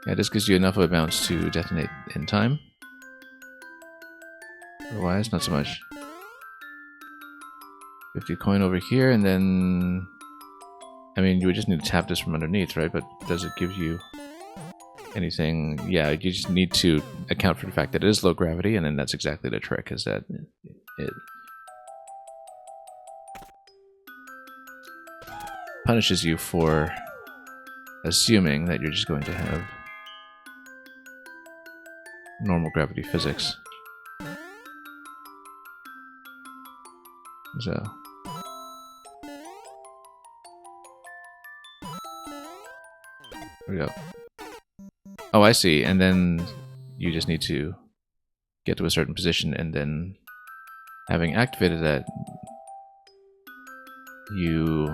Yeah, this gives you enough of a bounce to detonate in time. Otherwise, not so much. 50 coin over here, and then... I mean, you would just need to tap this from underneath, right? But does it give you anything? Yeah, you just need to account for the fact that it is low gravity, and then that's exactly the trick, is that it punishes you for assuming that you're just going to have normal gravity physics. So... there we go. Oh, I see. And then you just need to get to a certain position, and then having activated that, you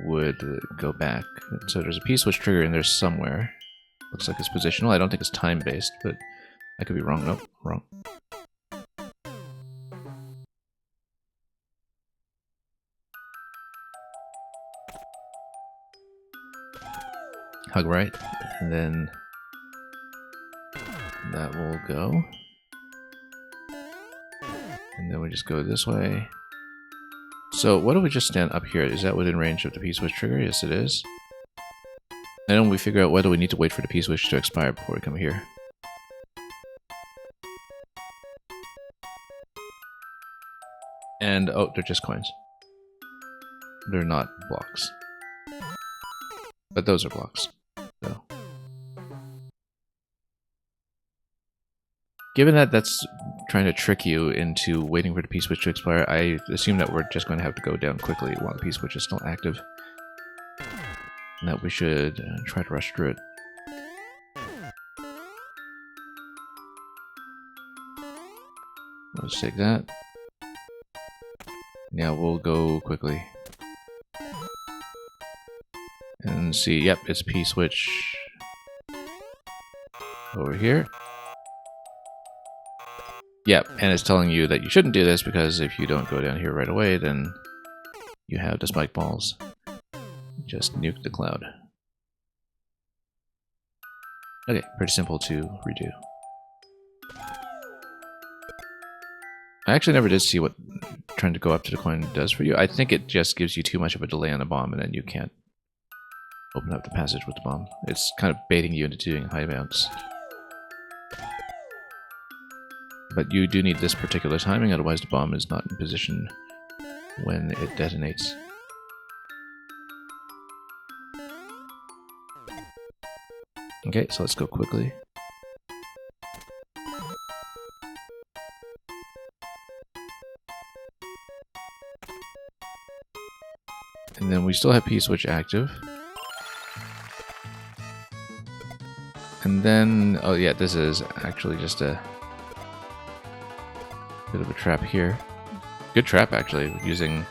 would go back. So there's a P-switch trigger in there somewhere. Looks like it's positional. I don't think it's time-based, but I could be wrong. Nope, wrong. Hug right, and then that will go. And then we just go this way. So what do we just stand up here? Is that within range of the P-switch trigger? Yes, it is. And then we figure out whether we need to wait for the P-switch to expire before we come here. And, oh, they're just coins. They're not blocks. But those are blocks. So. Given that that's trying to trick you into waiting for the P-switch to expire, I assume that we're just going to have to go down quickly while the P-switch is still active. And that we should try to rush through it. Let's take that. Yeah, we'll go quickly. And see, yep, it's P-switch over here. Yep, and it's telling you that you shouldn't do this because if you don't go down here right away, then you have the spike balls. Just nuke the cloud. Okay, pretty simple to redo. I actually never did see what trying to go up to the coin does for you. I think it just gives you too much of a delay on the bomb, and then you can't open up the passage with the bomb. It's kind of baiting you into doing high bounce. But you do need this particular timing, otherwise the bomb is not in position when it detonates. Okay, so let's go quickly. And then we still have P-switch active. And then, oh yeah, this is actually just a bit of a trap here. Good trap, actually, using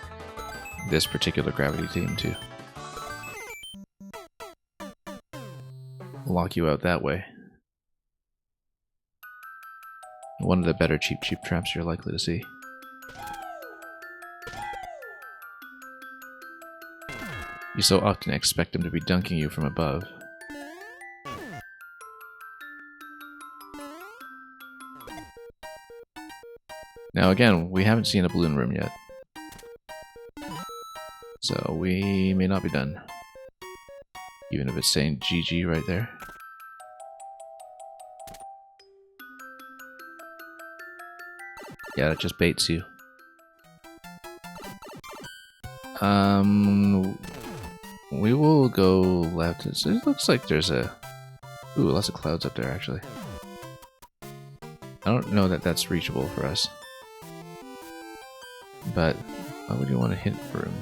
this particular gravity theme to lock you out that way. One of the better cheap traps you're likely to see. You so often expect them to be dunking you from above. Now again, we haven't seen a balloon room yet. So we may not be done. Even if it's saying GG right there. Yeah, it just baits you. We will go left. It looks like there's a... Ooh, lots of clouds up there, actually. I don't know that that's reachable for us. But why would you want to hit room?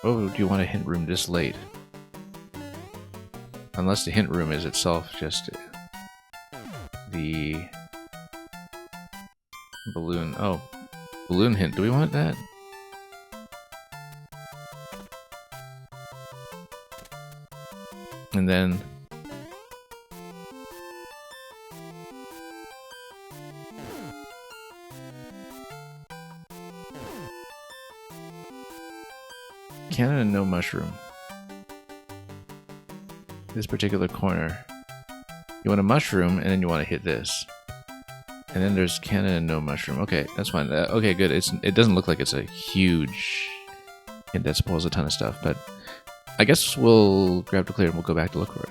Why would you want a hint room this late? Unless the hint room is itself just the balloon. Oh, balloon hint. Do we want that? And then... Cannon and no mushroom. This particular corner. You want a mushroom, and then you want to hit this. And then there's cannon and no mushroom. Okay, that's fine. Okay, good. It doesn't look like it's a huge hint that spoils a ton of stuff, but I guess we'll grab to clear and we'll go back to look for it.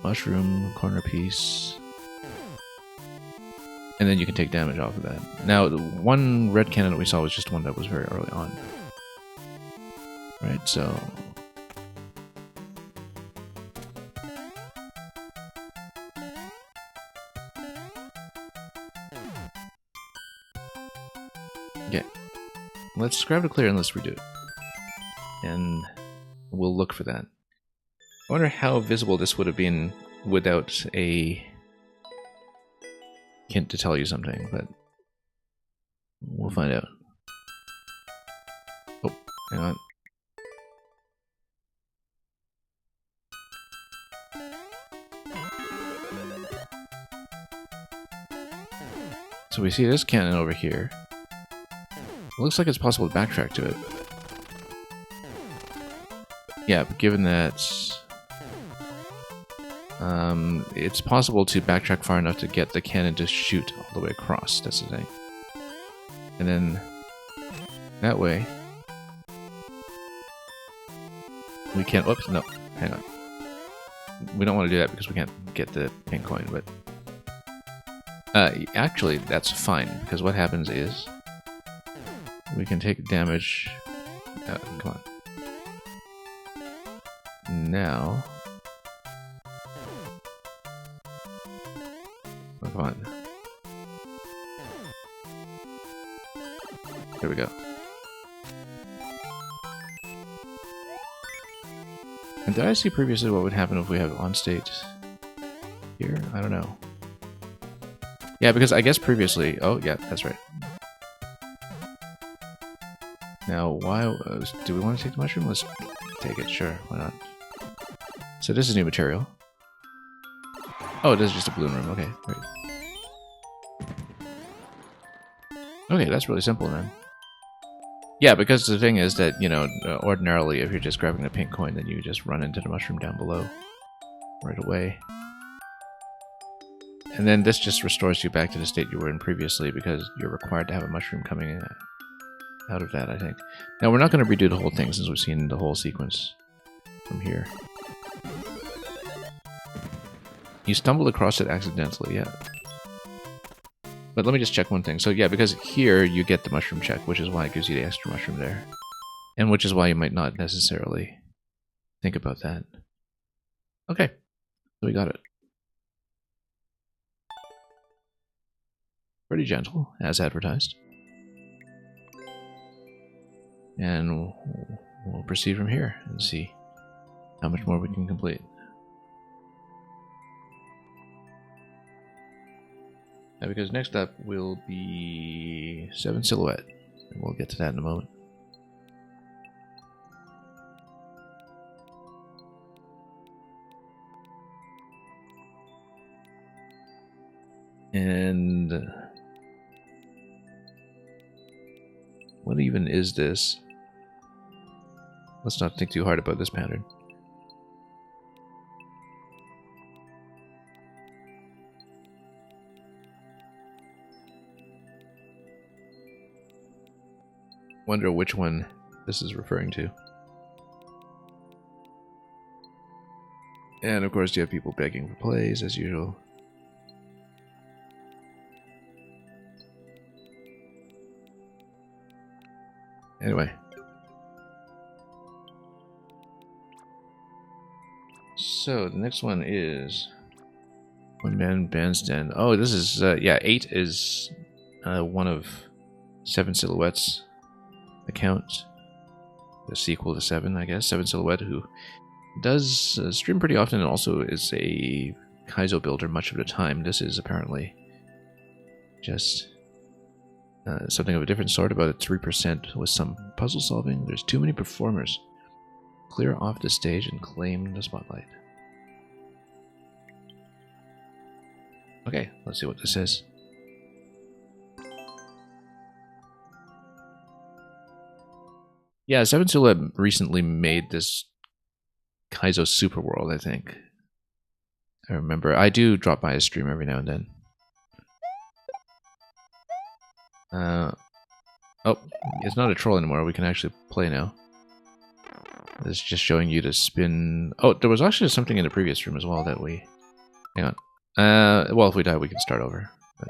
Mushroom, corner piece. And then you can take damage off of that. Now, the one red cannon that we saw was just one that was very early on. Right, so... Okay. Let's grab to clear and let's redo it. And we'll look for that. I wonder how visible this would have been without a hint to tell you something, but we'll find out. Oh, hang on. So we see this cannon over here. It looks like it's possible to backtrack to it. Yeah, but given that it's possible to backtrack far enough to get the cannon to shoot all the way across, that's the thing. And then that way we can't... Oops, no, hang on. We don't want to do that because we can't get the pink coin, but actually that's fine, because what happens is we can take damage. Come on. Now... Oh, come on. There we go. And did I see previously what would happen if we have on state here? I don't know. Yeah, because I guess previously... Oh, yeah, that's right. Now, why... do we want to take the mushroom? Let's take it, sure, why not? So this is new material. Oh, it is just a balloon room, okay, great. Okay, that's really simple then. Yeah, because the thing is that, you know, ordinarily if you're just grabbing a pink coin, then you just run into the mushroom down below right away. And then this just restores you back to the state you were in previously because you're required to have a mushroom coming in out of that, I think. Now, we're not going to redo the whole thing since we've seen the whole sequence from here. You stumbled across it accidentally, yeah. But let me just check one thing. So yeah, because here you get the mushroom check, which is why it gives you the extra mushroom there. And which is why you might not necessarily think about that. Okay, so we got it. Pretty gentle, as advertised. And we'll proceed from here and see how much more we can complete. Now, because next up will be 7 Silhouette, and we'll get to that in a moment. And what even is this? Let's not think too hard about this pattern. Wonder which one this is referring to. And of course you have people begging for plays as usual. Anyway. So the next one is One Man Bandstand. Oh, this is yeah, 8 is one of 7 Silhouettes accounts. The sequel to 7, I guess. 7 Silhouette, who does stream pretty often and also is a Kaizo builder much of the time. This is apparently just something of a different sort, about a 3% with some puzzle solving. There's too many performers. Clear off the stage and claim the spotlight. Okay, let's see what this is. Yeah, 7 Silhouette recently made this Kaizo Super World, I think. I remember. I do drop by his stream every now and then. Oh, it's not a troll anymore. We can actually play now. It's just showing you to spin. Oh, there was actually something in the previous stream as well that we... Hang on. Well, if we die, we can start over. But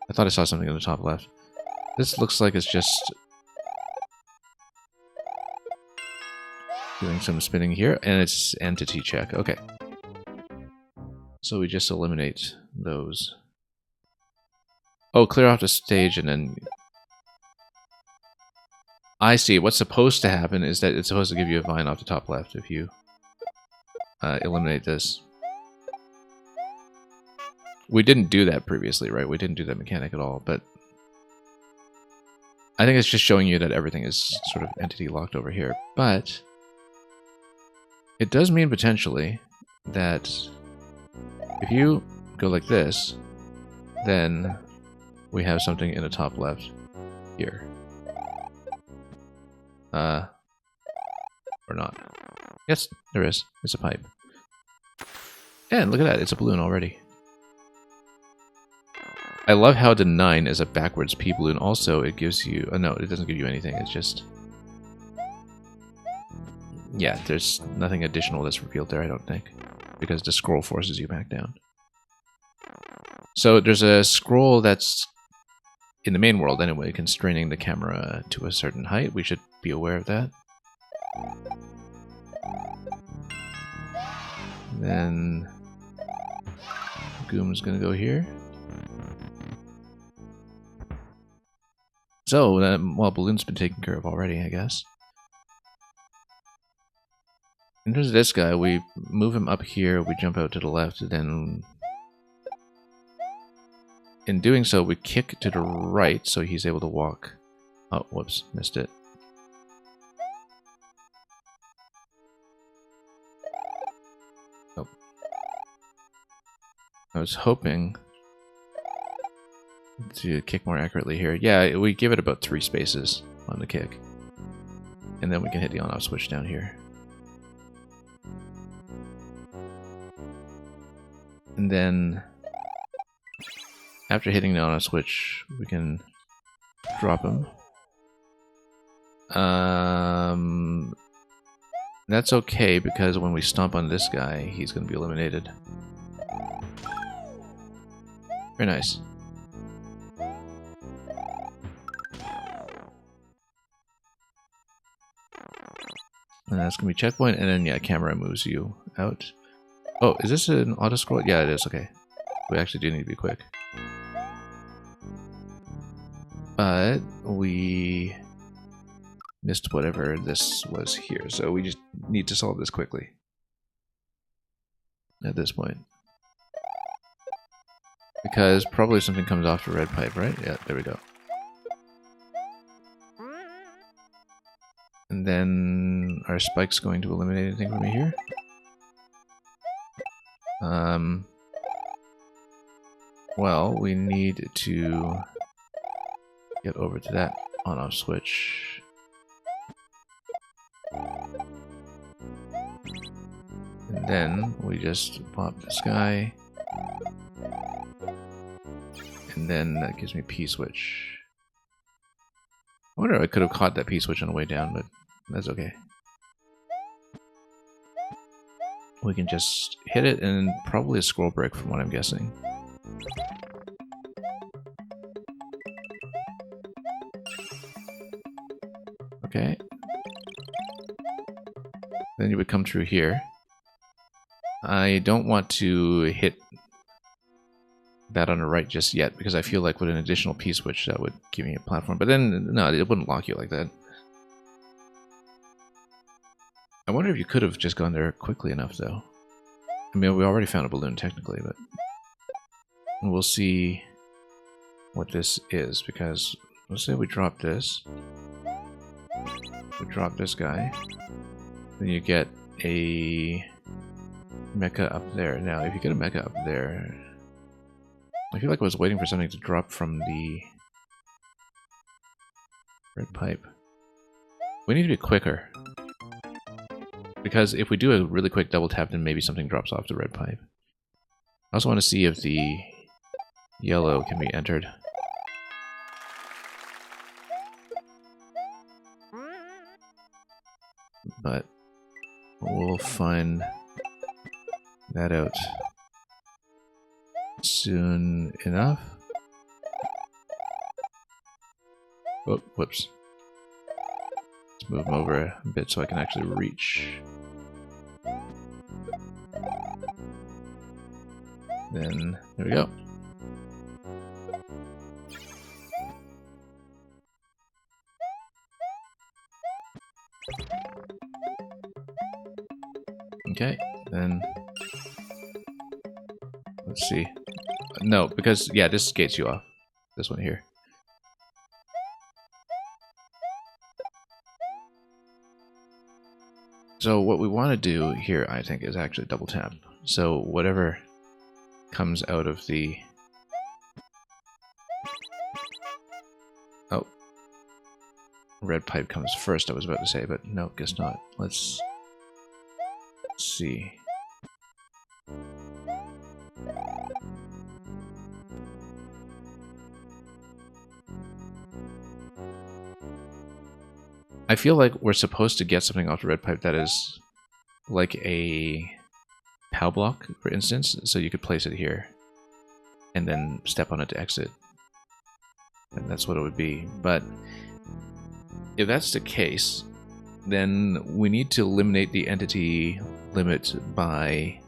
I thought I saw something in the top left. This looks like it's just doing some spinning here, and it's entity check. Okay. So we just eliminate those. Oh, clear off the stage and then... I see. What's supposed to happen is that it's supposed to give you a vine off the top left if you eliminate this. We didn't do that previously, right? We didn't do that mechanic at all, but I think it's just showing you that everything is sort of entity locked over here. But it does mean potentially that if you go like this, then we have something in the top left here. Or not. Yes, there is. It's a pipe. And look at that, it's a balloon already. I love how the 9 is a backwards P balloon. Also, it gives you... no, it doesn't give you anything. It's just... yeah, there's nothing additional that's revealed there, I don't think. Because the scroll forces you back down. So there's a scroll that's in the main world anyway, constraining the camera to a certain height. We should be aware of that. Then Goom's gonna go here. So, well, Balloon's been taken care of already, I guess. In terms of this guy, we move him up here, we jump out to the left, and then... in doing so, we kick to the right, so he's able to walk... oh, whoops, missed it. Oh. I was hoping to kick more accurately here. Yeah, we give it about 3 spaces on the kick. And then we can hit the on-off switch down here. And then, after hitting the on-off switch, we can drop him. That's okay, because when we stomp on this guy, he's going to be eliminated. Very nice. And that's going to be checkpoint, and then, yeah, camera moves you out. Oh, is this an auto-scroll? Yeah, it is, okay. We actually do need to be quick. But we missed whatever this was here, so we just need to solve this quickly. At this point. Because probably something comes off the red pipe, right? Yeah, there we go. And then are spikes going to eliminate anything from me here? Well, we need to get over to that on-off switch. And then we just pop this guy. And then that gives me P-switch. I wonder if I could have caught that P-switch on the way down, but that's okay. we can just hit it and probably a scroll break from what I'm guessing. Okay. Then you would come through here. I don't want to hit that on the right just yet, because I feel like with an additional P-switch that would give me a platform. But then, no, it wouldn't lock you like that. I wonder if you could have just gone there quickly enough, though. I mean, we already found a balloon, technically, but... we'll see what this is, because... let's say we drop this. We drop this guy. Then you get a... mecha up there. Now, if you get a mecha up there... I feel like I was waiting for something to drop from the... red pipe. We need to be quicker. Because if we do a really quick double tap, then maybe something drops off the red pipe. I also want to see if the yellow can be entered. But we'll find that out soon enough. Oh, whoops. Let's move them over a bit so I can actually reach. Then, there we go. Okay, then... let's see. No, because, yeah, this gates you off. This one here. So what we want to do here, I think, is actually double tap. So whatever comes out of the... oh. Red pipe comes first, I was about to say, but no, guess not. Let's see. I feel like we're supposed to get something off the red pipe that is like a POW block, for instance, so you could place it here and then step on it to exit. And that's what it would be. But if that's the case, then we need to eliminate the entity limit by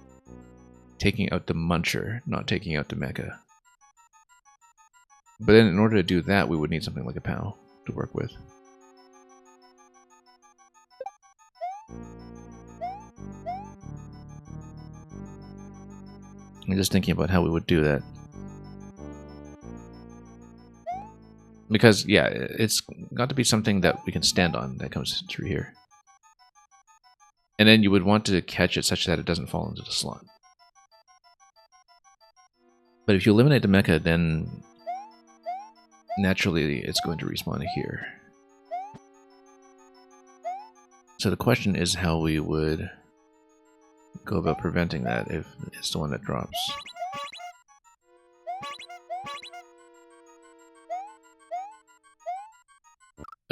taking out the muncher, not taking out the mecha. But then in order to do that, we would need something like a POW to work with. I'm just thinking about how we would do that. Because, yeah, it's got to be something that we can stand on that comes through here. And then you would want to catch it such that it doesn't fall into the slot. But if you eliminate the mecha, then naturally it's going to respawn here. So the question is how we would go about preventing that if it's the one that drops.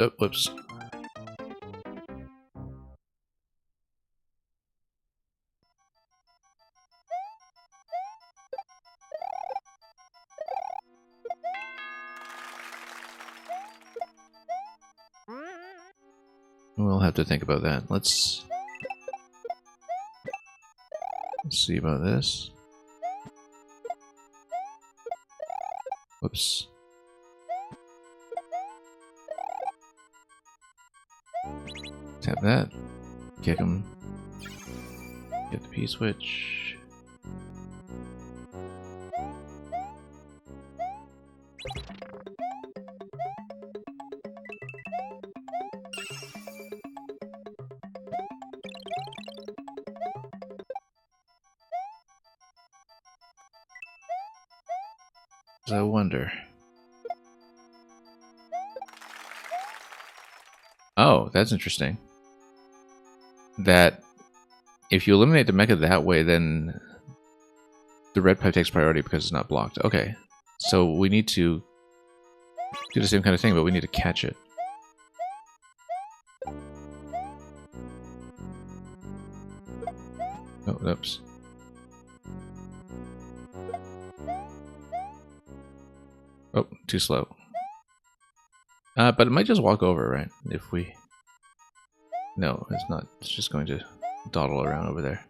Oh, whoops. We'll have to think about that. Let's see about this. Whoops. Tap that. Kick him. Get the P-switch. I wonder. Oh, that's interesting. That if you eliminate the mecha that way, then the red pipe takes priority because it's not blocked. Okay, so we need to do the same kind of thing, but we need to catch it. Oh, oops. Oh, too slow. But it might just walk over, right? If we... No, it's not. It's just going to dawdle around over there.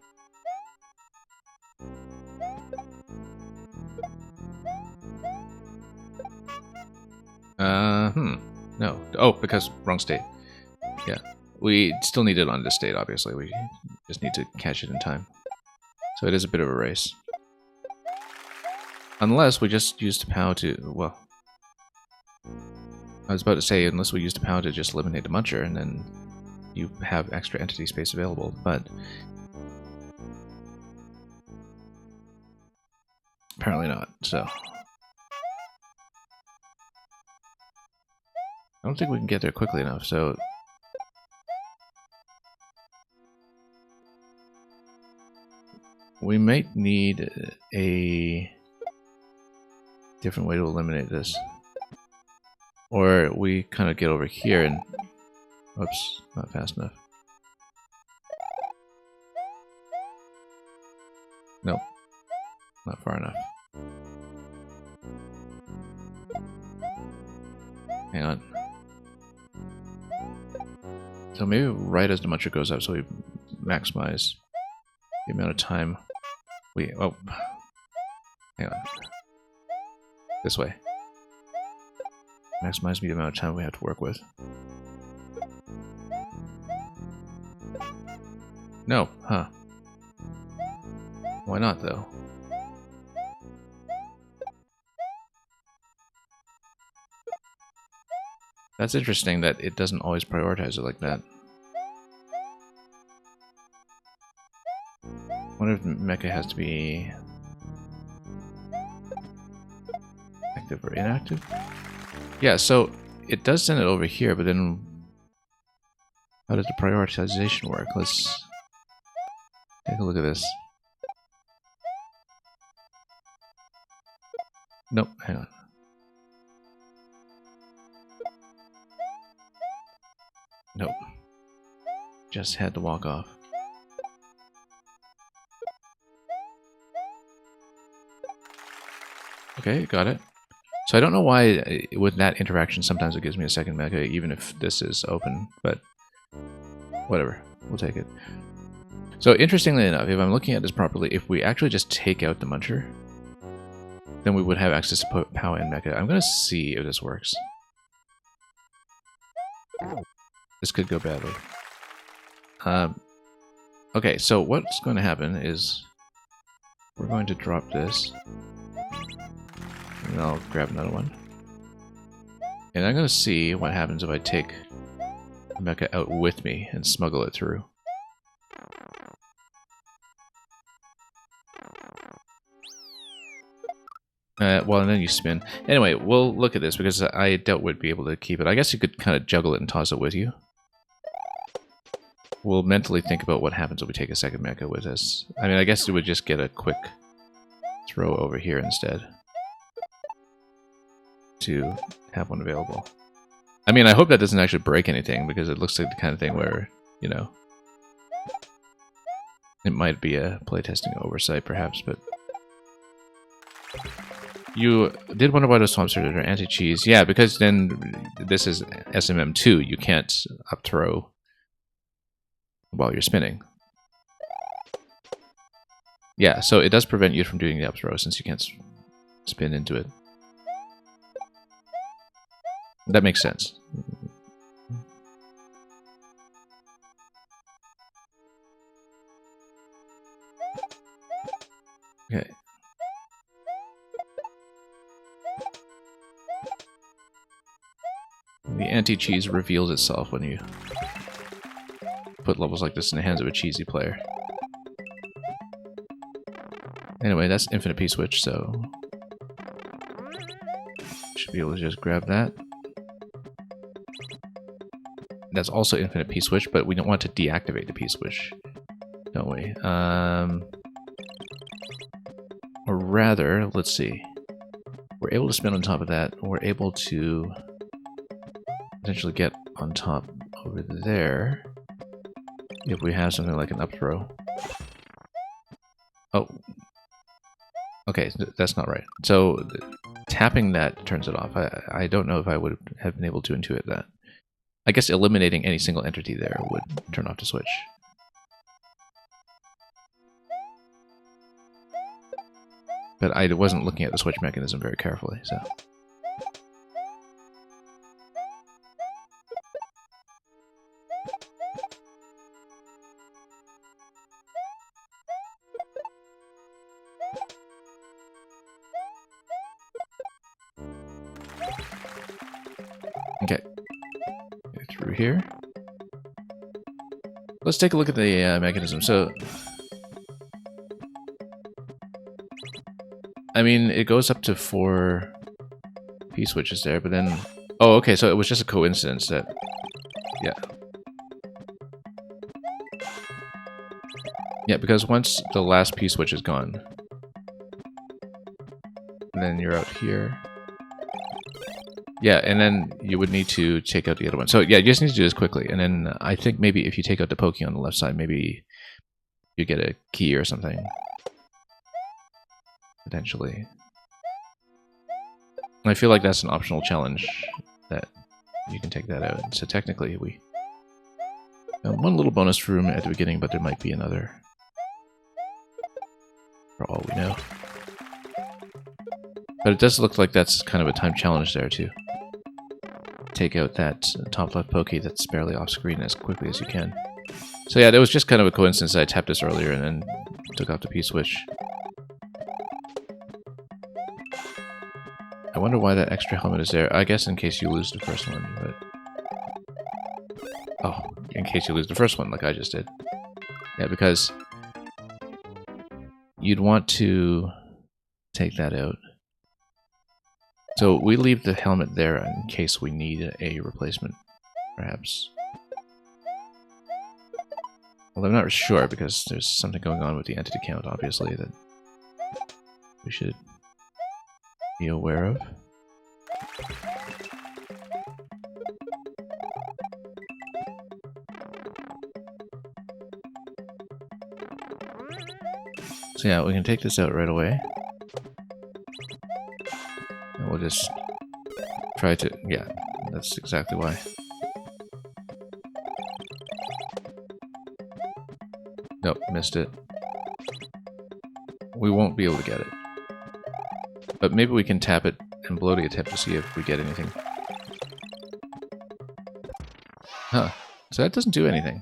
No. Oh, because wrong state. Yeah. We still need it on this state, obviously. We just need to catch it in time. So it is a bit of a race. Unless we just use the POW to... Well... I was about to say, unless we use the POW to just eliminate the Muncher, and then you have extra entity space available, but... Apparently not, so... I don't think we can get there quickly enough, so... We might need a different way to eliminate this. Or we kind of get over here and... Oops, not fast enough. Nope, not far enough. Hang on. So maybe right as the Muncher goes up, so we maximize the amount of time we... Oh. Hang on. This way. Maximize the amount of time we have to work with. No, huh. Why not, though? That's interesting that it doesn't always prioritize it like that. I wonder if Mecha has to be active or inactive? Yeah, so it does send it over here, but then how does the prioritization work? Let's take a look at this. Nope, hang on. Nope. Just had to walk off. Okay, got it. So I don't know why with that interaction sometimes it gives me a second Mecha even if this is open, but whatever, we'll take it. So interestingly enough, if I'm looking at this properly, if we actually just take out the Muncher, then we would have access to POW and Mecha. I'm going to see if this works. This could go badly. Okay, so what's going to happen is we're going to drop this. And I'll grab another one. And I'm going to see what happens if I take Mecha out with me and smuggle it through. Well, and then you spin. Anyway, we'll look at this because I doubt we'd be able to keep it. I guess you could kind of juggle it and toss it with you. We'll mentally think about what happens if we take a second Mecha with us. I mean, I guess it would just get a quick throw over here instead to have one available. I mean, I hope that doesn't actually break anything because it looks like the kind of thing where, you know, it might be a playtesting oversight perhaps, but... You did wonder why those swamps are anti-cheese. Yeah, because then this is SMM2. You can't up throw while you're spinning. Yeah, so it does prevent you from doing the up throw since you can't spin into it. That makes sense. Okay. The anti-cheese reveals itself when you put levels like this in the hands of a cheesy player. Anyway, that's infinite P-switch, so... should be able to just grab that. That's also infinite P-switch, but we don't want to deactivate the P-switch, don't we? Or rather, let's see. We're able to spin on top of that, we're able to potentially get on top over there if we have something like an up throw. Oh. Okay, that's not right. So tapping that turns it off. I don't know if I would have been able to intuit that. I guess eliminating any single entity there would turn off the switch. But I wasn't looking at the switch mechanism very carefully, so... Okay. Through here. Let's take a look at the mechanism. So... I mean, it goes up to 4 P-switches there, but then... Oh, okay, so it was just a coincidence that... Yeah. Yeah, because once the last P-switch is gone, and then you're out here... Yeah, and then you would need to take out the other one. So yeah, you just need to do this quickly, and then I think maybe if you take out the Pokey on the left side, maybe you get a key or something. Potentially. I feel like that's an optional challenge that you can take that out. So technically we have one little bonus room at the beginning, but there might be another. For all we know. But it does look like that's kind of a time challenge there too. Take out that top left Pokey that's barely off screen as quickly as you can. So yeah, that was just kind of a coincidence that I tapped this earlier and then took off the P-switch. I wonder why that extra helmet is there. I guess in case you lose the first one, but... Oh, in case you lose the first one, like I just did. Yeah, because... you'd want to take that out. So we leave the helmet there in case we need a replacement, perhaps. Well, I'm not sure because there's something going on with the entity count, obviously, that we should be aware of. So yeah, we can take this out right away. And we'll just try to... yeah, that's exactly why. Nope, missed it. We won't be able to get it. But maybe we can tap it and blow the tip to see if we get anything. Huh. So that doesn't do anything.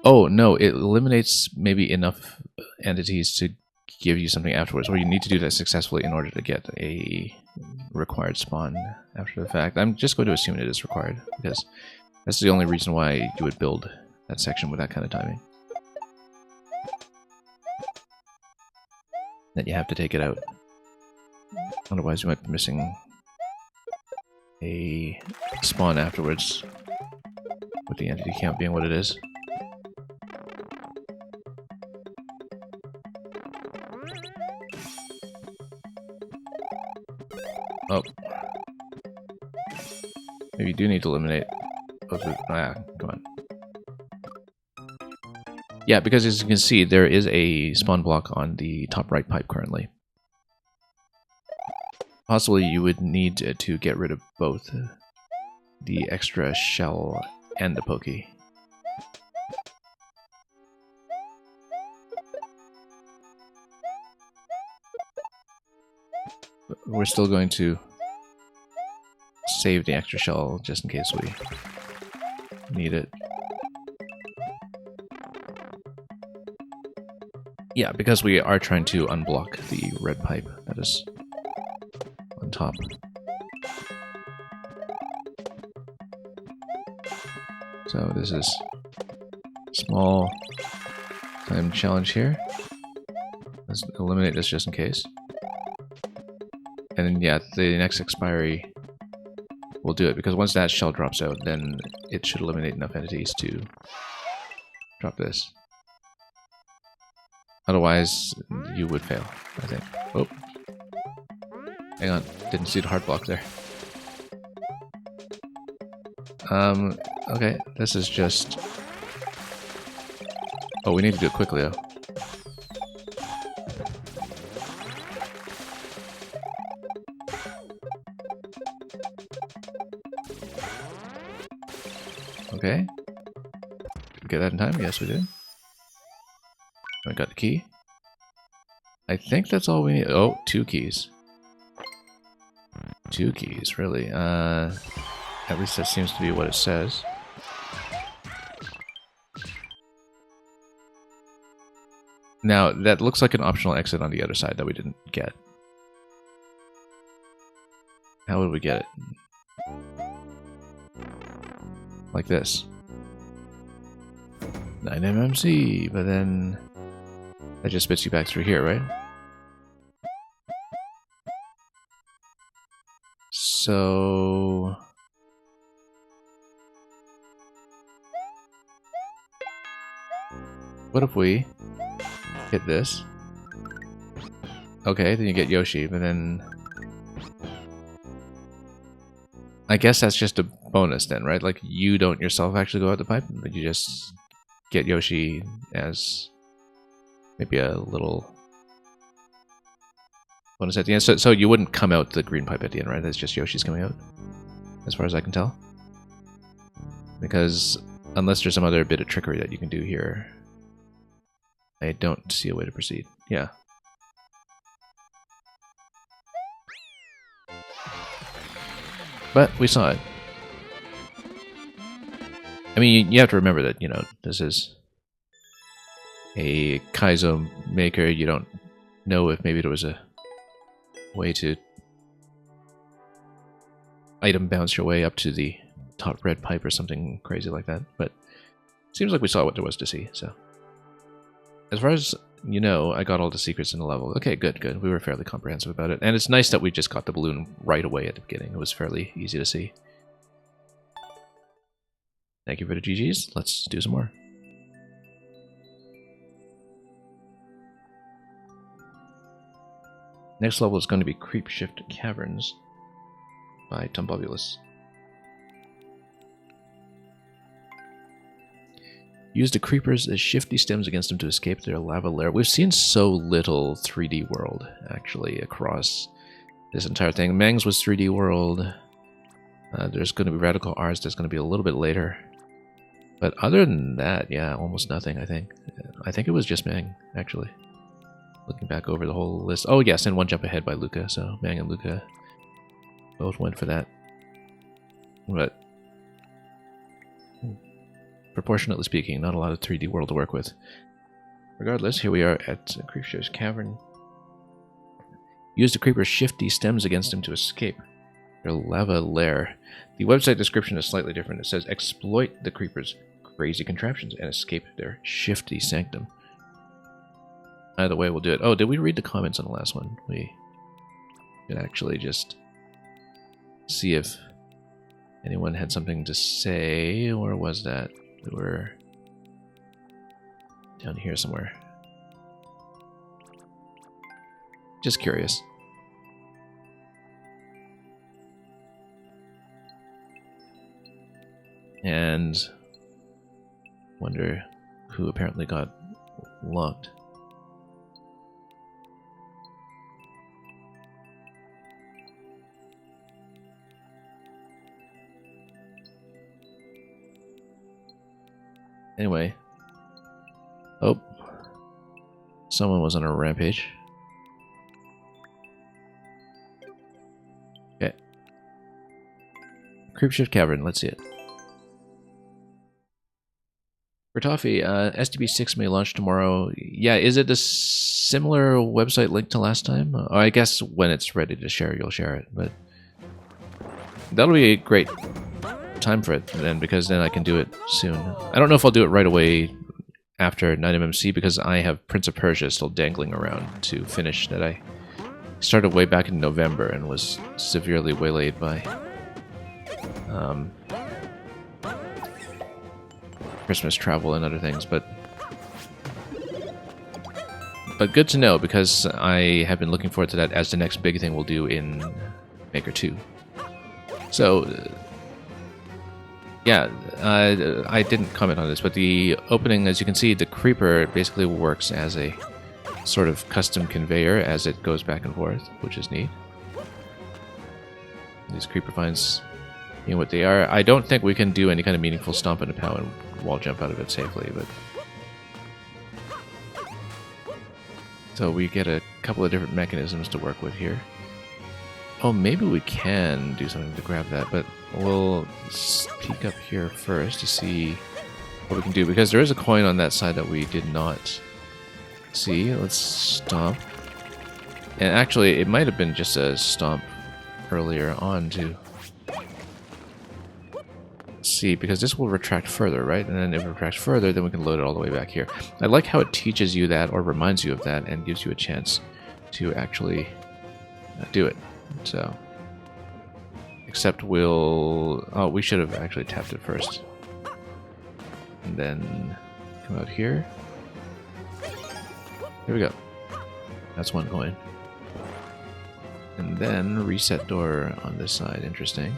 Oh, no, it eliminates maybe enough entities to give you something afterwards, or you need to do that successfully in order to get a required spawn after the fact. I'm just going to assume it is required, because that's the only reason why you would build that section with that kind of timing. That you have to take it out. Otherwise you might be missing a spawn afterwards, with the entity count being what it is. Oh. Maybe you do need to eliminate both of... ah, come on. Yeah, because as you can see, there is a spawn block on the top right pipe currently. Possibly you would need to get rid of both the extra shell and the Pokey. But we're still going to save the extra shell just in case we need it. Yeah, because we are trying to unblock the red pipe that is on top. So this is small time challenge here. Let's eliminate this just in case. And then yeah, the next expiry will do it, because once that shell drops out, then it should eliminate enough entities to drop this. Otherwise, you would fail, I think. Oh. Hang on, didn't see the heart block there. Okay, this is just Oh, we need to do it quickly, though. Okay. Did we get that in time? Yes, we did. I got the key. I think that's all we need. Oh, 2 keys. 2 keys, really. At least that seems to be what it says. Now, that looks like an optional exit on the other side that we didn't get. How would we get it? Like this. 9mmC, but then that just spits you back through here, right? So... what if we hit this? Okay, then you get Yoshi, but then... I guess that's just a bonus then, right? Like, you don't yourself actually go out the pipe, but you just get Yoshi as maybe a little bonus at the end. So you wouldn't come out the green pipe at the end, right? That's just Yoshi's coming out, as far as I can tell. Because unless there's some other bit of trickery that you can do here, I don't see a way to proceed. Yeah. But we saw it. I mean, you have to remember that, you know, this is a Kaizo maker. You don't know if maybe there was a way to item bounce your way up to the top red pipe or something crazy like that. But it seems like we saw what there was to see, so. As far as you know, I got all the secrets in the level. Okay, good, good. We were fairly comprehensive about it. And it's nice that we just got the balloon right away at the beginning. It was fairly easy to see. Thank you for the GGs. Let's do some more. Next level is going to be Creepshift Caverns by Tumbobulus. Use the creepers as shifty stems against them to escape their lava lair. We've seen so little 3D World, actually, across this entire thing. Mang's was 3D World. There's going to be Radical Arts. That's going to be a little bit later. But other than that, yeah, almost nothing, I think. I think it was just Mang, actually. Looking back over the whole list. Oh, yes, and One Jump Ahead by Luca. So Mang and Luca both went for that. But proportionately speaking, not a lot of 3D World to work with. Regardless, here we are at Creepshift's Cavern. Use the creeper's shifty stems against him to escape their lava lair. The website description is slightly different. It says, exploit the creeper's crazy contraptions and escape their shifty sanctum. Either way, we'll do it. Oh, did we read the comments on the last one? We could actually just see if anyone had something to say, or was that we were down here somewhere? Just curious. And wonder who apparently got locked. Anyway. Oh. Someone was on a rampage. Okay. Creepshift Cavern, let's see it. For Toffee, STB 6 may launch tomorrow. Yeah, is it a similar website link to last time? I guess when it's ready to share, you'll share it, but that'll be a great time for it then, because then I can do it soon. I don't know if I'll do it right away after 9mmC, because I have Prince of Persia still dangling around to finish that I started way back in November and was severely waylaid by Christmas travel and other things, but good to know, because I have been looking forward to that as the next big thing we'll do in Maker 2. So Yeah, I didn't comment on this, but the opening, as you can see, the creeper basically works as a sort of custom conveyor as it goes back and forth, which is neat. These creeper vines being what they are. I don't think we can do any kind of meaningful stomp and a pow and wall jump out of it safely, but... So we get a couple of different mechanisms to work with here. Oh, maybe we can do something to grab that, but we'll peek up here first to see what we can do, because there is a coin on that side that we did not see. Let's stomp. And actually, it might have been just a stomp earlier on to see, because this will retract further, right? And then if it retracts further, then we can load it all the way back here. I like how it teaches you that, or reminds you of that, and gives you a chance to actually do it. So, except we'll... Oh, we should have actually tapped it first. And then come out here. Here we go. That's one coin. And then reset door on this side. Interesting.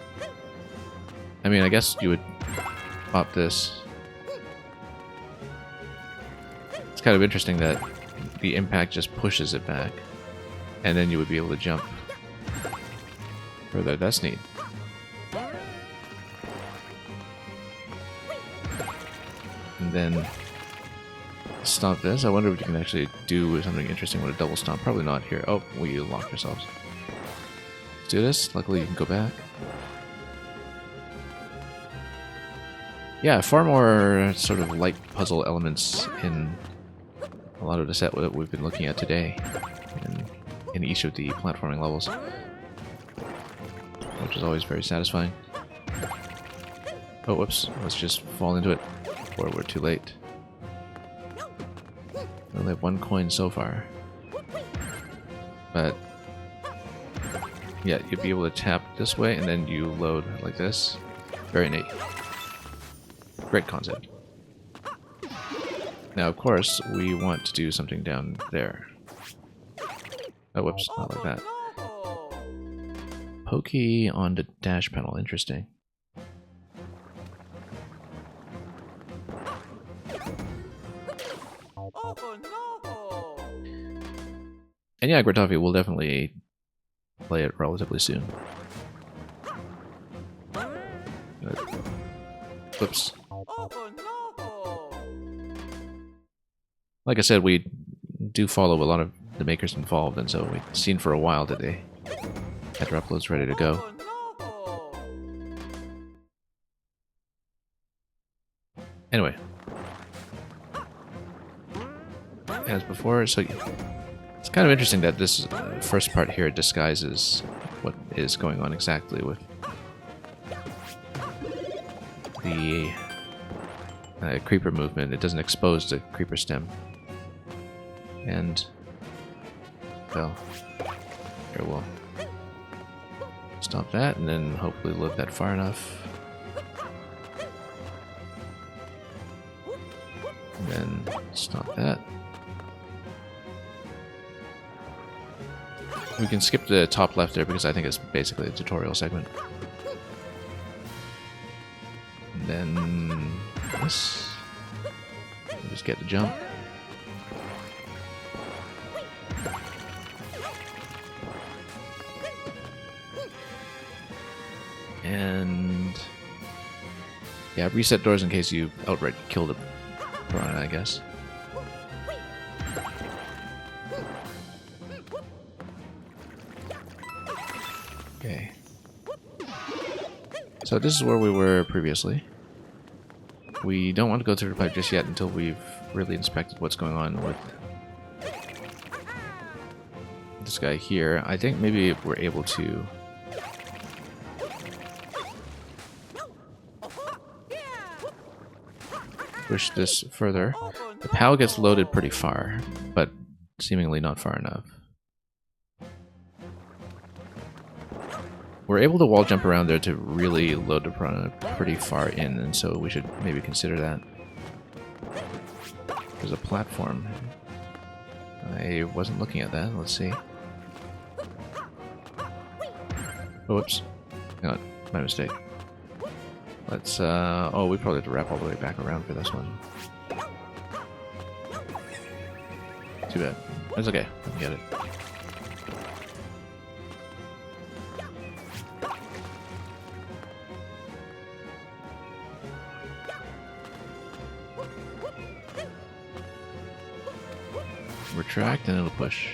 I mean, I guess you would pop this. It's kind of interesting that the impact just pushes it back. And then you would be able to jump further. That's neat. And then stomp this. I wonder if you can actually do something interesting with a double stomp. Probably not here. Oh, we locked ourselves. Let's do this. Luckily you can go back. Yeah, far more sort of light puzzle elements in a lot of the set that we've been looking at today in each of the platforming levels, which is always very satisfying. Oh, whoops. Let's just fall into it before we're too late. We only have one coin so far. But yeah, you'd be able to tap this way and then you load like this. Very neat. Great concept. Now, of course, we want to do something down there. Oh, whoops, not like that. Pokey on the dash panel, interesting. And yeah, Gratoffy will definitely play it relatively soon. Whoops. Like I said, we do follow a lot of the makers involved, and so we've seen for a while that they had their uploads ready to go. Anyway. As before, so it's kind of interesting that this first part here disguises what is going on exactly with the creeper movement. It doesn't expose the creeper stem. And, well, here we'll stop that and then hopefully load that far enough. And then stop that. We can skip the top left there because I think it's basically a tutorial segment. And then this. We'll just get the jump. And yeah, reset doors in case you outright killed a piranha, I guess. Okay. So this is where we were previously. We don't want to go through the pipe just yet until we've really inspected what's going on with this guy here. I think maybe we're able to push this further. The POW gets loaded pretty far, but seemingly not far enough. We're able to wall jump around there to really load the piranha pretty far in, and so we should maybe consider that. There's a platform. I wasn't looking at that. Let's see. Oh, whoops. Hang on. My mistake. Let's, oh, we probably have to wrap all the way back around for this one. Too bad. That's okay. I can get it. Retract and it'll push.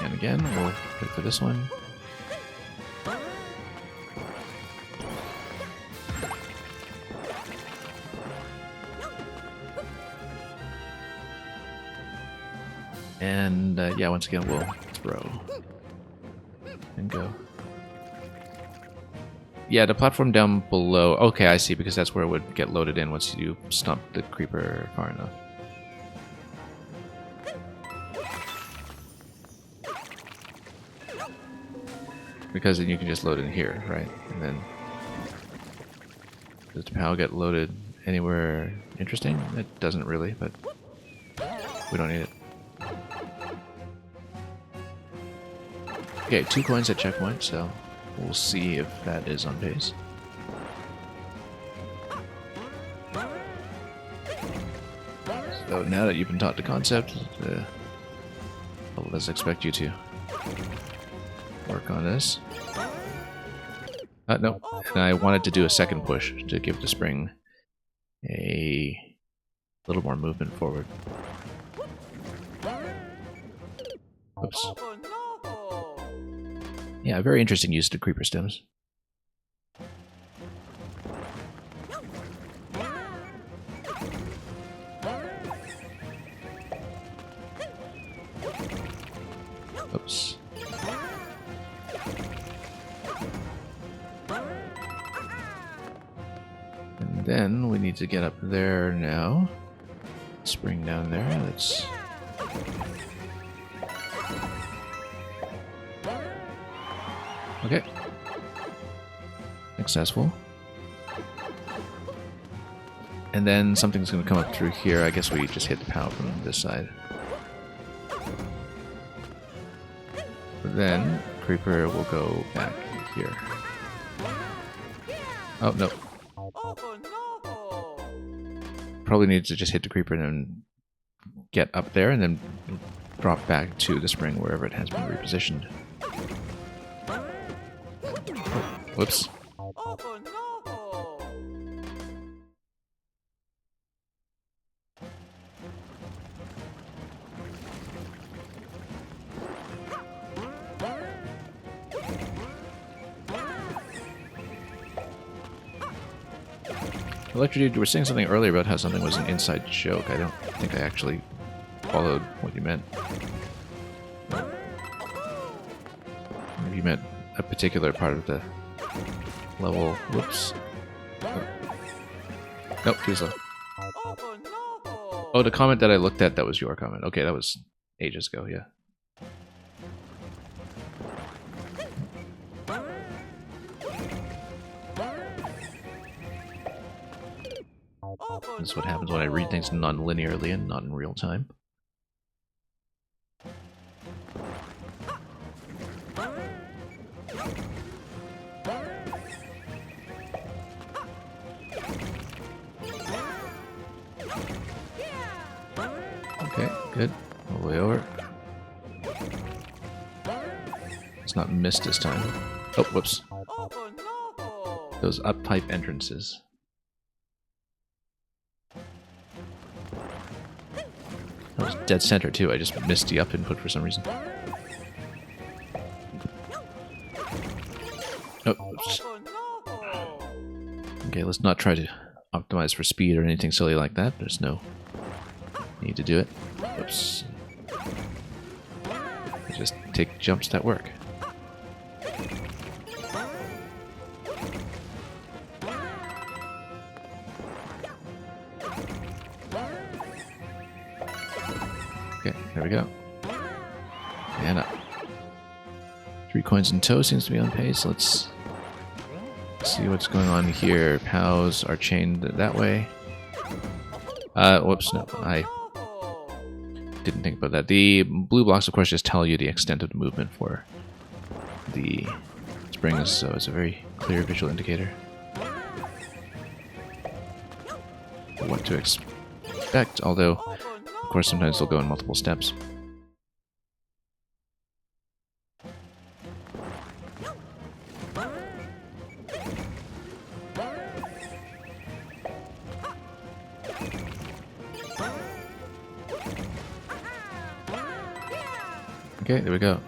And again, we'll wait for this one. And yeah, once again, we'll throw and go. Yeah, the platform down below. Okay, I see, because that's where it would get loaded in once you stomp the creeper far enough. Because then you can just load in here, right? And then does the POW get loaded anywhere interesting? It doesn't really, but we don't need it. Okay, 2 coins at checkpoint, so we'll see if that is on pace. So now that you've been taught the concept, let's expect you to work on this. No, and I wanted to do a second push to give the spring a little more movement forward. Oops. Yeah, very interesting use of the creeper stems. Oops. And then we need to get up there now. Spring down there. Let's... Okay. Successful. And then something's going to come up through here. I guess we just hit the POW from this side. But then creeper will go back here. Oh, no. Probably need to just hit the creeper and then get up there and then drop back to the spring wherever it has been repositioned. Whoops. Electrodude, you were saying something earlier about how something was an inside joke. I don't think I actually followed what you meant. Maybe you meant a particular part of the level. Whoops. Oh. Nope, too slow. Oh, the comment that I looked at, that was your comment. Okay, that was ages ago, yeah. This is what happens when I read things non-linearly and not in real time. Okay, good. All the way over. It's not missed this time. Oh, whoops. Those up pipe entrances. That was dead center too. I just missed the up input for some reason. Oh, oops. Okay, let's not try to optimize for speed or anything silly like that. There's no need to do it. Oops. Just take jumps that work. Okay, there we go. And up. 3 coins in tow seems to be on pace. Let's see what's going on here. POWs are chained that way. Whoops, no. I didn't think about that. The blue blocks, of course, just tell you the extent of the movement for the springs, so it's a very clear visual indicator of what to expect, although, of course, sometimes they'll go in multiple steps. Okay, there we go.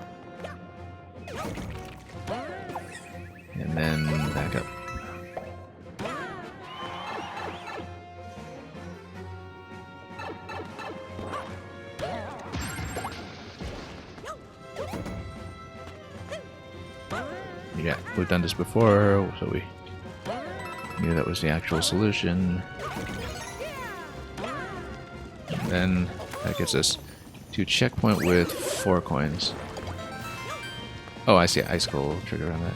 And then back up. Yeah, we've done this before, so we knew that was the actual solution. And then that gets us to checkpoint with 4 coins. Oh, I see an icicle trigger on that.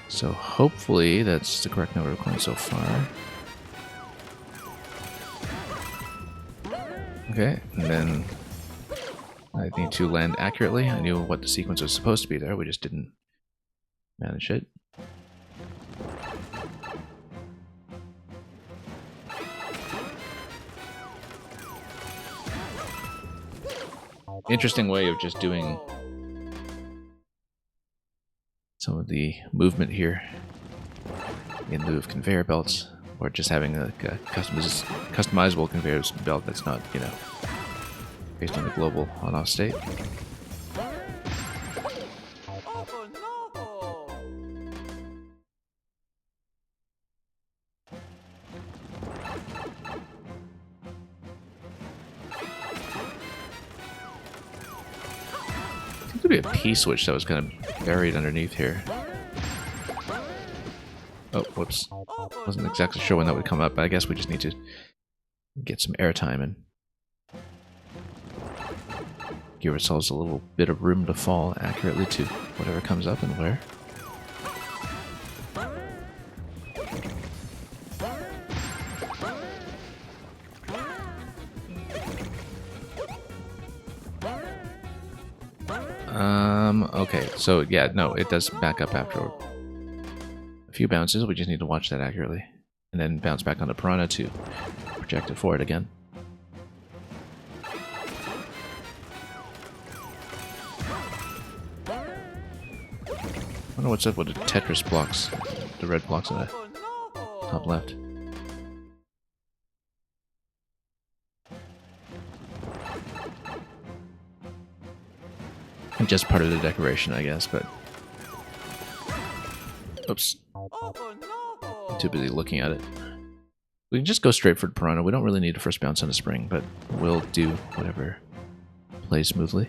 So hopefully that's the correct number of coins so far. Okay, and then I need to land accurately. I knew what the sequence was supposed to be there, we just didn't manage it. Interesting way of just doing some of the movement here in lieu of conveyor belts, or just having a customizable conveyor belt that's not, you know, based on the global on-off state. Seems to be a P-switch that was kind of buried underneath here. Oh, whoops. Wasn't exactly sure when that would come up, but I guess we just need to get some airtime and give ourselves a little bit of room to fall accurately to whatever comes up and where. Okay, so yeah, no, it does back up after a few bounces. We just need to watch that accurately. And then bounce back onto Piranha to project it forward again. I wonder what's up with the Tetris blocks, the red blocks on the top left. Just part of the decoration, I guess, but... Oops. I'm too busy looking at it. We can just go straight for the Piranha. We don't really need a first bounce on a spring, but we'll do whatever plays smoothly.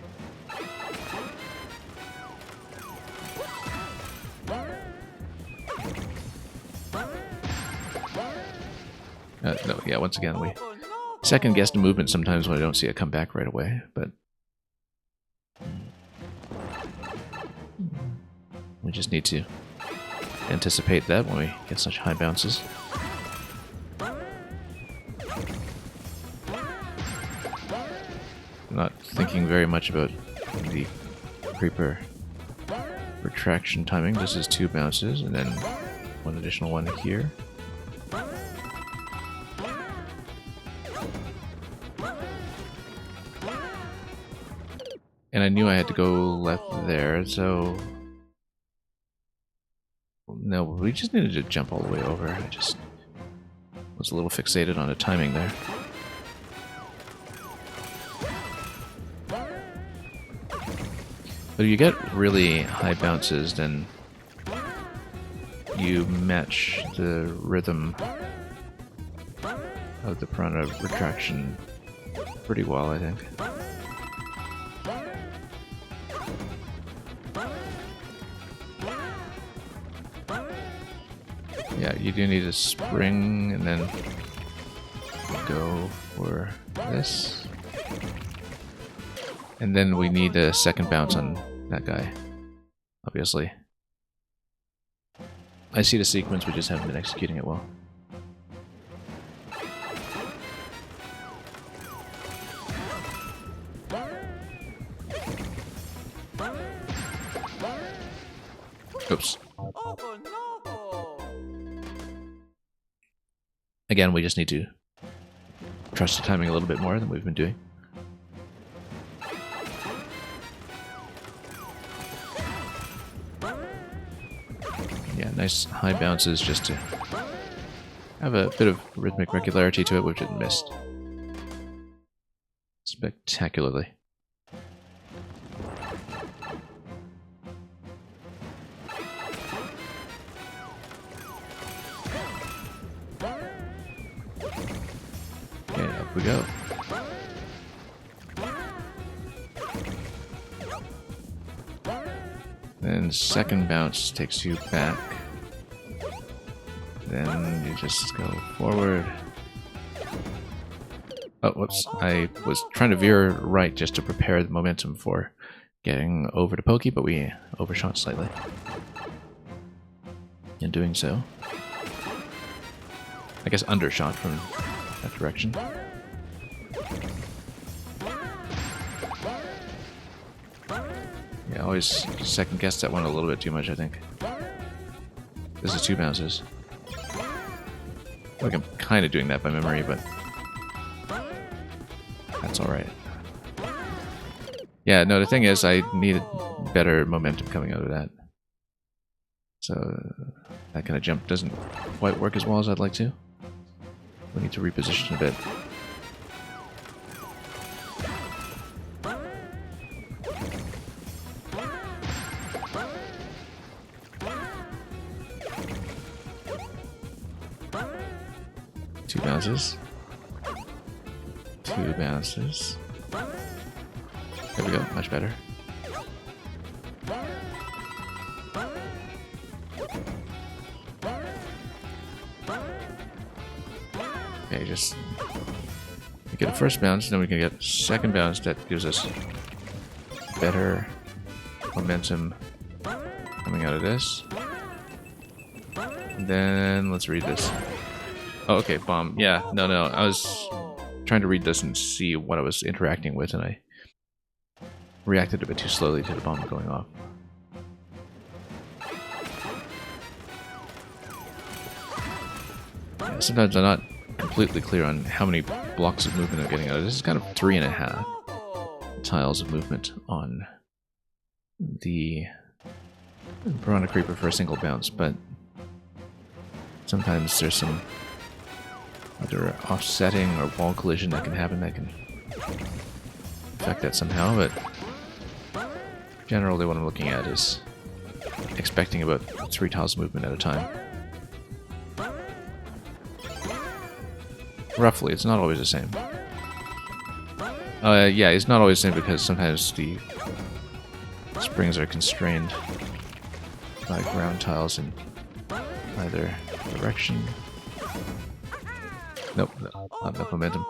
No, yeah, once again, we second guess the movement sometimes when I don't see it come back right away, but we just need to anticipate that when we get such high bounces. I'm not thinking very much about the creeper retraction timing. This is 2 bounces and then one additional one here. And I knew I had to go left there, so... No, we just needed to jump all the way over. I just was a little fixated on the timing there. But if you get really high bounces, then you match the rhythm of the Piranha retraction pretty well, I think. Yeah, you do need a spring and then go for this. And then we need a second bounce on that guy, obviously. I see the sequence, we just haven't been executing it well. Oops. Again, we just need to trust the timing a little bit more than we've been doing. Yeah, nice high bounces just to have a bit of rhythmic regularity to it, which it missed spectacularly. Okay, up we go. Then second bounce takes you back. Then you just go forward. Oh, whoops. I was trying to veer right just to prepare the momentum for getting over to Pokey, but we overshot slightly in doing so. I guess undershot from that direction. Yeah, always second guess that one a little bit too much, I think. This is 2 bounces. Like I'm kind of doing that by memory, but that's alright. Yeah, no, the thing is, I needed better momentum coming out of that. So that kind of jump doesn't quite work as well as I'd like to. We need to reposition a bit. Two bounces. 2 bounces. There we go, much better. Okay, just get a first bounce, then we can get second bounce that gives us better momentum coming out of this. And then let's read this. Oh, okay, bomb. Yeah, no, I was trying to read this and see what I was interacting with, and I reacted a bit too slowly to the bomb going off. Yeah, sometimes I'm not completely clear on how many blocks of movement I'm getting out of this. Is kind of 3.5 tiles of movement on the Piranha Creeper for a single bounce, but sometimes there's some either offsetting or wall collision that can happen that can affect that somehow, but generally what I'm looking at is expecting about 3 tiles of movement at a time. Roughly, it's not always the same. Yeah, it's not always the same because sometimes the springs are constrained by ground tiles in either direction. Nope, not enough momentum.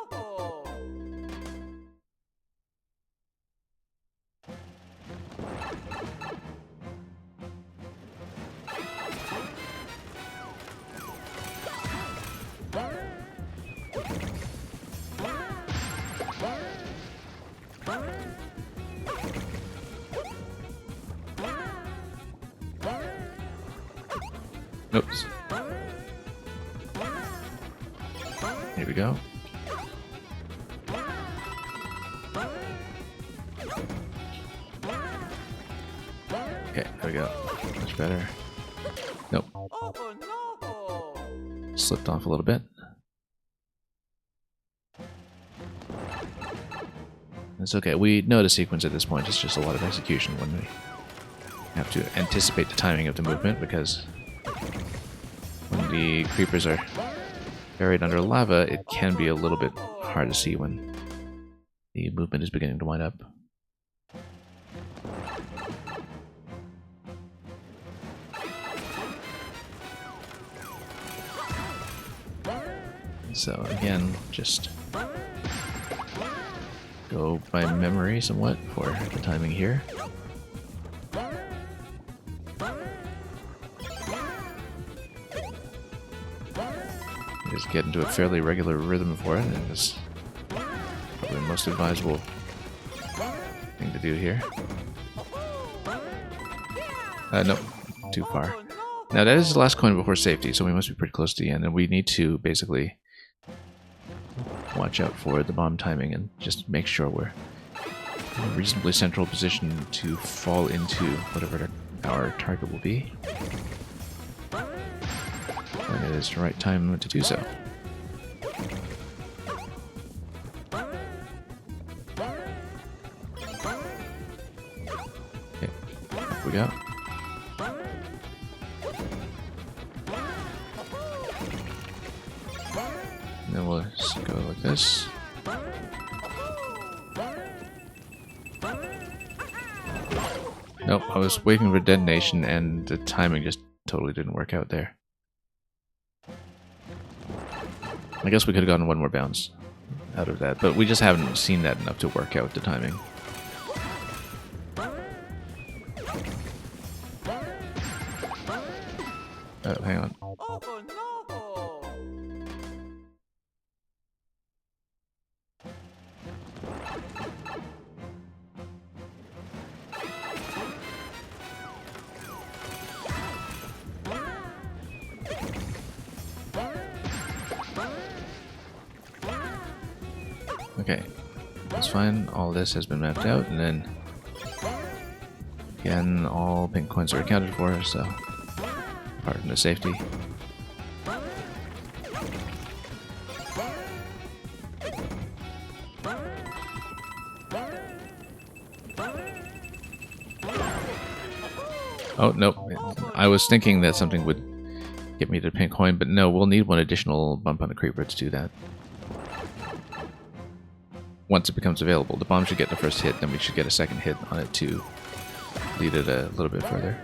Oops. Here we go. Okay, there we go. Much better. Nope. Slipped off a little bit. It's okay. We know the sequence at this point. It's just a lot of execution when we have to anticipate the timing of the movement, because when the creepers are buried under lava, it can be a little bit hard to see when the movement is beginning to wind up. So again, just go by memory somewhat for the timing here. Just get into a fairly regular rhythm for it, and it's probably the most advisable thing to do here. Nope, too far. Now that is the last coin before safety, so we must be pretty close to the end, and we need to basically watch out for the bomb timing and just make sure we're in a reasonably central position to fall into whatever our target will be when it is the right time to do so. Okay, up we go. And then we'll just go like this. Nope, I was waiting for detonation and the timing just totally didn't work out there. I guess we could have gotten one more bounce out of that, but we just haven't seen that enough to work out the timing. Oh, hang on. Okay, that's fine. All this has been mapped out, and then again, all pink coins are accounted for, so apart from the safety. Oh, nope. I was thinking that something would get me to the pink coin, but no, we'll need one additional bump on the creeper to do that. Once it becomes available, the bomb should get the first hit, then we should get a second hit on it to lead it a little bit further.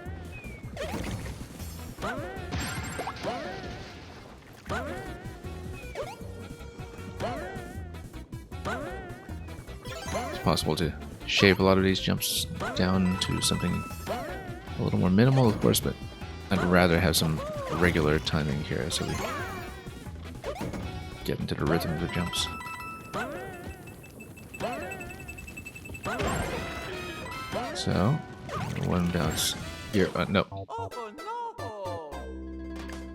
It's possible to shave a lot of these jumps down to something a little more minimal, of course, but I'd rather have some regular timing here so we get into the rhythm of the jumps. So, one bounce here. No.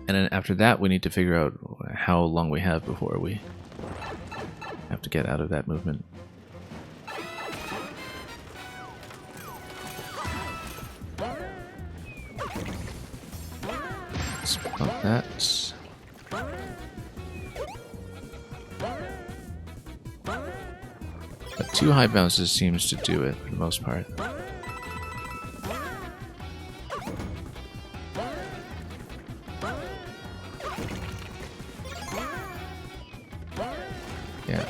And then after that, we need to figure out how long we have before we have to get out of that movement. Let's bump that. But 2 high bounces seems to do it for the most part. Yeah.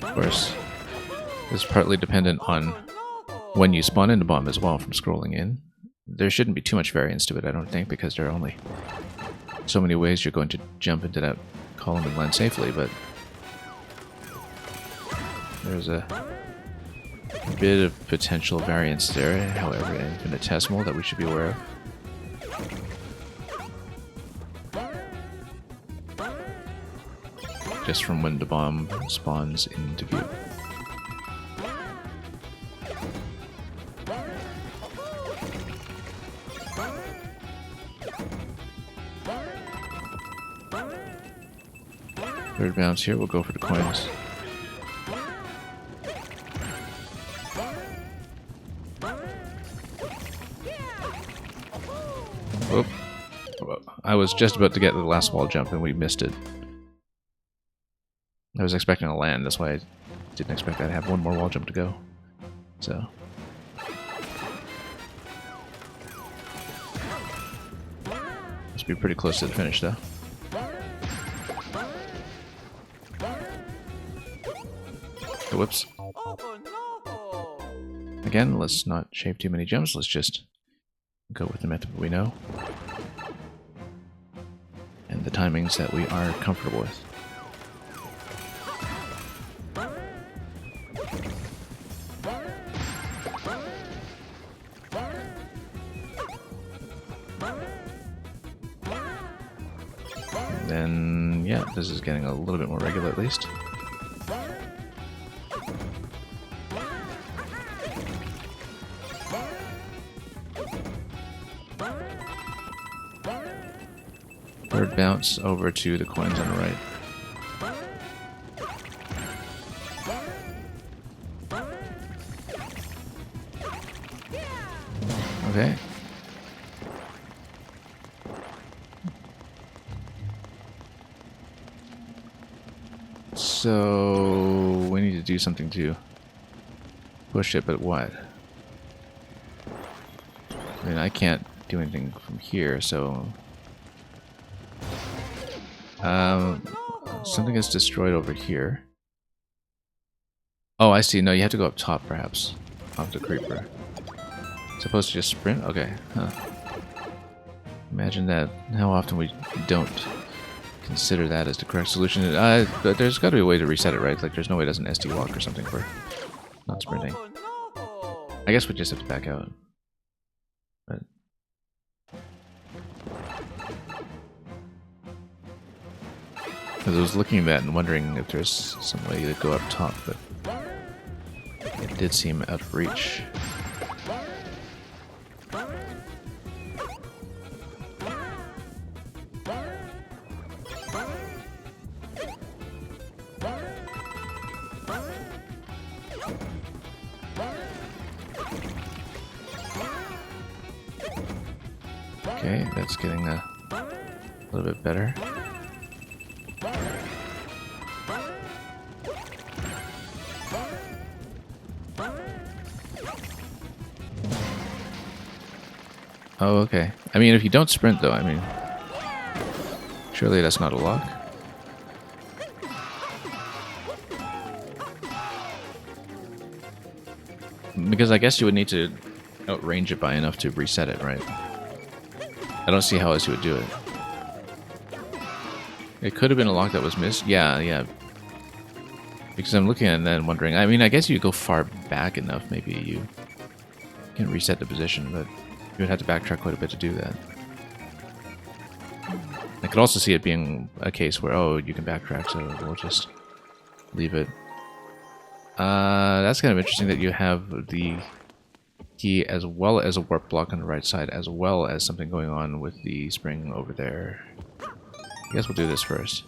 Of course, this is partly dependent on when you spawn in the bomb as well from scrolling in. There shouldn't be too much variance to it, I don't think, because there are only so many ways you're going to jump into that column and land safely, but there's a bit of potential variance there, however infinitesimal, that we should be aware of. Just from when the bomb spawns into view. Third bounce here, we'll go for the coins. Oop. I was just about to get to the last wall jump and we missed it. I was expecting to land, that's why I didn't expect I'd have one more wall jump to go. So. Must be pretty close to the finish though. Oh, whoops. Again, let's not shave too many jumps, let's just go with the method we know. And the timings that we are comfortable with. Then, yeah, this is getting a little bit more regular at least. bounce over to the coins on the right. Okay. So we need to do something to push it, but what? I mean, I can't do anything from here, so something is destroyed over here. Oh, I see. No, you have to go up top, perhaps, off the creeper. Supposed to just sprint? Okay. Huh. Imagine that. How often we don't consider that as the correct solution. But there's got to be a way to reset it, right? Like, there's no way it doesn't SD walk or something for not sprinting. I guess we just have to back out. But because I was looking at that and wondering if there's some way to go up top, but it did seem out of reach. Okay, that's getting a little bit better. Oh, okay. I mean, if you don't sprint, though, I mean, surely that's not a lock. Because I guess you would need to outrange it by enough to reset it, right? I don't see how else you would do it. It could have been a lock that was missed. Yeah, yeah. Because I'm looking at that and wondering, I mean, I guess you go far back enough, maybe you can reset the position, but you would have to backtrack quite a bit to do that. I could also see it being a case where, oh, you can backtrack, so we'll just leave it. That's kind of interesting that you have the key as well as a warp block on the right side, as well as something going on with the spring over there. I guess we'll do this first.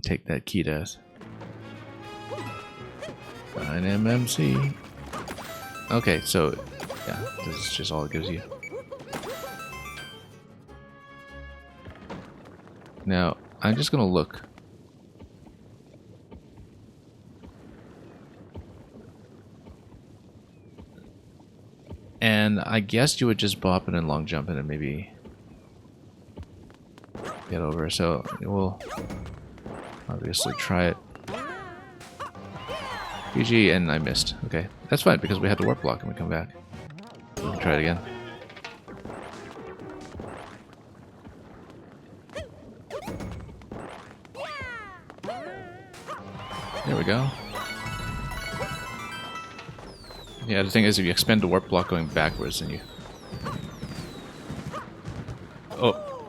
Take that key to 9MMC. Okay, so yeah, this is just all it gives you. Now, I'm just gonna look. And I guess you would just bop it and long jump it and maybe get over. So we'll obviously try it. GG, and I missed. Okay, that's fine because we had to warp block and we come back. We can try it again. There we go. Yeah, the thing is, if you expend the warp block going backwards, then you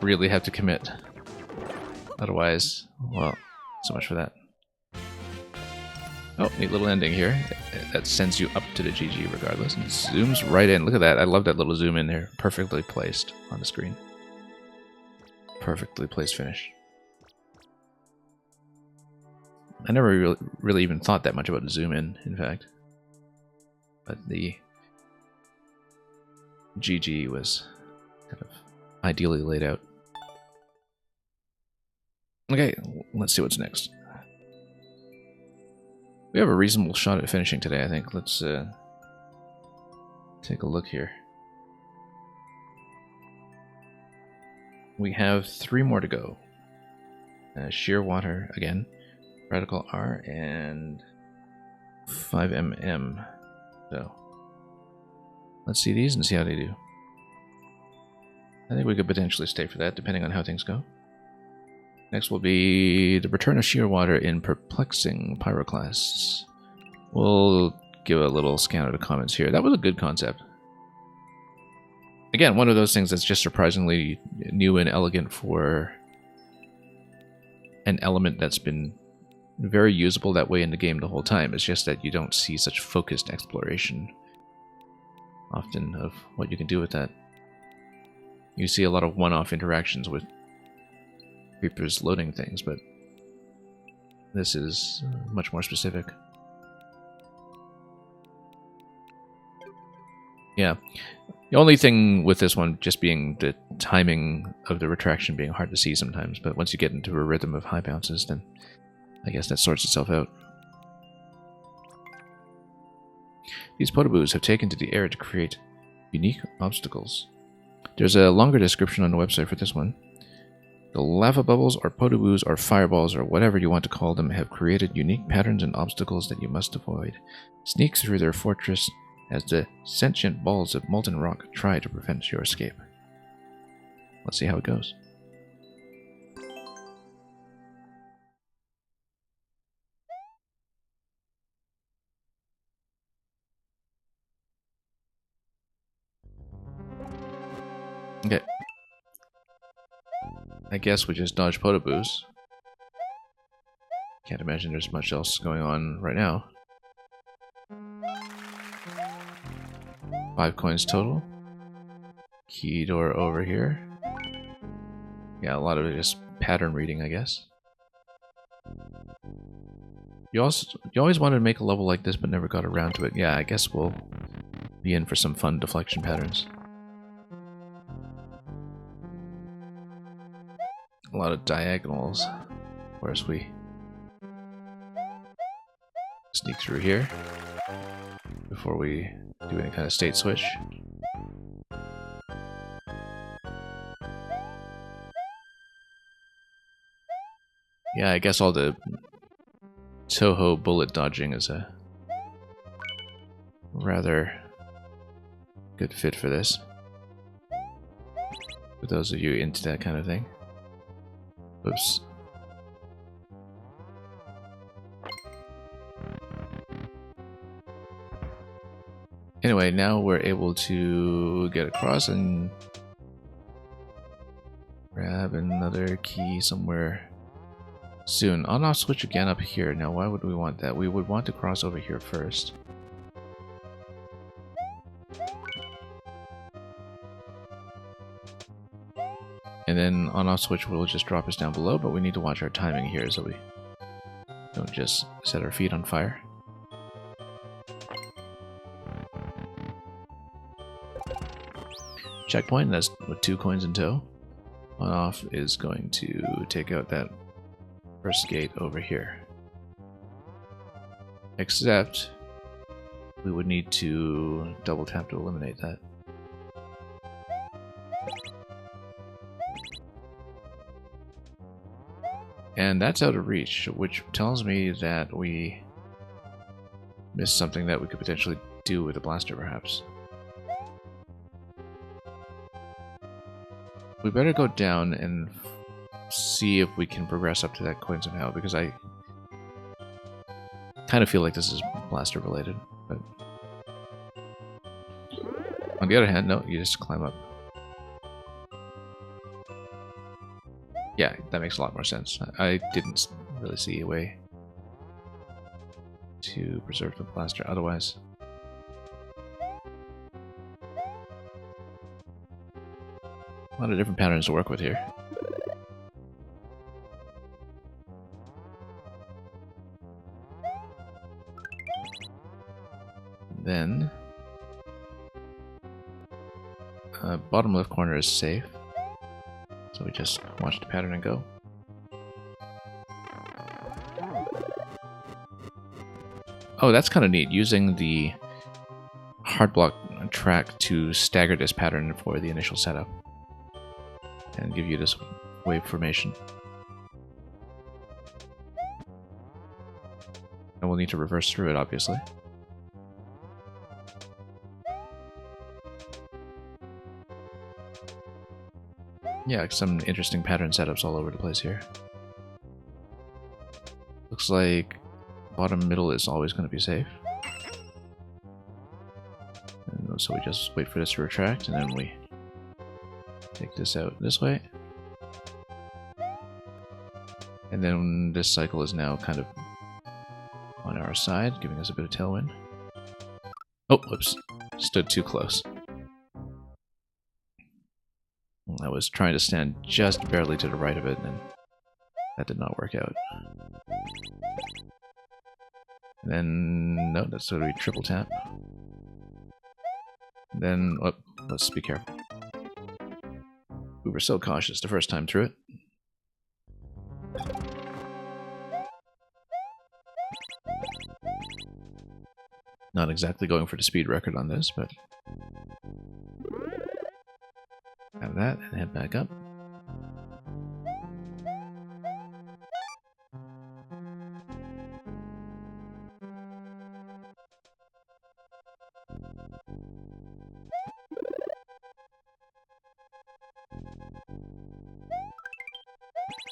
really have to commit. Otherwise, well, so much for that. Oh, neat little ending here. That sends you up to the GG regardless, and zooms right in. Look at that. I love that little zoom in there. Perfectly placed on the screen. Perfectly placed finish. I never really even thought that much about the zoom in fact. But the GG was kind of ideally laid out. Okay, let's see what's next. We have a reasonable shot at finishing today, I think. Let's take a look here. We have 3 more to go. Sheer Water again, Radical R, and 5mm. So, let's see these and see how they do. I think we could potentially stay for that, depending on how things go. Next will be the Return of Sheer Water in Perplexing Pyroclasts. We'll give a little scan of the comments here. That was a good concept. Again, one of those things that's just surprisingly new and elegant for an element that's been very usable that way in the game the whole time. It's just that you don't see such focused exploration often of what you can do with that. you see a lot of one-off interactions with creepers loading things, but this is much more specific. Yeah. The only thing with this one just being the timing of the retraction being hard to see sometimes, but once you get into a rhythm of high bounces, then I guess that sorts itself out. These Podoboos have taken to the air to create unique obstacles. There's a longer description on the website for this one. The lava bubbles or Podoboos or fireballs or whatever you want to call them have created unique patterns and obstacles that you must avoid. Sneak through their fortress as the sentient balls of molten rock try to prevent your escape. Let's see how it goes. Okay. I guess we just dodge Podoboos. Can't imagine there's much else going on right now. 5 coins total. Key door over here. Yeah, a lot of it is pattern reading, I guess. You always wanted to make a level like this, but never got around to it. Yeah, I guess we'll be in for some fun deflection patterns. A lot of diagonals, whereas we sneak through here before we do any kind of state switch. Yeah, I guess all the Touhou bullet dodging is a rather good fit for this. For those of you into that kind of thing. Oops. Anyway, now we're able to get across and grab another key somewhere soon. On-off switch again up here. Now, why would we want that? We would want to cross over here first. And then on-off switch will just drop us down below, but we need to watch our timing here so we don't just set our feet on fire. Checkpoint, that's with 2 coins in tow. On-off is going to take out that first gate over here. Except we would need to double tap to eliminate that. And that's out of reach, which tells me that we missed something that we could potentially do with a blaster, perhaps. We better go down and see if we can progress up to that coin somehow, because I kind of feel like this is blaster related. But on the other hand, no, you just climb up. Yeah, that makes a lot more sense. I didn't really see a way to preserve the blaster otherwise. A lot of different patterns to work with here. Then, bottom left corner is safe. So we just watch the pattern and go. Oh, that's kind of neat, using the hard block track to stagger this pattern for the initial setup and give you this wave formation. And we'll need to reverse through it, obviously. Yeah, some interesting pattern setups all over the place here. Looks like bottom middle is always going to be safe. And so we just wait for this to retract, and then we take this out this way. And then this cycle is now kind of on our side, giving us a bit of tailwind. Oh, whoops. Stood too close. I was trying to stand just barely to the right of it, and that did not work out. And then, no, that's going to be triple tap. Then, oh, let's be careful. We were so cautious the first time through it. Not exactly going for the speed record on this, but have that and head back up.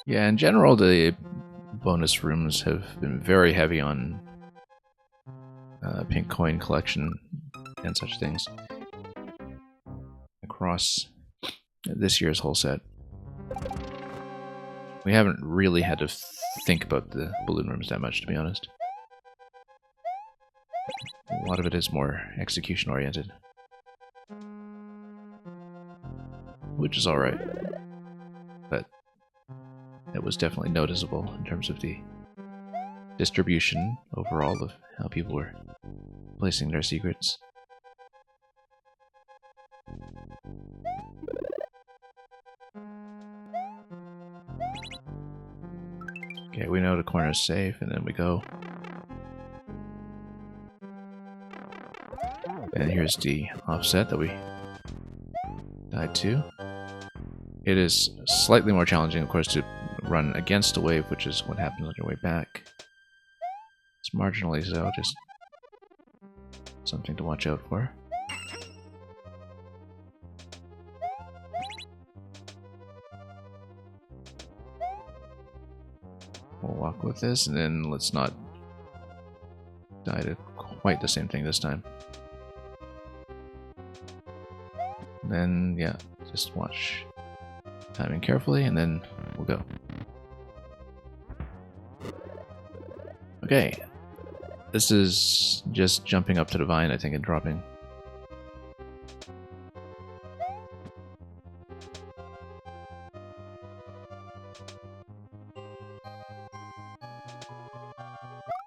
Yeah, in general, the bonus rooms have been very heavy on pink coin collection and such things across this year's whole set. We haven't really had to think about the balloon rooms that much, to be honest. A lot of it is more execution oriented, which is alright, but it was definitely noticeable in terms of the distribution overall of how people were placing their secrets. Okay, we know the corner is safe, and then we go. And here's the offset that we died to. It is slightly more challenging, of course, to run against a wave, which is what happens on your way back. It's marginally so, just something to watch out for. We'll walk with this, and then let's not die to quite the same thing this time. Then, yeah, just watch timing carefully, and then we'll go. Okay. This is just jumping up to the vine, I think, and dropping.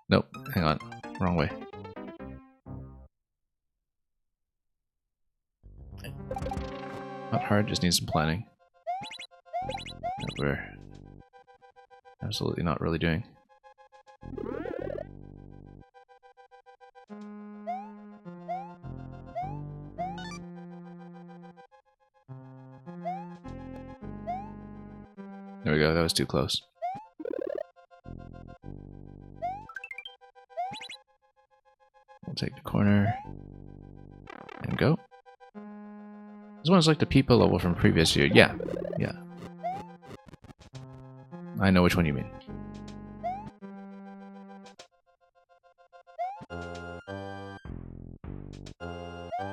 Nope, hang on. Wrong way. Not hard, just needs some planning. That we're absolutely not really doing. There we go, that was too close. We'll take the corner and go. This one's like the people level from previous year. Yeah, yeah. I know which one you mean.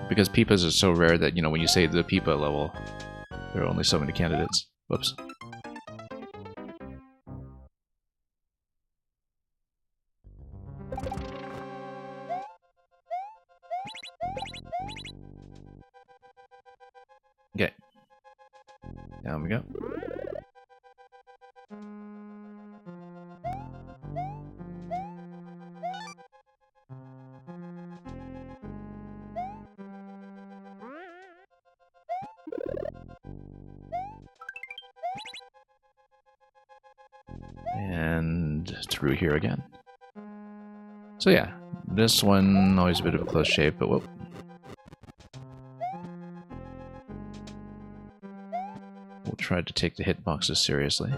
Because Peepas are so rare that, you know, when you say the Peepa level, there are only so many candidates. Whoops. Okay. Down we go. And through here again. So yeah, this one always a bit of a close shave, but whoop. We'll try to take the hitboxes seriously.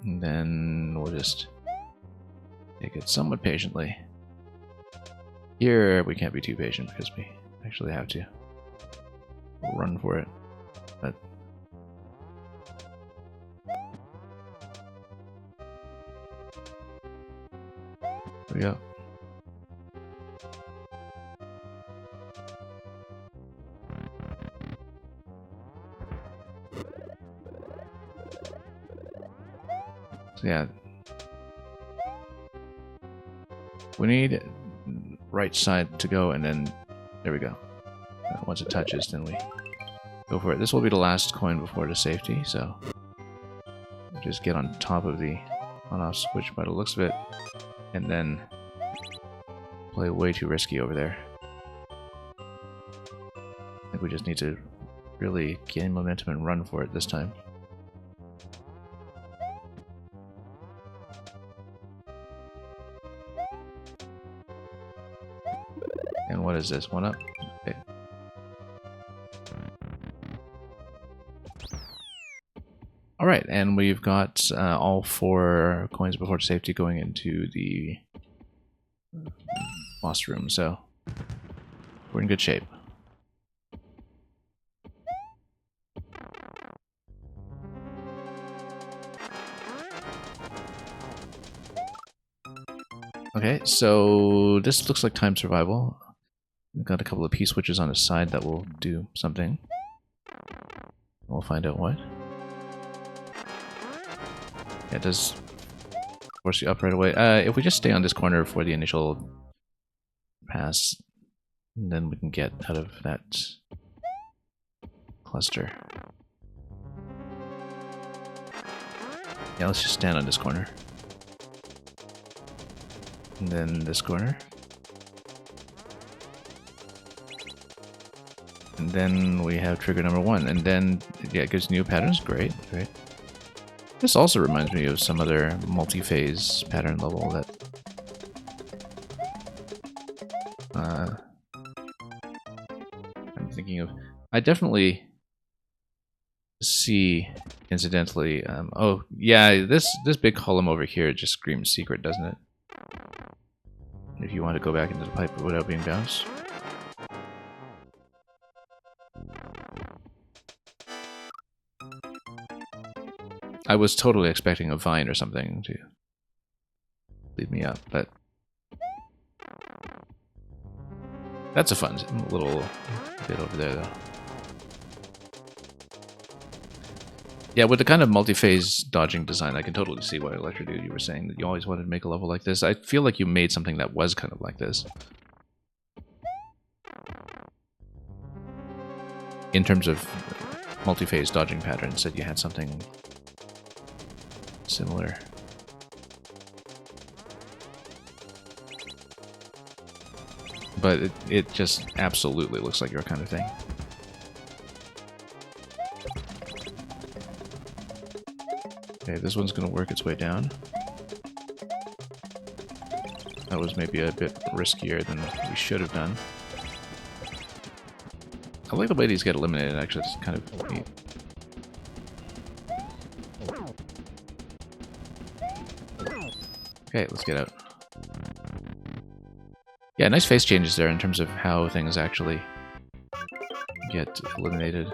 And then we'll just take it somewhat patiently. Here we can't be too patient because we actually have to run for it. But there we go. So yeah. We need right side to go, and then there we go. Once it touches, then we go for it. This will be the last coin before the safety, so just get on top of the on-off switch by the looks of it, and then play way too risky over there. I think we just need to really gain momentum and run for it this time. And what is this? One up? Okay. Alright, and we've got all 4 coins before safety going into the boss room, so we're in good shape. Okay, so this looks like time survival. We've got a couple of P-switches on the side that will do something. We'll find out what. Yeah, it does force you up right away. If we just stay on this corner for the initial pass, then we can get out of that cluster. Yeah, let's just stand on this corner. And then this corner. And then we have trigger number 1. And then, yeah, it gives new patterns. Great, great. This also reminds me of some other multi-phase pattern level that I'm thinking of. I definitely see, incidentally, oh yeah, this big column over here just screams secret, doesn't it? If you want to go back into the pipe without being bounced. I was totally expecting a vine or something to lead me up, but that's a fun little bit over there, though. Yeah, with the kind of multi-phase dodging design, I can totally see why Electrodude, you were saying that you always wanted to make a level like this. I feel like you made something that was kind of like this. In terms of multi-phase dodging patterns, that you had something similar. But it just absolutely looks like your kind of thing. Okay, this one's going to work its way down. That was maybe a bit riskier than we should have done. I like the way these get eliminated, actually. It's kind of neat. Okay, let's get out. Yeah, nice face changes there in terms of how things actually get eliminated.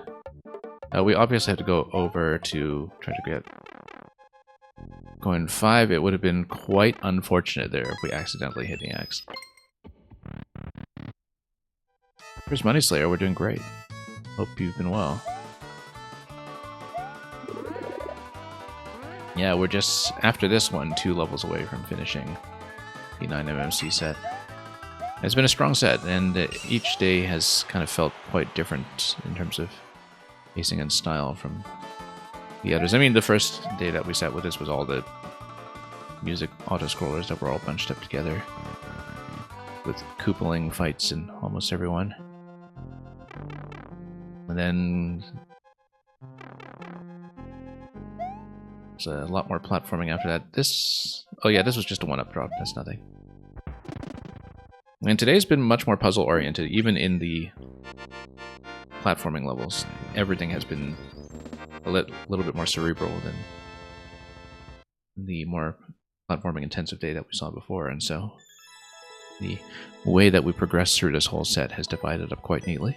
We obviously have to go over to try to get coin 5. It would have been quite unfortunate there if we accidentally hit the X. Here's Money Slayer, we're doing great. Hope you've been well. Yeah, we're just, after this one, 2 levels away from finishing the 9MMC set. It's been a strong set, and each day has kind of felt quite different in terms of pacing and style from the others. I mean, the first day that we sat with this was all the music auto-scrollers that were all bunched up together, with coupoling fights in almost everyone. And then there's a lot more platforming after that. This... oh yeah, this was just a one-up drop, that's nothing. And today's been much more puzzle-oriented, even in the platforming levels. Everything has been a little bit more cerebral than the more platforming-intensive day that we saw before, and so the way that we progress through this whole set has divided up quite neatly.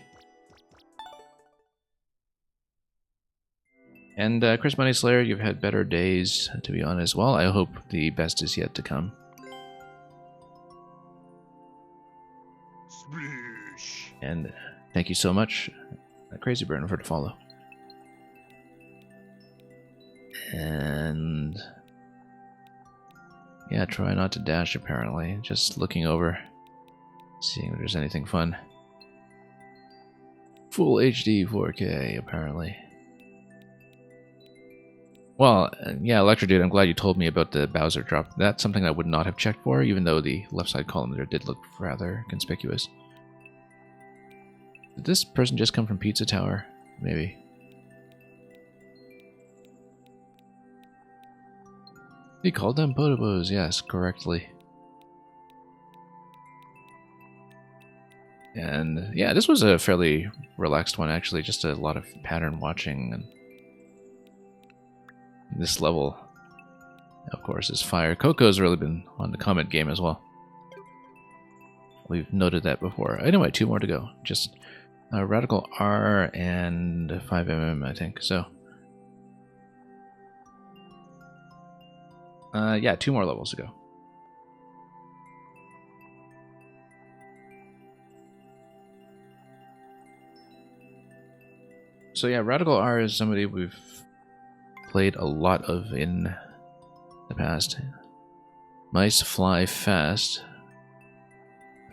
And Chris Money Slayer, you've had better days, to be honest. Well, I hope the best is yet to come. And thank you so much, Crazy Burn, for the follow. And Yeah, try not to dash apparently. Just looking over, seeing if there's anything fun. Full HD 4K apparently. Well, yeah, Electrodude, I'm glad you told me about the Bowser drop. That's something I would not have checked for, even though the left side column there did look rather conspicuous. Did this person just come from Pizza Tower? Maybe. He called them Potobos, yes, correctly. And yeah, this was a fairly relaxed one actually, just a lot of pattern watching. And this level, of course, is fire. Coco's really been on the comment game as well. We've noted that before. Anyway, 2 more to go. Just Radical R and 5mm, I think. So, yeah, 2 more levels to go. So yeah, Radical R is somebody we've played a lot of in the past. Mice fly fast.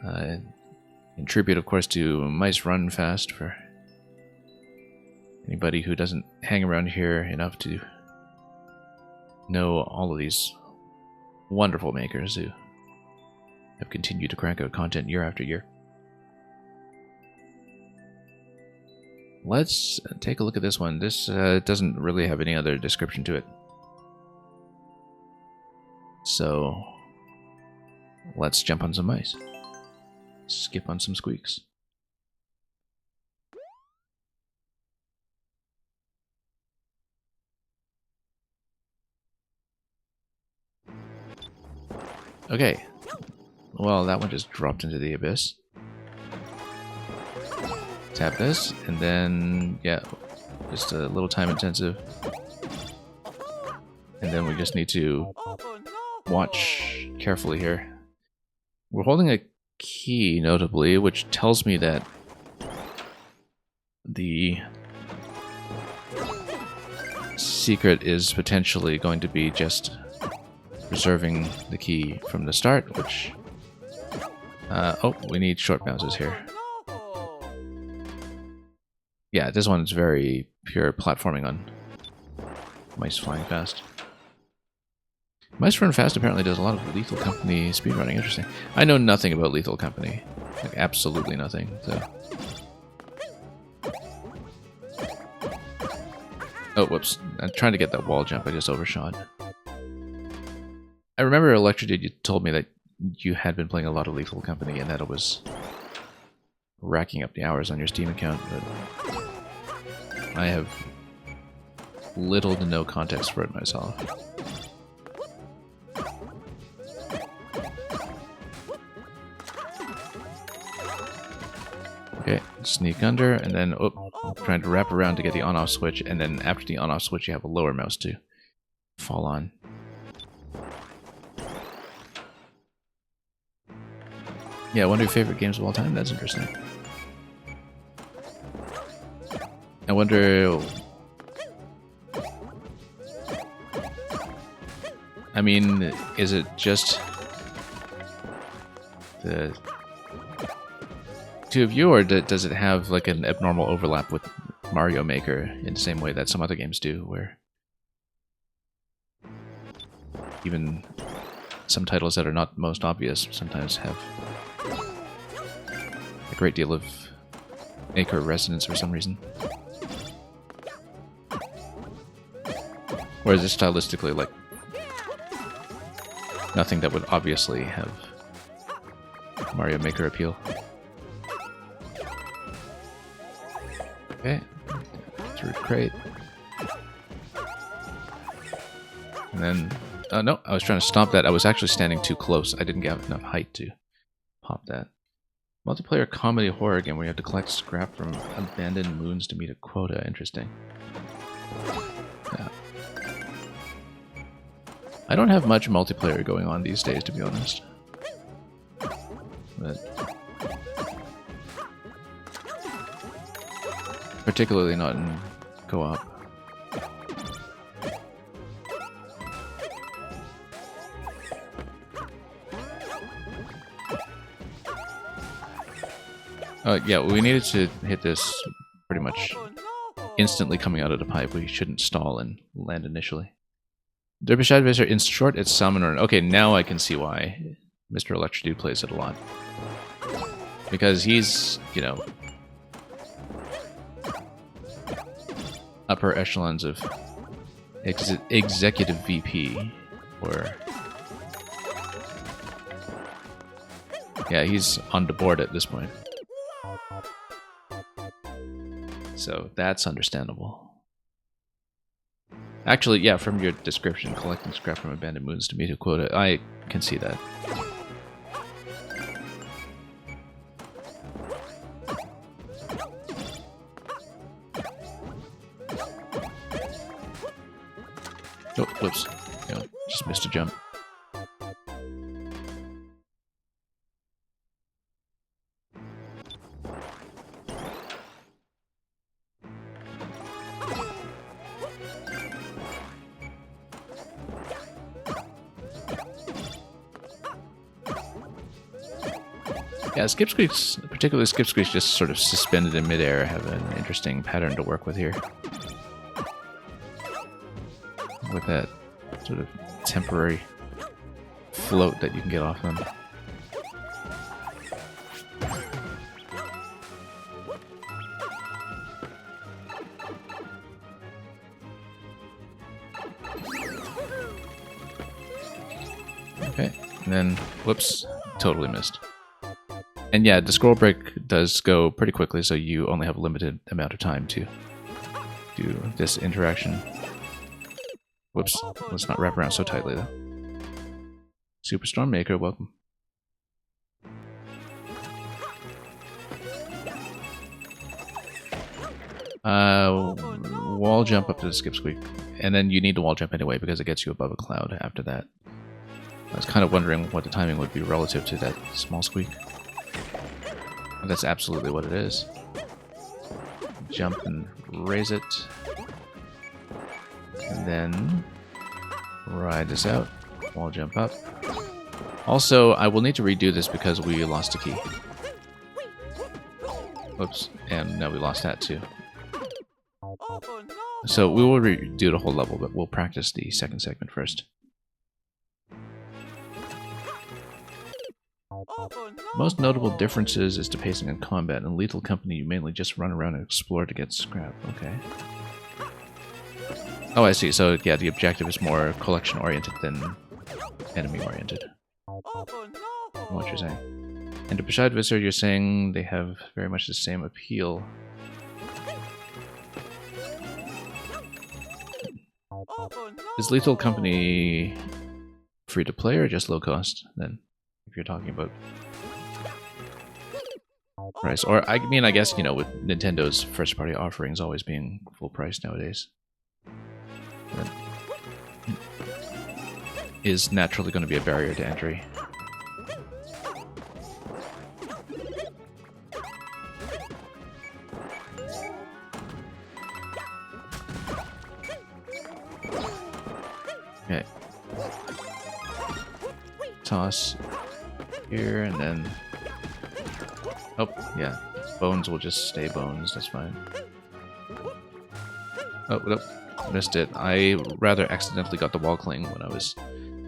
In tribute, of course, to Mice Run Fast for anybody who doesn't hang around here enough to know all of these wonderful makers who have continued to crank out content year after year. Let's take a look at this one. This doesn't really have any other description to it. So, let's jump on some mice. Skip on some squeaks. Okay. Well, that one just dropped into the abyss. Tap this, and then, yeah, just a little time intensive. And then we just need to watch carefully here. We're holding a key, notably, which tells me that the secret is potentially going to be just preserving the key from the start, which... oh, we need short bounces here. Yeah, this one's very pure platforming on Mice Flying Fast. Mice Run Fast apparently does a lot of Lethal Company speedrunning. Interesting. I know nothing about Lethal Company. Like, absolutely nothing. So. Oh, whoops. I'm trying to get that wall jump. I just overshot. I remember, Electrodude, you told me that you had been playing a lot of Lethal Company and that it was racking up the hours on your Steam account, but I have little to no context for it myself. Okay, sneak under, and then trying to wrap around to get the on-off switch, and then after the on-off switch you have a lower mouse to fall on. Yeah, one of your favorite games of all time? That's interesting. I wonder... I mean, is it just the two of you, or does it have like an abnormal overlap with Mario Maker in the same way that some other games do, where even some titles that are not most obvious sometimes have a great deal of Maker resonance for some reason? Or is it stylistically like nothing that would obviously have Mario Maker appeal? Okay, through crate. And then, no, I was trying to stop that. I was actually standing too close. I didn't have enough height to pop that. Multiplayer comedy horror game where you have to collect scrap from abandoned moons to meet a quota. Interesting. Yeah. I don't have much multiplayer going on these days, to be honest. But particularly not in co-op. Yeah, we needed to hit this pretty much instantly coming out of the pipe. We shouldn't stall and land initially. Derbyshire Visor, in short, it's Summoner. Okay, now I can see why Mr. Electrodude plays it a lot. Because he's, you know, upper echelons of executive VP, or... Yeah, he's on the board at this point. So that's understandable. Actually, yeah, from your description, collecting scrap from abandoned moons to meet a quota, I can see that. Oh, whoops. Yeah, just missed a jump. Yeah, Skip Squeaks, particularly Skip Squeaks, just sort of suspended in midair, have an interesting pattern to work with here. With that sort of temporary float that you can get off them. Okay, and then, whoops, totally missed. And yeah, the scroll break does go pretty quickly, so you only have a limited amount of time to do this interaction. Whoops, let's not wrap around so tightly though. Superstorm Maker, welcome. Wall jump up to the Skip Squeak, and then you need to wall jump anyway because it gets you above a cloud after that. I was kind of wondering what the timing would be relative to that small squeak. And that's absolutely what it is. Jump and raise it. And then ride this out. Wall jump up. Also, I will need to redo this because we lost a key. Whoops. And now we lost that too. So we will redo the whole level, but we'll practice the second segment first. Most notable differences is the pacing in combat. In Lethal Company, you mainly just run around and explore to get scrap. Okay. Oh, I see. So, yeah, the objective is more collection-oriented than enemy-oriented. What you're saying. And the Prashad Visor, you're saying they have very much the same appeal. Is Lethal Company free-to-play or just low-cost, then? If you're talking about price. Or, I mean, I guess, you know, with Nintendo's first-party offerings always being full price nowadays, that is naturally going to be a barrier to entry. Okay. Toss here, and then... Oh, yeah. Bones will just stay bones, that's fine. Oh, nope. Missed it. I rather accidentally got the wall cling when I was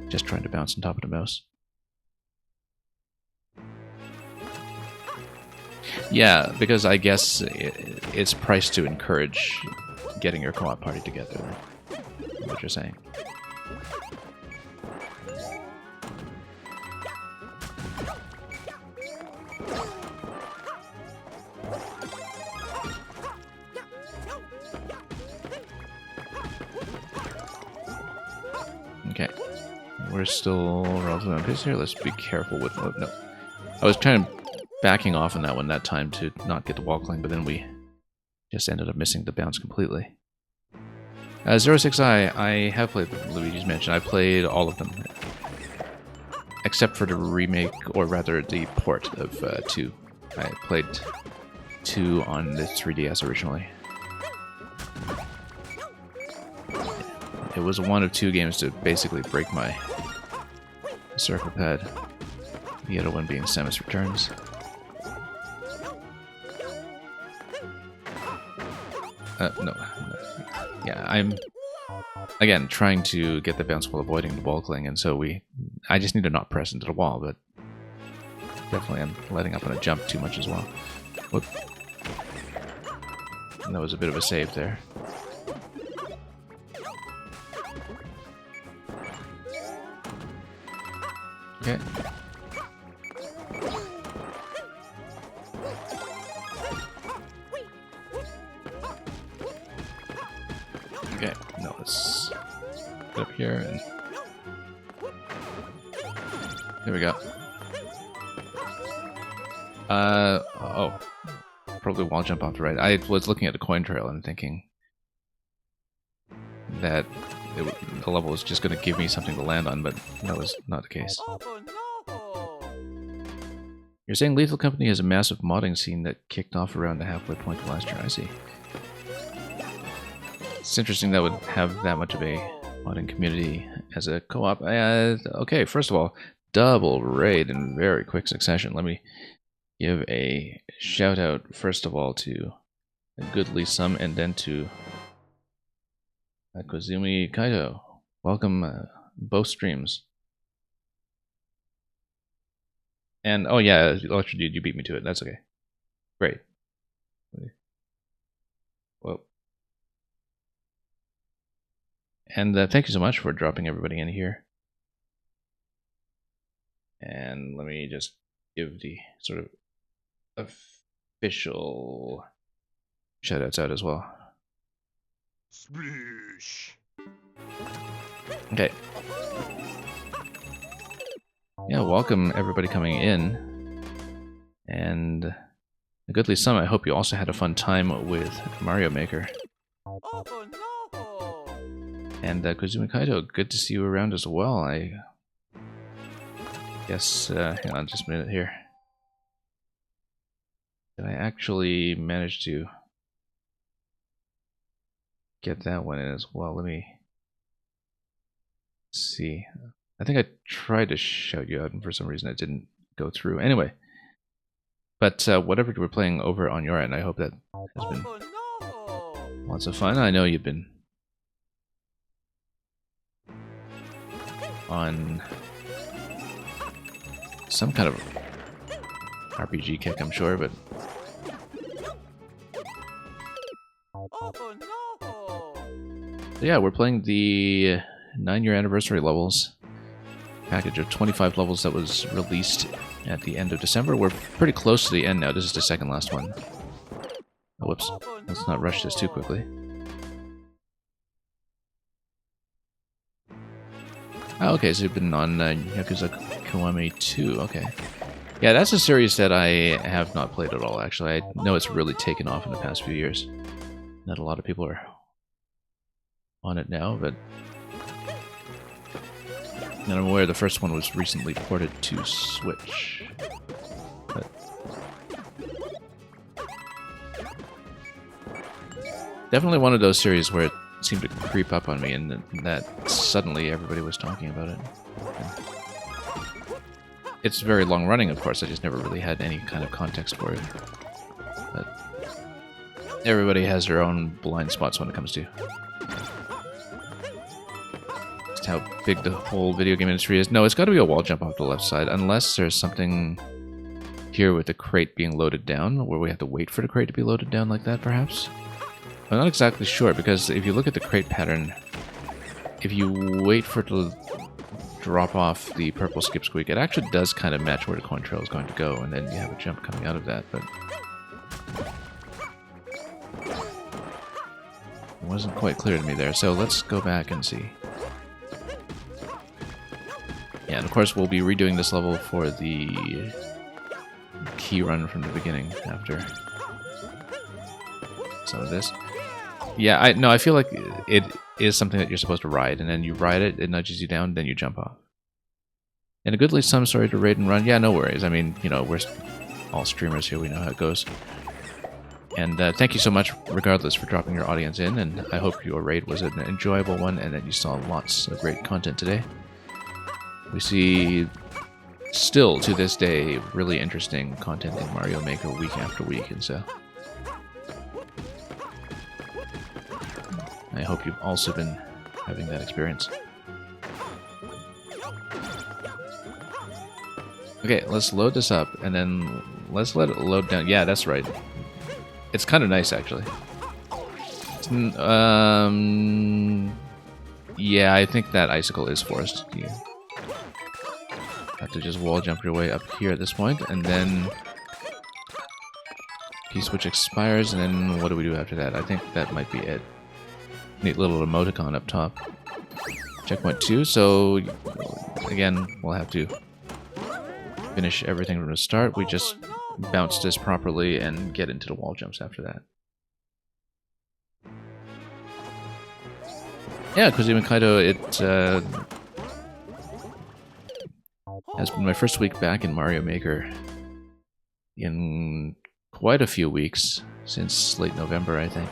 just trying to bounce on top of the mouse. Yeah, because I guess it's priced to encourage getting your co-op party together. What you're saying. Okay, we're still relatively on pace here. Let's be careful with... Oh, no. I was trying to backing off on that one that time to not get the wall cling, but then we just ended up missing the bounce completely. 06i, I have played Luigi's Mansion. I played all of them. Except for the remake, or rather the port of 2. I played 2 on the 3DS originally. It was one of 2 games to basically break my circle pad. The other one being Samus Returns. No. Yeah, I'm, again, trying to get the bounce while avoiding the ball cling, and so I just need to not press into the wall, but definitely I'm letting up on a jump too much as well. Whoop. And that was a bit of a save there. Okay. Okay, now let's get up here and there we go. Oh. Probably wall jump off the right. I was looking at the coin trail and thinking that the level was just going to give me something to land on, but that was not the case. You're saying Lethal Company has a massive modding scene that kicked off around the halfway point of last year. I see. It's interesting that would have that much of a modding community as a co-op. Okay, first of all, double raid in very quick succession. Let me give a shout out first of all to a goodly sum and then to Kozumi Kaito. Welcome both streams. And oh yeah, Electro Dude, you beat me to it. That's okay. Great. Whoa. And thank you so much for dropping everybody in here. And let me just give the sort of official shoutouts out as well. Sploosh. Okay. Yeah, welcome everybody coming in. And a goodly sum, I hope you also had a fun time with Mario Maker. Oh, no. And Kozumi Kaito, good to see you around as well. I guess, hang on just a minute here. Did I actually manage to get that one in as well? Let me see. I think I tried to shout you out, and for some reason it didn't go through. Anyway, but whatever you were playing over on your end, I hope that has been lots of fun. I know you've been on some kind of RPG kick, I'm sure, but so yeah, we're playing the 9-year anniversary levels. Package of 25 levels that was released at the end of December. We're pretty close to the end now. This is the second last one. Oh, whoops. Let's not rush this too quickly. Oh, okay, so you've been on Yakuza Kiwami 2. Okay. Yeah, that's a series that I have not played at all, actually. I know it's really taken off in the past few years. Not a lot of people are on it now, but and I'm aware the first one was recently ported to Switch. But definitely one of those series where it seemed to creep up on me and that suddenly everybody was talking about it. It's very long running, of course, I just never really had any kind of context for it. But everybody has their own blind spots when it comes to just how big the whole video game industry is. No, it's got to be a wall jump off the left side, unless there's something here with the crate being loaded down, where we have to wait for the crate to be loaded down like that, perhaps? I'm not exactly sure, because if you look at the crate pattern, if you wait for it to drop off the purple skip squeak, it actually does kind of match where the coin trail is going to go, and then you have a jump coming out of that, but it wasn't quite clear to me there, so let's go back and see. Yeah, and of course we'll be redoing this level for the key run from the beginning after some of this. Yeah, I feel like it is something that you're supposed to ride, and then you ride it, it nudges you down, then you jump off. And a goodly sum, sorry to raid and run. Yeah, no worries. I mean, you know, we're all streamers here, we know how it goes. And thank you so much, regardless, for dropping your audience in, and I hope your raid was an enjoyable one and that you saw lots of great content today. We see, still to this day, really interesting content in Mario Maker week after week, and so I hope you've also been having that experience. Okay, let's load this up, and then let's let it load down. Yeah, that's right. It's kind of nice, actually. Yeah, I think that icicle is forced. You have to just wall jump your way up here at this point, and then P-switch expires, and then what do we do after that? I think that might be it. Neat little emoticon up top. Checkpoint 2, so again, we'll have to finish everything from the start. We just bounce this properly and get into the wall jumps after that. Yeah, Kojima Kaido, it has been my first week back in Mario Maker in quite a few weeks, since late November, I think.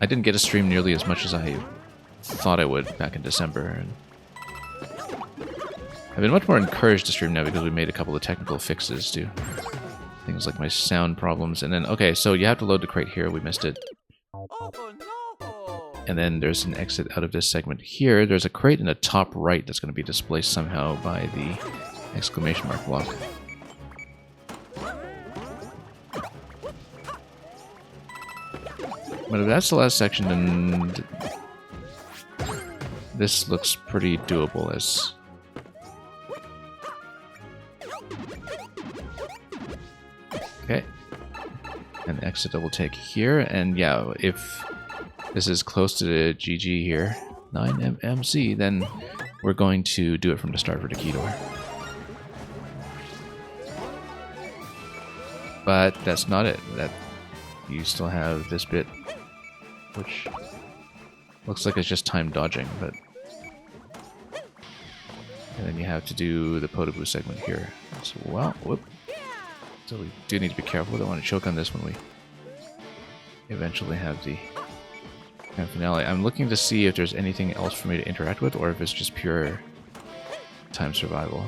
I didn't get to stream nearly as much as I thought I would back in December. And I've been much more encouraged to stream now because we made a couple of technical fixes to things like my sound problems. And then, okay, so you have to load the crate here. We missed it. And then there's an exit out of this segment here. There's a crate in the top right that's going to be displaced somehow by the exclamation mark block. But if that's the last section, then this looks pretty doable as... Okay. And exit double take here, and yeah, if this is close to the GG here, 9MMC, then we're going to do it from the start for the key door. But that's not it. That you still have this bit, which looks like it's just time dodging, but... And then you have to do the Podoboo segment here as well. Whoop. So we do need to be careful. We don't want to choke on this when we eventually have the grand finale. I'm looking to see if there's anything else for me to interact with, or if it's just pure time survival.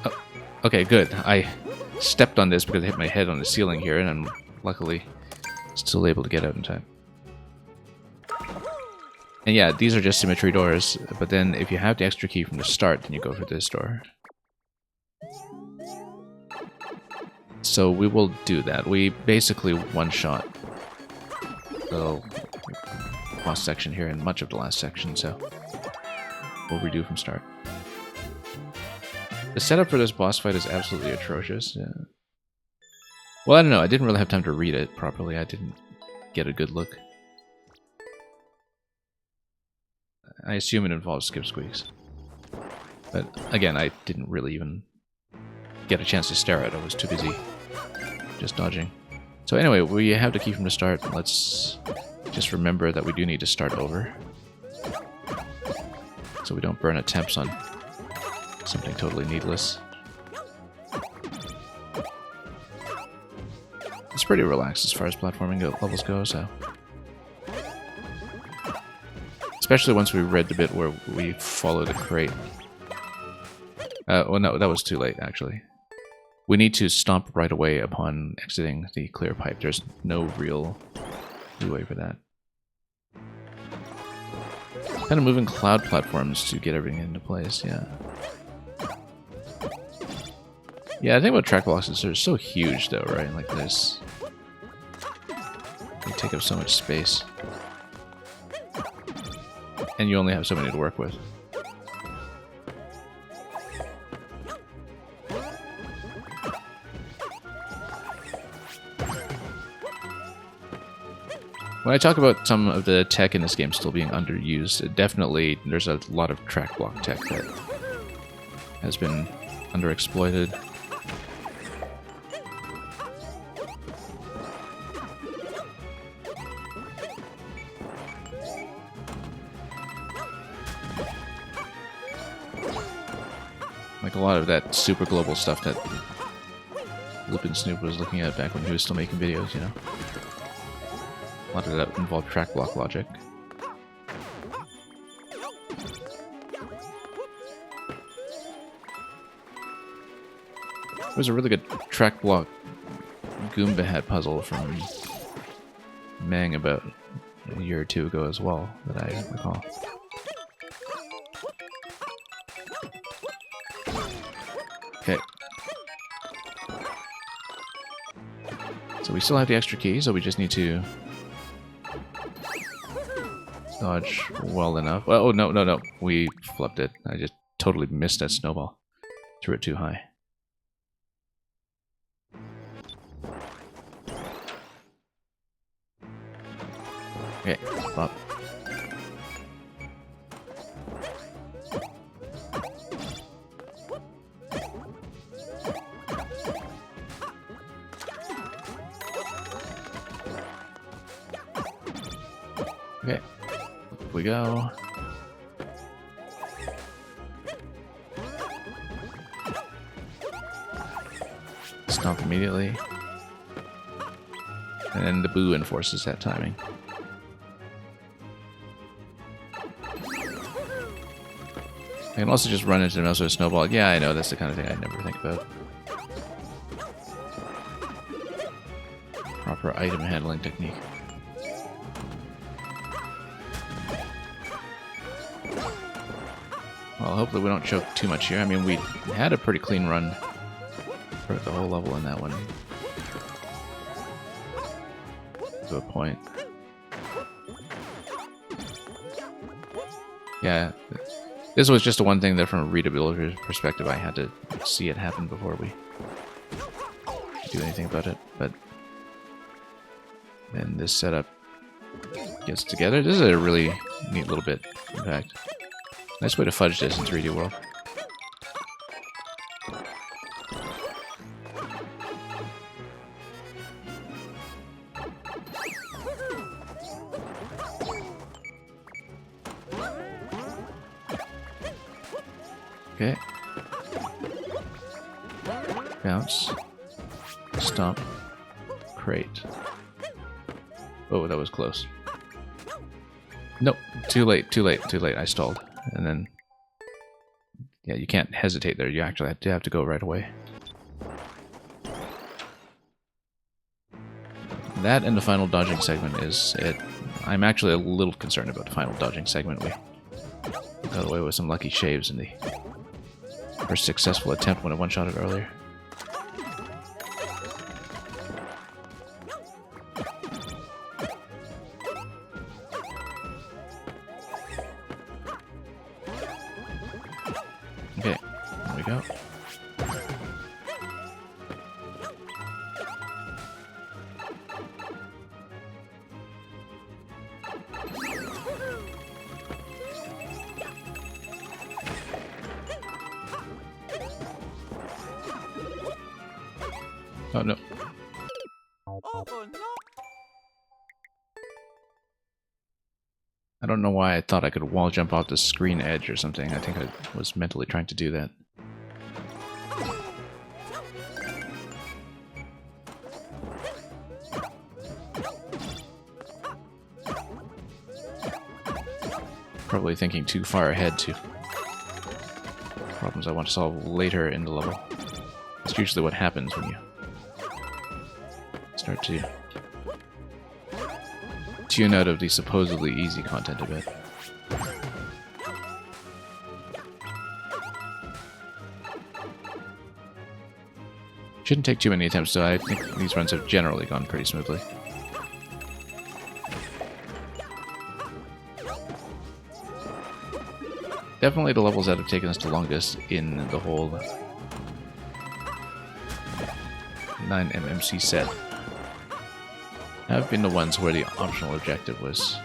Oh, okay, good. I stepped on this because I hit my head on the ceiling here, and I'm luckily still able to get out in time. And yeah, these are just symmetry doors, but then if you have the extra key from the start, then you go for this door. So we will do that. We basically one-shot the boss section here and much of the last section, so we'll redo from start. The setup for this boss fight is absolutely atrocious. Yeah. Well, I don't know. I didn't really have time to read it properly. I didn't get a good look. I assume it involves skip squeaks. But again, I didn't really even get a chance to stare at it. I was too busy just dodging. So anyway, we have the key from the start. Let's just remember that we do need to start over, so we don't burn attempts on something totally needless. It's pretty relaxed as far as platforming levels go, so... Especially once we read the bit where we follow the crate. Well, no, that was too late, actually. We need to stomp right away upon exiting the clear pipe. There's no real leeway for that. Kind of moving cloud platforms to get everything into place, yeah. Yeah, I think about track blocks is they're so huge, though, right? Like this. They take up so much space. And you only have so many to work with. When I talk about some of the tech in this game still being underused, definitely there's a lot of track block tech that has been underexploited. Like a lot of that super global stuff that Lupin Snoop was looking at back when he was still making videos, you know? A lot of that involved track block logic. There was a really good track block Goomba hat puzzle from Mang about a year or two ago as well, that I recall. Okay. So we still have the extra key, so we just need to dodge well enough. Oh, no. We flipped it. I just totally missed that snowball. Threw it too high. Okay, up. Okay, up we go. Stomp immediately. And then the boo enforces that timing. I can also just run into the mouse with a snowball. Yeah, I know, that's the kind of thing I never think about. Proper item handling technique. Well, hopefully we don't choke too much here. I mean, we had a pretty clean run for the whole level in that one. To a point. Yeah. This was just the one thing that from a readability perspective I had to see it happen before we do anything about it. But then this setup gets together. This is a really neat little bit, in fact. Nice way to fudge this in 3D World. Okay. Bounce. Stomp. Crate. Oh, that was close. Nope. Too late. I stalled. And then... yeah, you can't hesitate there. You actually have to go right away. That and the final dodging segment is it. I'm actually a little concerned about the final dodging segment. We got away with some lucky shaves in the first successful attempt when I one-shotted earlier. Okay, there we go. Oh, no. I don't know why I thought I could wall jump off the screen edge or something. I think I was mentally trying to do that. Probably thinking too far ahead to problems I want to solve later in the level. That's usually what happens when you start to tune out of the supposedly easy content a bit. Shouldn't take too many attempts, though. I think these runs have generally gone pretty smoothly. Definitely the levels that have taken us the longest in the whole 9MMC set have been the ones where the optional objective was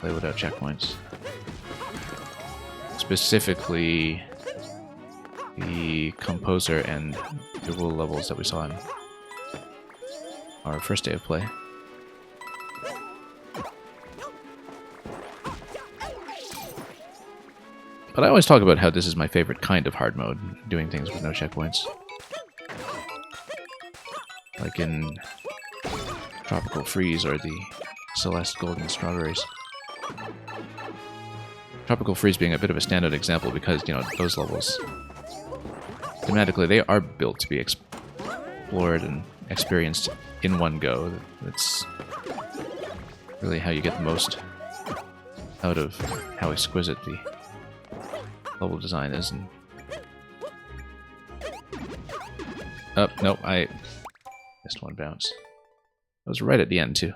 play without checkpoints. Specifically, the Composer and the Rule levels that we saw in our first day of play. But I always talk about how this is my favorite kind of hard mode, doing things with no checkpoints. Like in Tropical Freeze or the Celeste Golden Strawberries. Tropical Freeze being a bit of a standout example because, you know, those levels, thematically, they are built to be explored and experienced in one go. It's really how you get the most out of how exquisite the level design is. And nope, I missed one bounce. It was right at the end too.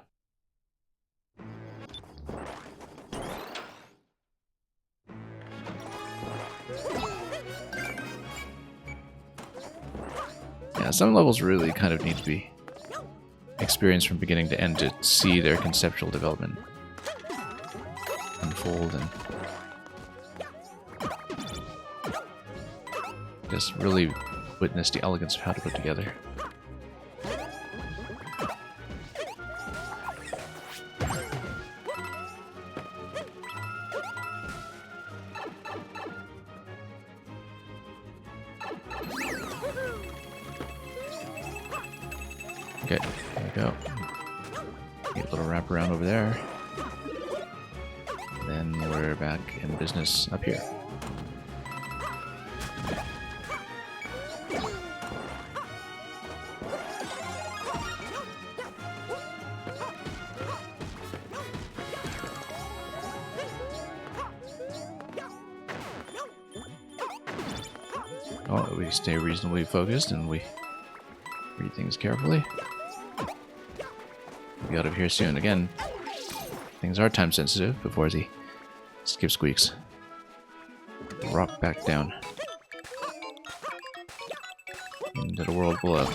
Yeah, some levels really kind of need to be experienced from beginning to end to see their conceptual development unfold and just really witness the elegance of how to put together. Okay, there we go. Get a little wrap around over there. Then we're back in business up here. Oh, we stay reasonably focused and we read things carefully. We'll be out of here soon. Again, things are time sensitive before the skip squeaks drop back down into the world below.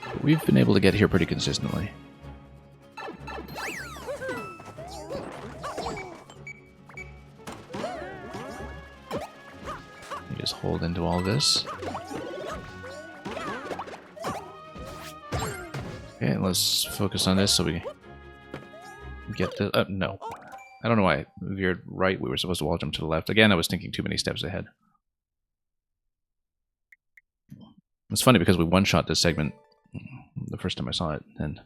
But we've been able to get here pretty consistently. You just hold into all this. Okay, let's focus on this so we get the... no. I don't know why I veered right. We were supposed to wall jump to the left. Again, I was thinking too many steps ahead. It's funny because we one-shot this segment the first time I saw it, and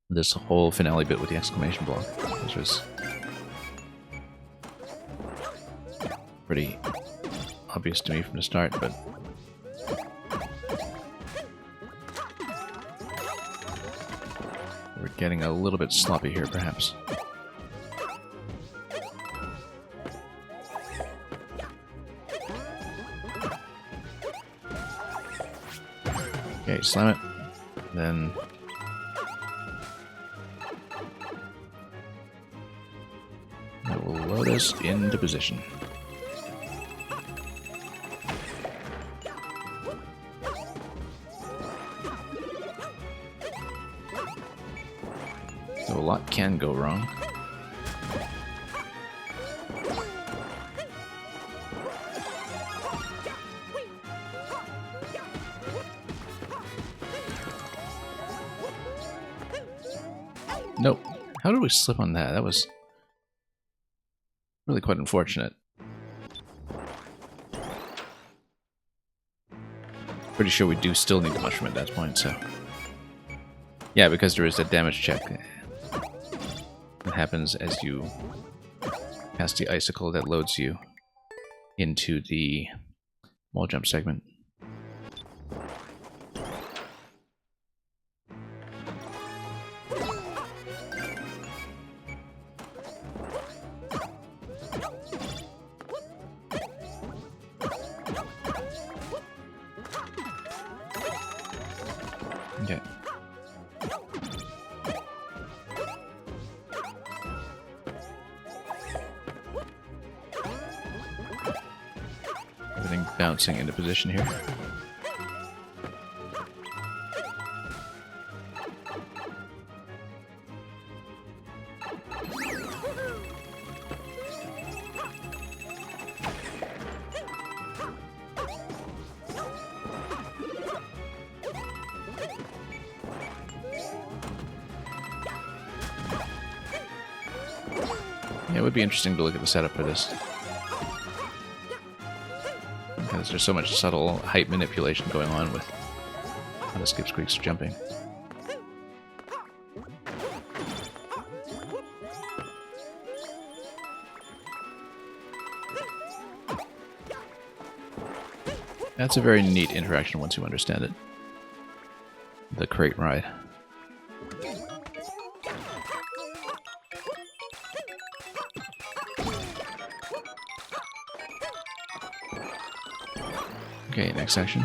this whole finale bit with the exclamation block, which was pretty obvious to me from the start, but we're getting a little bit sloppy here, perhaps. Okay, slam it. Then that will load us into position. So a lot can go wrong. Nope. How did we slip on that? That was really quite unfortunate. Pretty sure we do still need the mushroom at that point, so... Yeah, because there is a damage check that happens as you pass the icicle that loads you into the wall jump segment. Okay. Everything bouncing into position here. Yeah, it would be interesting to look at the setup for this. Because there's so much subtle height manipulation going on with how the skip squeaks are jumping. That's a very neat interaction once you understand it. The crate ride. Okay, next section.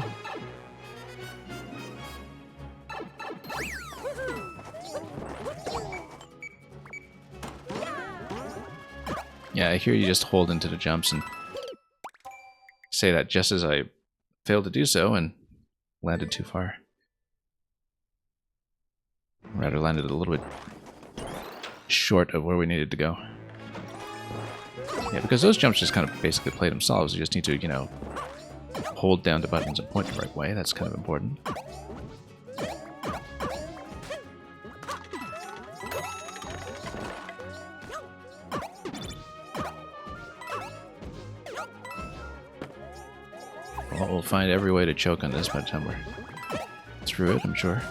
Yeah, I hear you just hold into the jumps and say that just as I failed to do so and landed too far. Rather, landed a little bit short of where we needed to go. Yeah, because those jumps just kind of basically play themselves. You just need to, you know, hold down the buttons and point the right way. That's kind of important. Well, we'll find every way to choke on this by the time we're through it, I'm sure.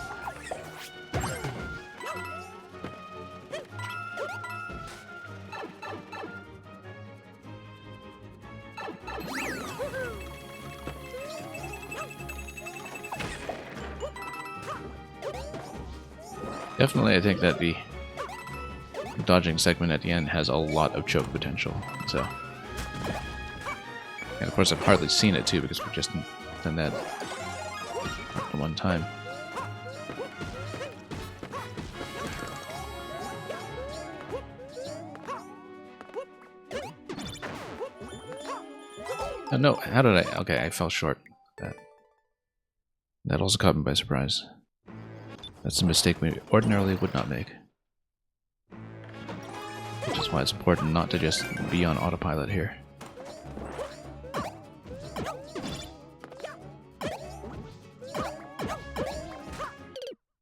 Definitely, I think that the dodging segment at the end has a lot of choke potential. So, and of course, I've hardly seen it too because we've just done that at one time. Oh, no, how did I? Okay, I fell short. That also caught me by surprise. That's a mistake we ordinarily would not make. Which is why it's important not to just be on autopilot here.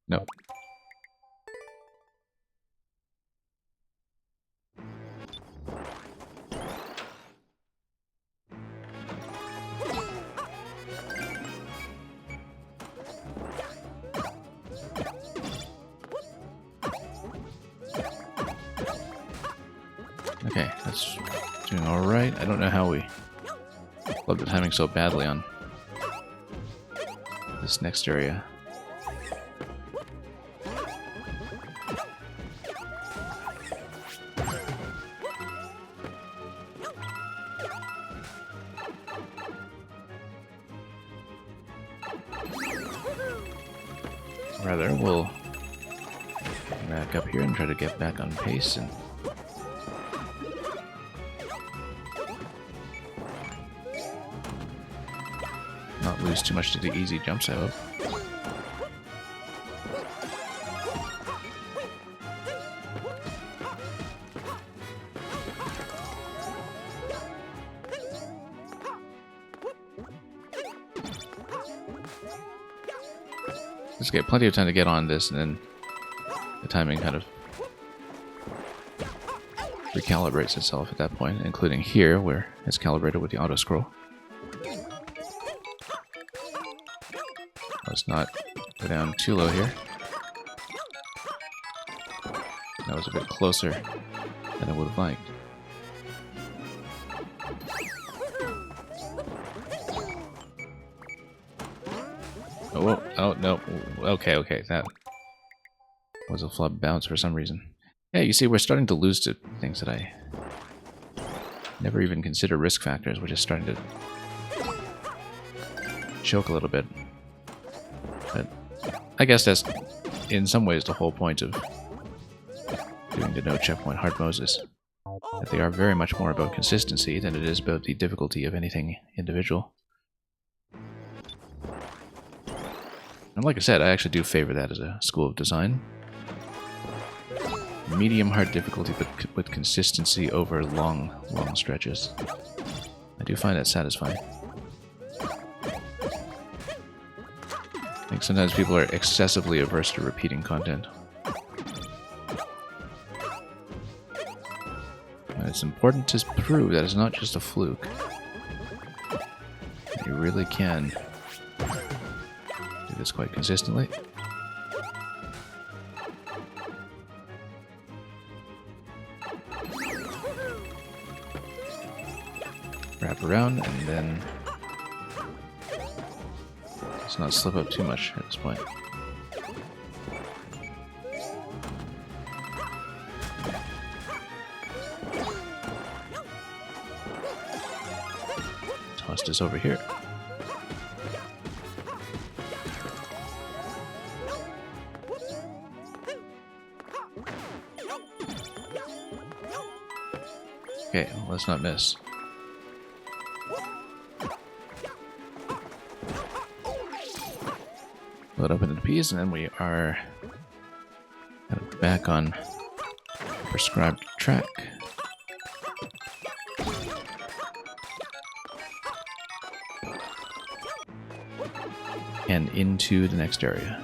No. Okay, that's doing alright. I don't know how we love the timing so badly on this next area. Rather, we'll back up here and try to get back on pace and not lose too much to the easy jumps, I hope. Just get plenty of time to get on this, and then the timing kind of recalibrates itself at that point, including here, where it's calibrated with the auto scroll. Let's not go down too low here. That was a bit closer than I would have liked. Oh, whoa. Oh, no. Okay, that was a flub bounce for some reason. Yeah, you see, we're starting to lose to things that I never even consider risk factors. We're just starting to choke a little bit. But I guess that's, in some ways, the whole point of doing the no checkpoint hard Moses. That they are very much more about consistency than it is about the difficulty of anything individual. And like I said, I actually do favor that as a school of design. Medium hard difficulty, but with consistency over long stretches. I do find that satisfying. I think sometimes people are excessively averse to repeating content. And it's important to prove that it's not just a fluke. You really can do this quite consistently. Wrap around and then Let's not slip up too much at this point. Toss this over here. Okay, well, let's not miss. Load up into the P's, and then we are kind of back on prescribed track. And into the next area.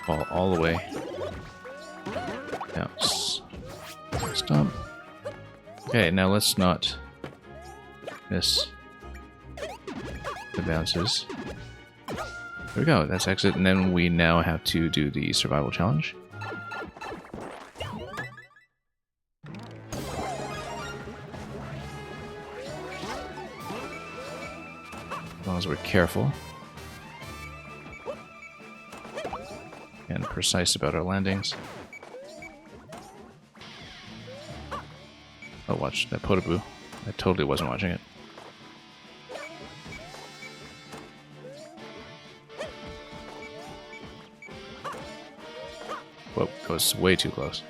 Fall all the way. Now, stop. Okay, now let's not miss the bounces. There we go, that's exit, and then we now have to do the survival challenge. As long as we're careful and precise about our landings. Oh, watch that Podoboo. I totally wasn't watching it. Whoa, that was way too close.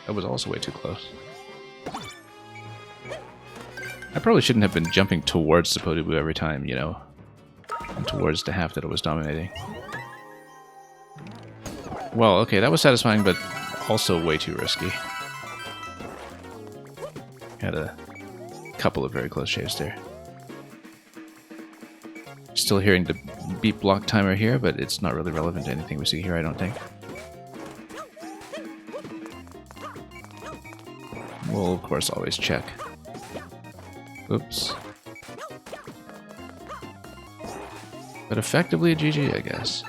That was also way too close. I probably shouldn't have been jumping towards the Podoboo every time, you know, and towards the half that it was dominating. Well, okay, that was satisfying, but also way too risky. Had a couple of very close shaves there. Still hearing the beep block timer here, but it's not really relevant to anything we see here, I don't think. We'll, of course, always check. Oops. But effectively a GG, I guess.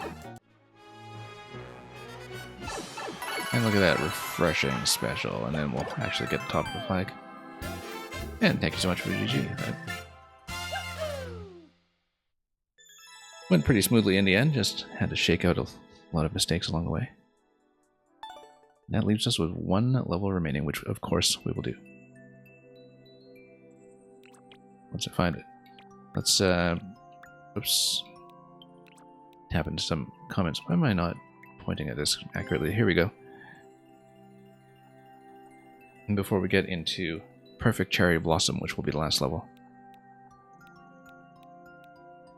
And look at that refreshing special, and then we'll actually get the top of the flag. And thank you so much for GG. That went pretty smoothly in the end, just had to shake out a lot of mistakes along the way. And that leaves us with one level remaining, which of course we will do. Once I find it. Let's, oops. Tap into some comments. Why am I not pointing at this accurately? Here we go. And before we get into Perfect Cherry Blossom, which will be the last level.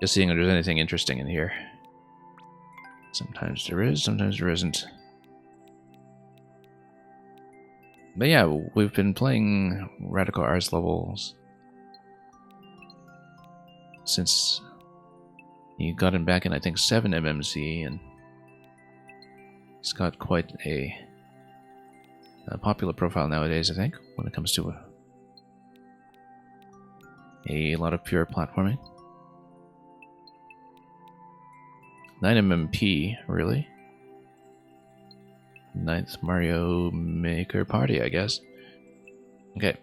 Just seeing if there's anything interesting in here. Sometimes there is, sometimes there isn't. But yeah, we've been playing Radical Arts levels since you got him back in, I think, 7 MMC, and he's got quite a popular profile nowadays, I think, when it comes to a lot of pure platforming. 9 MMP, really? 9th Mario Maker Party, I guess. Okay.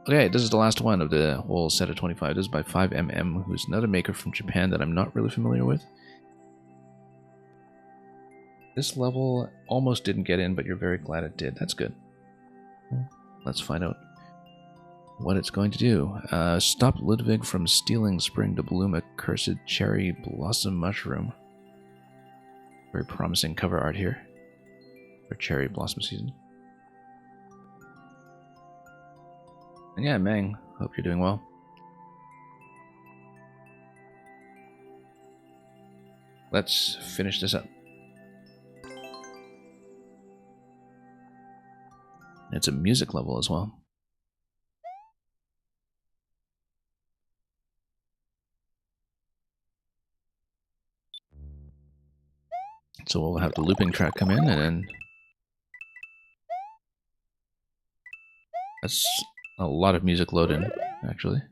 Okay, this is the last one of the whole set of 25. This is by 5MM, who's another maker from Japan that I'm not really familiar with. This level almost didn't get in, but you're very glad it did. That's good. Let's find out what it's going to do. Stop Ludwig from stealing spring to bloom a cursed cherry blossom mushroom. Very promising cover art here for cherry blossom season. And yeah, Mang, hope you're doing well. Let's finish this up. It's a music level as well. So we'll have the looping track come in, and then that's a lot of music load in, actually.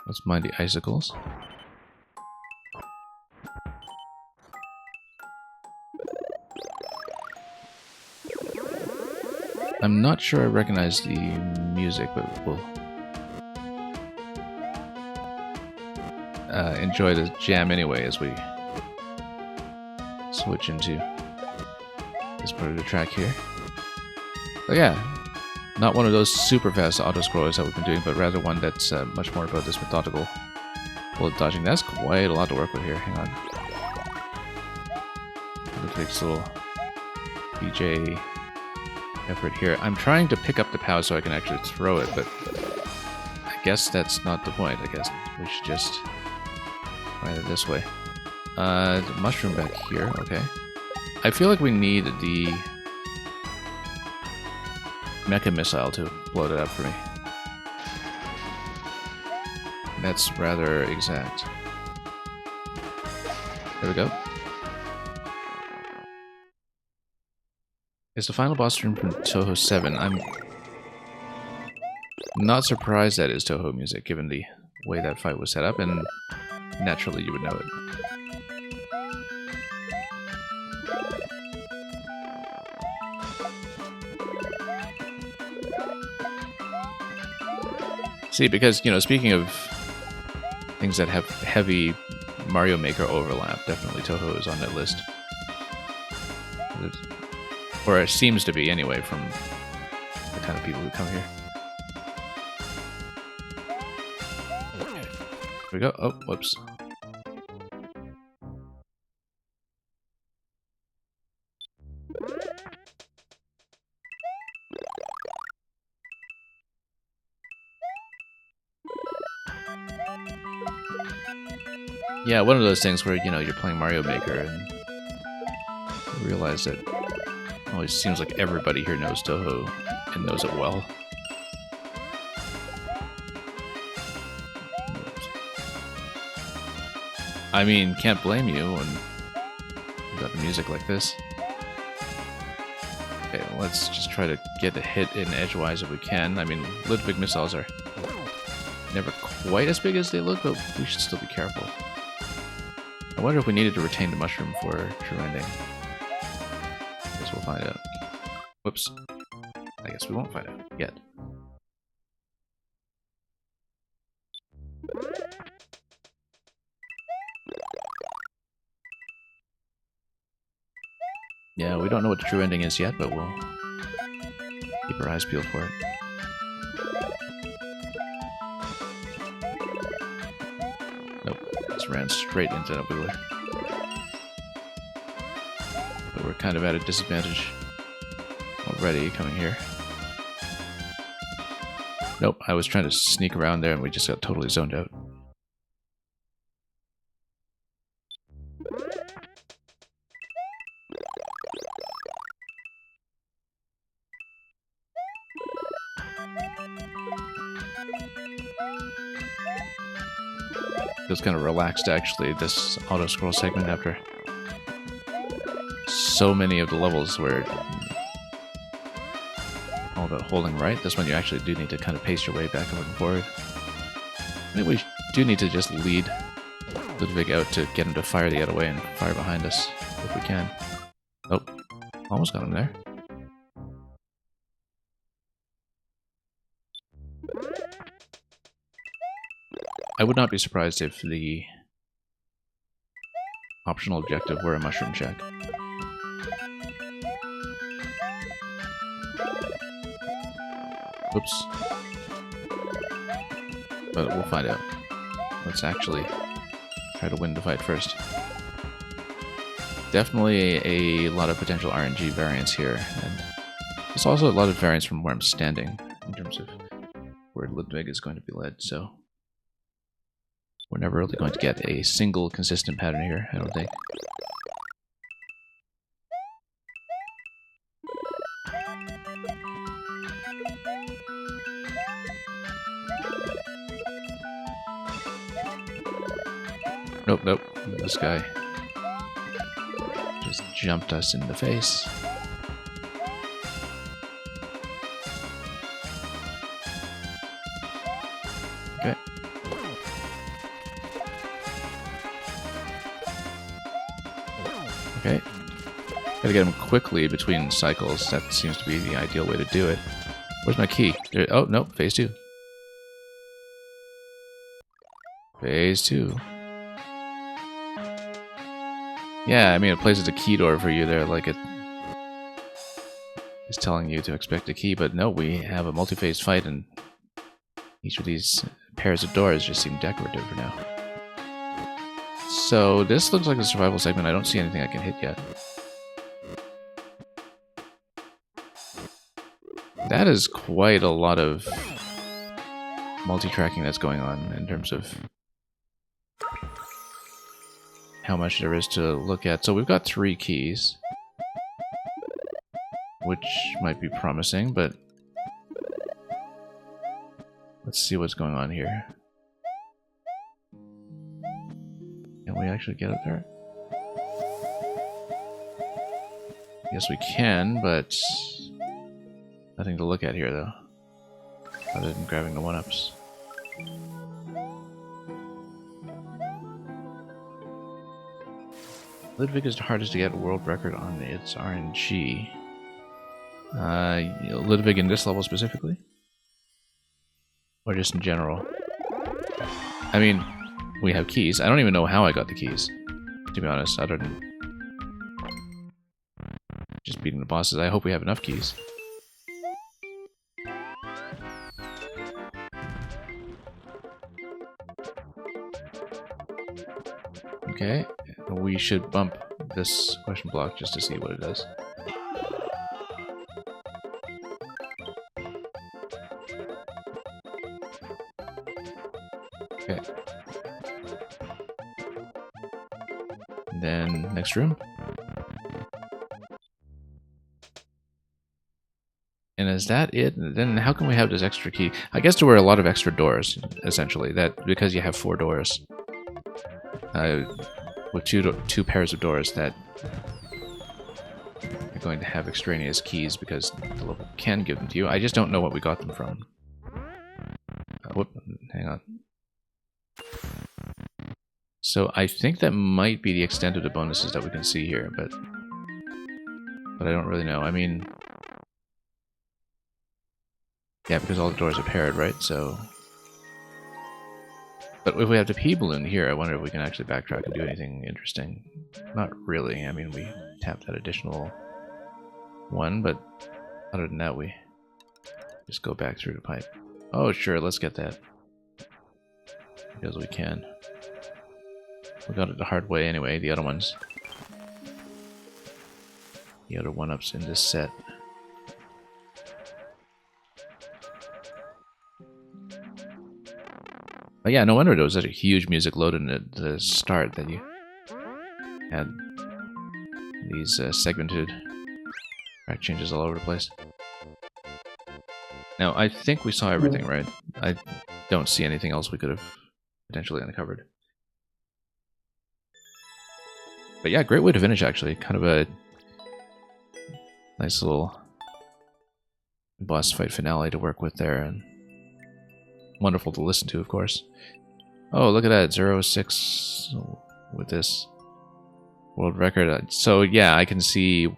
Let's mind the icicles. I'm not sure I recognize the music, but we'll enjoy the jam anyway as we switch into this part of the track here. But yeah, not one of those super fast auto-scrollers that we've been doing, but rather one that's much more about this methodical bullet dodging. That's quite a lot to work with here. Hang on. Ludwig's little BJ effort here. I'm trying to pick up the POW so I can actually throw it, but I guess that's not the point. I guess we should just try it this way. The mushroom back here, okay. I feel like we need the mecha missile to blow it up for me. That's rather exact. There we go. It's the final boss room from Touhou 7. I'm not surprised that is Touhou music, given the way that fight was set up, and naturally you would know it. See, because, you know, speaking of things that have heavy Mario Maker overlap, definitely Touhou is on that list. Or it seems to be, anyway, from the kind of people who come here. Here we go. Oh, whoops. Yeah, one of those things where, you know, you're playing Mario Maker and you realize that it always seems like everybody here knows Touhou and knows it well. I mean, can't blame you when you got the music like this. Okay, let's just try to get a hit in edgewise if we can. I mean, Ludwig missiles are never quite as big as they look, but we should still be careful. I wonder if we needed to retain the mushroom for true ending. I guess we'll find out. Whoops. I guess we won't find out yet. Yeah, we don't know what the true ending is yet, but we'll keep our eyes peeled for it. Nope, just ran straight into that wheeler. But we're kind of at a disadvantage already coming here. Nope, I was trying to sneak around there and we just got totally zoned out. Feels kind of relaxed, actually, this auto-scroll segment after so many of the levels where all about holding right. This one you actually do need to kind of pace your way back and forward. I think we do need to just lead Ludwig out to get him to fire the other way and fire behind us if we can. Oh, almost got him there. I would not be surprised if the optional objective were a mushroom check. Oops. But we'll find out. Let's actually try to win the fight first. Definitely a lot of potential RNG variance here, and there's also a lot of variance from where I'm standing in terms of where Ludwig is going to be led, so we're never really going to get a single consistent pattern here, I don't think. Nope, nope. This guy just jumped us in the face. Okay. Okay. Gotta get them quickly between cycles. That seems to be the ideal way to do it. Where's my key? Oh, no, phase 2. Phase 2. Yeah, I mean, it plays as a key door for you there, like it is telling you to expect a key, but no, we have a multi-phase fight, and each of these pairs of doors just seem decorative for now. So, this looks like a survival segment. I don't see anything I can hit yet. That is quite a lot of multi-tracking that's going on in terms of how much there is to look at. So we've got 3 keys, which might be promising, but let's see what's going on here. Can we actually get up there? Yes, we can, but nothing to look at here, though, other than grabbing the 1-ups. Ludwig is the hardest to get world record on its RNG. Ludwig in this level specifically? Or just in general? I mean, we have keys. I don't even know how I got the keys, to be honest, other than just beating the bosses. I hope we have enough keys. Okay, we should bump this question block just to see what it does. Okay. And then, next room. And is that it? Then how can we have this extra key? I guess there were a lot of extra doors, essentially, that because you have 4 doors. With two pairs of doors that are going to have extraneous keys because the level can give them to you. I just don't know what we got them from. Whoop, hang on. So I think that might be the extent of the bonuses that we can see here, but I don't really know. I mean, yeah, because all the doors are paired, right? So. But if we have the P-balloon here, I wonder if we can actually backtrack and do anything interesting. Not really. I mean, we tapped that additional one, but other than that, we just go back through the pipe. Oh, sure, let's get that. Because we can. We got it the hard way anyway, the other ones. The other 1-ups in this set. But yeah, no wonder there was such a huge music load in the start that you had these segmented track changes all over the place. Now, I think we saw everything, right? I don't see anything else we could have potentially uncovered. But yeah, great way to finish, actually. Kind of a nice little boss fight finale to work with there, and wonderful to listen to, of course. Oh, look at that, 0-6 with this world record. So yeah, I can see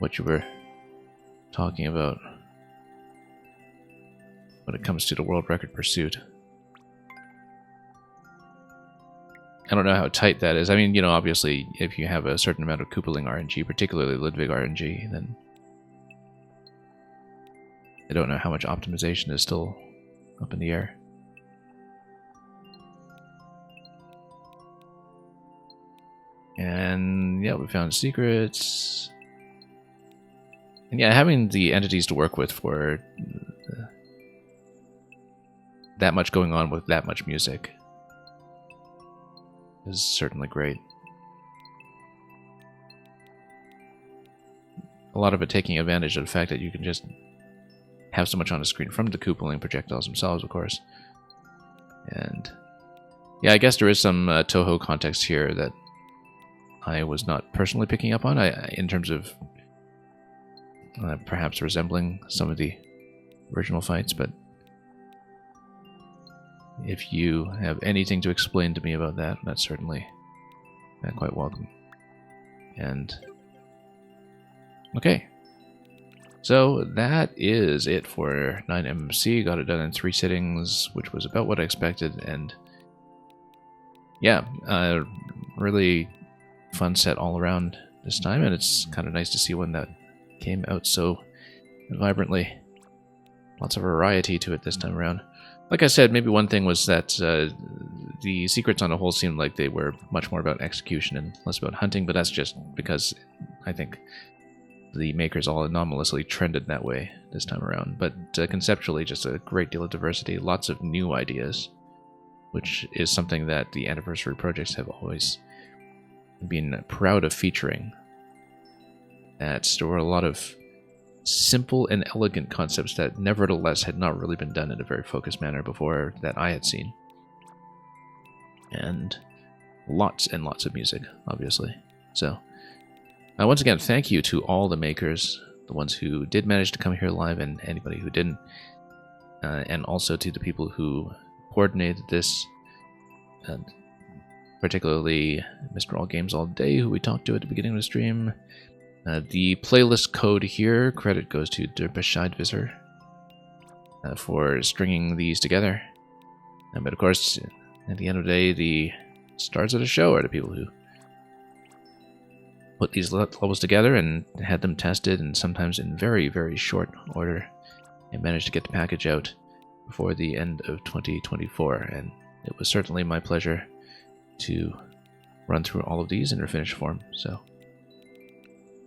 what you were talking about when it comes to the world record pursuit. I don't know how tight that is. I mean, you know, obviously, if you have a certain amount of Koopaling RNG, particularly Ludwig RNG, then I don't know how much optimization is still up in the air. And yeah, we found secrets. And yeah, having the entities to work with for that much going on with that much music is certainly great. A lot of it taking advantage of the fact that you can just have so much on the screen from the Koopaling projectiles themselves, of course. And yeah, I guess there is some Touhou context here that I was not personally picking up on, in terms of perhaps resembling some of the original fights, but if you have anything to explain to me about that, that's certainly quite welcome. And Okay. So that is it for 9MMC. Got it done in 3 sittings, which was about what I expected. And yeah, really fun set all around this time. And it's kind of nice to see one that came out so vibrantly. Lots of variety to it this time around. Like I said, maybe one thing was that the secrets on the whole seemed like they were much more about execution and less about hunting, but that's just because I think the makers all anomalously trended that way this time around. But conceptually, just a great deal of diversity, lots of new ideas, which is something that the Anniversary projects have always been proud of featuring. That there were a lot of simple and elegant concepts that nevertheless had not really been done in a very focused manner before that I had seen. And lots of music, obviously. So, once again, thank you to all the makers, the ones who did manage to come here live and anybody who didn't, and also to the people who coordinated this, and particularly Mr. All Games All Day, who we talked to at the beginning of the stream. The playlist code here, credit goes to Der Bescheidwisser for stringing these together. But of course, at the end of the day, the stars of the show are the people who put these levels together and had them tested, and sometimes in very, very short order, and managed to get the package out before the end of 2024. And it was certainly my pleasure to run through all of these in their finished form. So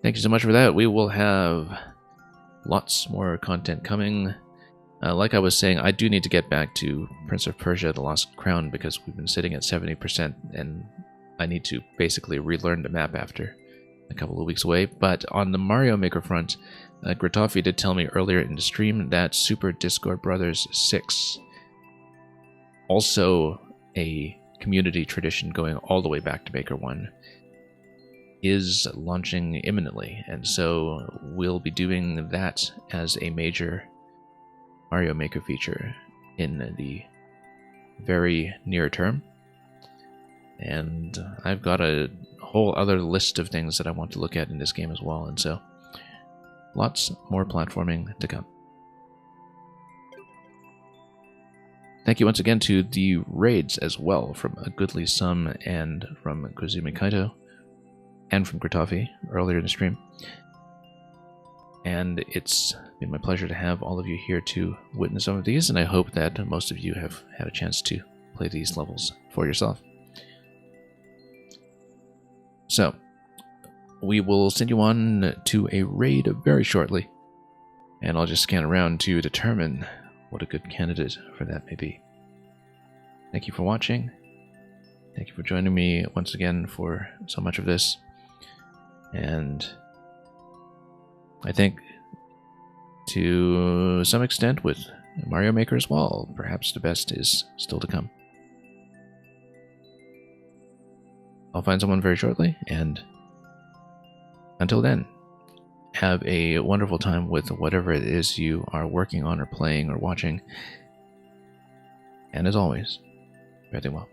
thank you so much for that. We will have lots more content coming. Like I was saying, I do need to get back to Prince of Persia: The Lost Crown, because we've been sitting at 70%, and I need to basically relearn the map after a couple of weeks away. But on the Mario Maker front, Gratofi did tell me earlier in the stream that Super Discord Brothers 6, also a community tradition going all the way back to Maker 1, is launching imminently, and so we'll be doing that as a major Mario Maker feature in the very near term. And I've got a whole other list of things that I want to look at in this game as well, and so lots more platforming to come. Thank you once again to the raids as well, from A Goodly Sum and from Kozumi Kaito, and from Gratofi earlier in the stream. And it's been my pleasure to have all of you here to witness some of these, and I hope that most of you have had a chance to play these levels for yourself. So, we will send you on to a raid very shortly, and I'll just scan around to determine what a good candidate for that may be. Thank you for watching. Thank you for joining me once again for so much of this. And I think to some extent with Mario Maker as well, perhaps the best is still to come. I'll find someone very shortly, and until then, have a wonderful time with whatever it is you are working on or playing or watching. And as always, everything well.